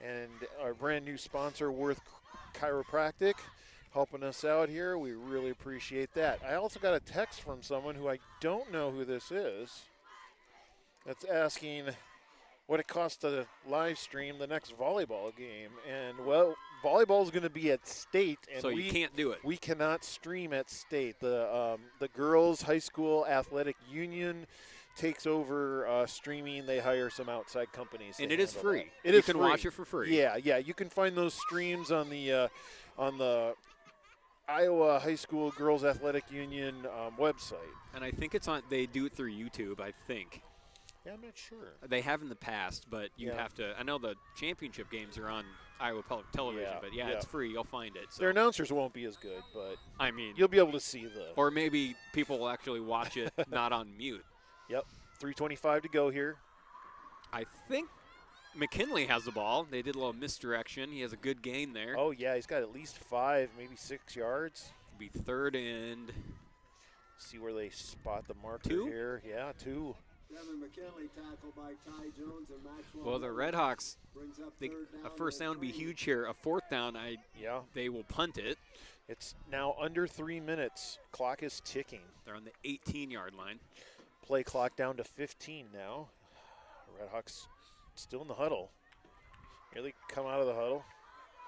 And our brand new sponsor, Worth Chiropractic, helping us out here. We really appreciate that. I also got a text from someone who I don't know who this is that's asking what it costs to live stream the next volleyball game. And, well, volleyball is going to be at State. And So you can't do it. we cannot stream at State. The girls' high school athletic union takes over streaming. They hire some outside companies. to And it is handle free. that. You is can free. watch it for free. Yeah. You can find those streams on the Iowa High School Girls Athletic Union website. And I think it's on. They do it through YouTube, I think. Yeah, I'm not sure. They have in the past, but you Yeah. have to. I know the championship games are on Iowa Public Television, Yeah, but yeah. it's free. You'll find it. So, Their announcers won't be as good, but I mean, you'll be able to see the. or maybe people will actually watch it not on mute. Yep. 3:25 to go here. I think McKinley has the ball. They did a little misdirection. He has a good gain there. Oh, yeah, he's got at least 5, maybe 6 yards. Be 3rd and See where they spot the marker 2? here. Yeah, 2. Devin McKinley tackled by Ty Jones and Maxwell. Well, the Redhawks, brings up a first down would be huge here. A 4th down, Yeah. they will punt it. It's now under 3 minutes. Clock is ticking. They're on the 18-yard line. Play clock down to 15 now. Redhawks still in the huddle. Here they come out of the huddle.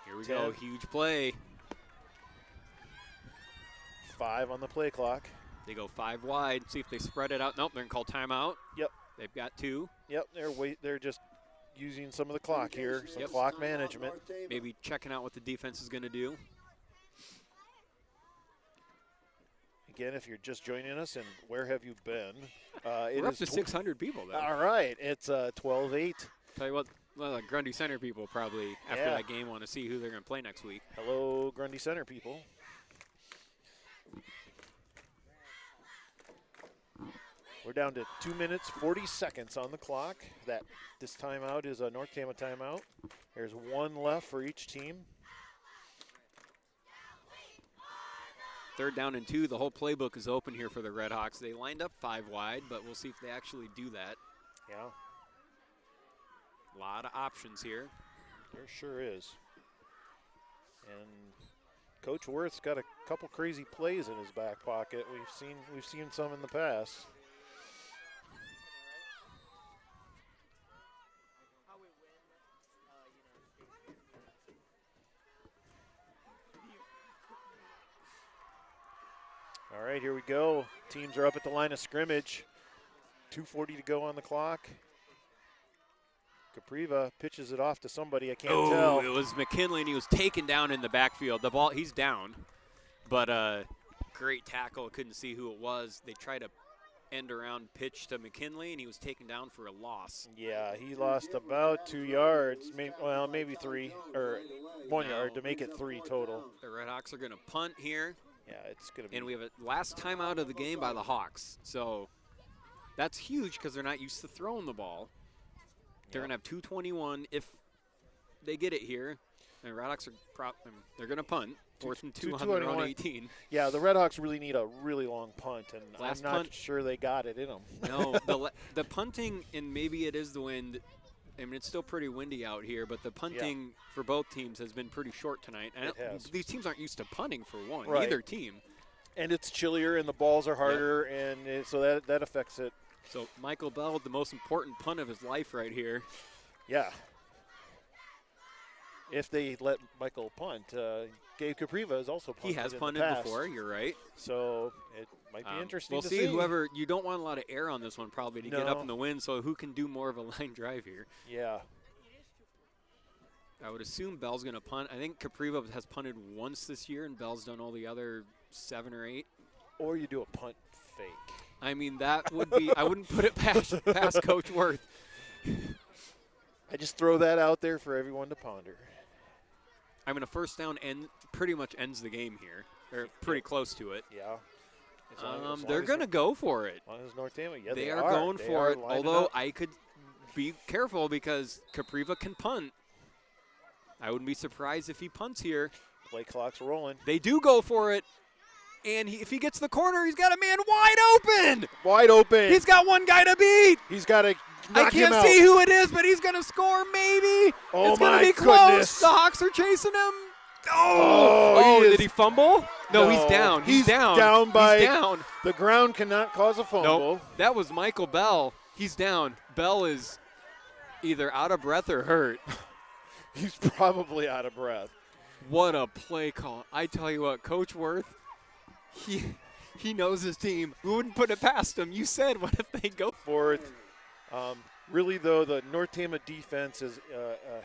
Here we 10. go, huge play. 5 on the play clock. They go 5 wide, see if they spread it out. Nope, they're going to call timeout. Yep. They've got 2. Yep, they're just using some of the clock here, some Yep. clock management. Maybe checking out what the defense is going to do. Again, if you're just joining us, and where have you been? We're up to 600 people, though. All right, it's 12-8. Tell you what, well, the Grundy Center people probably, after Yeah. that game, want to see who they're going to play next week. Hello, Grundy Center people. We're down to 2 minutes, 40 seconds on the clock. This timeout is a North Tama timeout. There's 1 left for each team. 3rd down and 2. The whole playbook is open here for the Redhawks. They lined up 5 wide, but we'll see if they actually do that. Yeah, A lot of options here. there sure is. And Coach Worth's got a couple crazy plays in his back pocket. We've seen some in the past. All right, here we go. Teams are up at the line of scrimmage. 2:40 to go on the clock. Capriva pitches it off to somebody. I can't tell. It was McKinley, and he was taken down in the backfield. The ball, he's down, but great tackle. Couldn't see who it was. They tried to end around pitch to McKinley, and he was taken down for a loss. Yeah, he lost about 2 yards, maybe 3, or 1 yard to make it 3 total. The Redhawks are going to punt here. Yeah, it's going to be. And we have a last time out of the game by the Hawks. So that's huge because they're not used to throwing the ball. They're going to have 2:21 if they get it here. And Redhawks are they're going to punt. 4th and 2 on their own 18. Yeah, the Redhawks really need a really long punt, and Last I'm not punt. sure they got it in them. No, the punting, and maybe it is the wind. I mean, it's still pretty windy out here, but the punting for both teams has been pretty short tonight. And It has. these teams aren't used to punting for one, Right. either team. And it's chillier, and the balls are harder, and so that affects it. So Michael Bell with the most important punt of his life right here. Yeah. If they let Michael punt. Gabe Capriva has also punted. He has in the punted past, before, you're right. So it might be interesting We'll to see whoever, you don't want a lot of air on this one probably to get up No. in the wind, so who can do more of a line drive here? Yeah. I would assume Bell's going to punt. I think Capriva has punted once this year, and Bell's done all the other 7 or 8. Or you do a punt fake. I mean, that would be, I wouldn't put it past Coach Worth. I just throw that out there for everyone to ponder. I mean, a first down pretty much ends the game here, or pretty close to it. Yeah. As long as They're going to go for it. As long as North Tama, yeah, They are going They for are it, lining although up. I could be careful because Capriva can punt. I wouldn't be surprised if he punts here. Play clock's rolling. They do go for it, and if he gets the corner, he's got a man wide open. Wide open. He's got one guy to beat. He's got to I knock him can't out. see who it is, but he's going to score maybe. Oh, it's going my to be close. goodness. The Hawks are chasing him. Oh, Did he fumble? No, he's down. He's down. down by He's down. the ground cannot cause a fumble. Nope. That was Michael Bell. He's down. Bell is either out of breath or hurt. He's probably out of breath. What a play call. I tell you what, Coach Worth, he knows his team. We wouldn't put it past him. You said, what if they go Fourth. Really, though, the North Tama defense has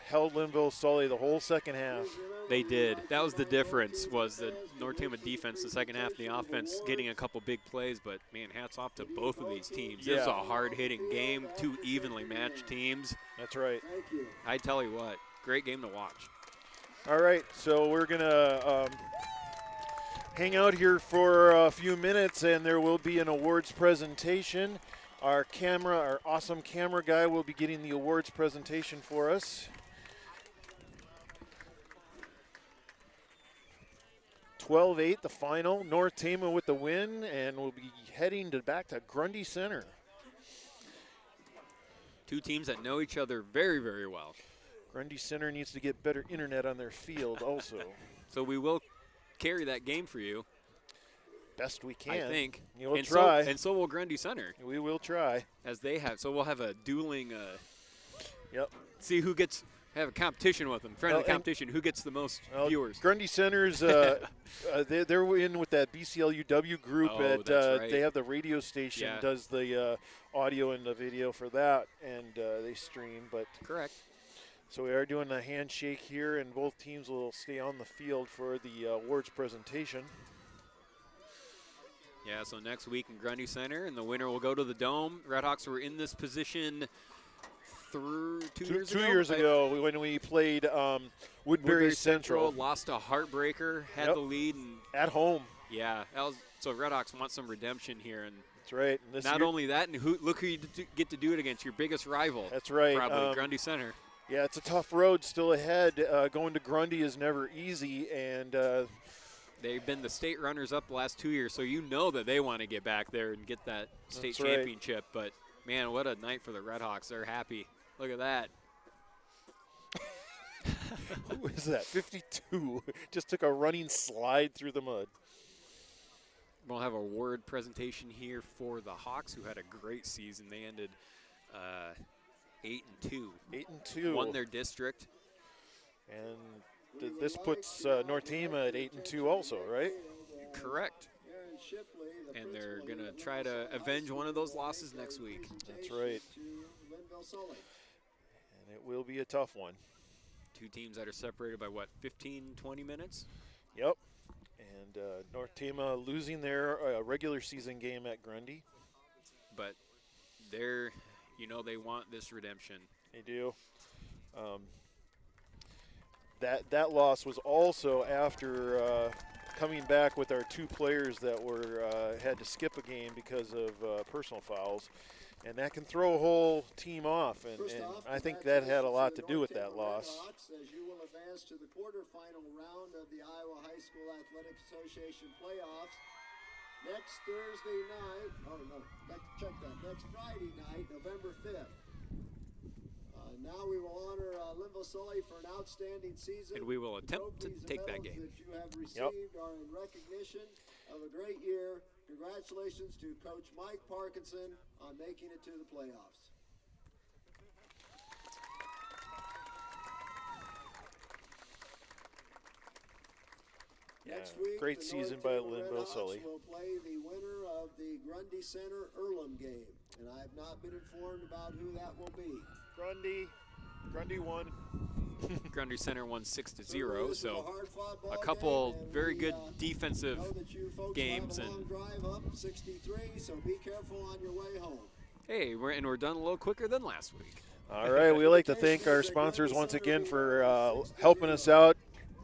held Lynnville-Sully the whole second half. They did. That was the difference, was the North Tama defense the second half, the offense getting a couple big plays. But, man, hats off to both of these teams. This is a hard-hitting game, 2 evenly matched teams. That's right. I tell you what, great game to watch. All right, so we're going to hang out here for a few minutes, and there will be an awards presentation. Our awesome camera guy will be getting the awards presentation for us. 12-8, the final. North Tama with the win, and we'll be heading back to Grundy Center. Two teams that know each other very, very well. Grundy Center needs to get better internet on their field also. So we will carry that game for you. Best we can. I think. We'll try. And so will Grundy Center. We will try. As they have. So we'll have a dueling. Yep. See who gets. Have a competition with them. Friendly competition. Who gets the most viewers? Grundy Center's. They're in with that BCLUW group. That's right. They have the radio station does the audio and the video for that, and they stream. But correct. So we are doing a handshake here, and both teams will stay on the field for the awards presentation. Yeah, so next week in Grundy Center, and the winner will go to the Dome. Redhawks were in this position two years ago when we played Woodbury Central. Lost a heartbreaker, had the lead. And at home. Yeah, so Redhawks want some redemption here. And that's right. And not only that, and look who you get to do it against, your biggest rival. That's right. Probably Grundy Center. Yeah, it's a tough road still ahead. Going to Grundy is never easy, and they've been the state runners-up the last 2 years, so you know that they want to get back there and get that state championship. But, man, what a night for the Redhawks. They're happy. Look at that. Who is that? 52. Just took a running slide through the mud. We'll have a award presentation here for the Hawks, who had a great season. They ended 8-2. 8-2. Won their district. And this puts North Tama at 8-2 also, right? Correct. And they're going to try to avenge one of those losses next week. That's right. And it will be a tough one. Two teams that are separated by, what, 15, 20 minutes? Yep. And North Tama losing their regular season game at Grundy. But they want this redemption. They do. That loss was also after coming back with our two players that had to skip a game because of personal fouls, and that can throw a whole team off. And I think that had a lot to do with that loss. As you will advance to the quarterfinal round of the Iowa High School Athletic Association playoffs next Thursday night. Oh no, next Friday night, November 5th. Now we will honor Lynnville-Sully for an outstanding season. And we will attempt to take that game. That you have received are in recognition of a great year. Congratulations to Coach Mike Parkinson on making it to the playoffs. Next week, great the season North by Tama Lynnville-Sully. will play the winner of the Grundy Center Earlham game, and I have not been informed about who that will be. Grundy won. Grundy Center won 6-0, so a couple very good defensive games. And drive up 63, so be careful on your way home. Hey, we're done a little quicker than last week. All right, we'd like to thank our sponsors once again for helping us out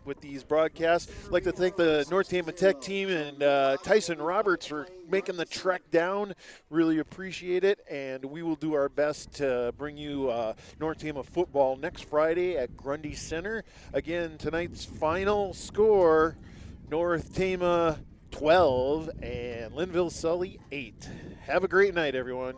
with these broadcasts. I'd like to thank the North Tama Tech team and Tyson Roberts for making the trek down. Really appreciate it, and we will do our best to bring you North Tama football next Friday at Grundy Center. Again, tonight's final score, North Tama 12 and Lynnville-Sully 8. Have a great night, everyone.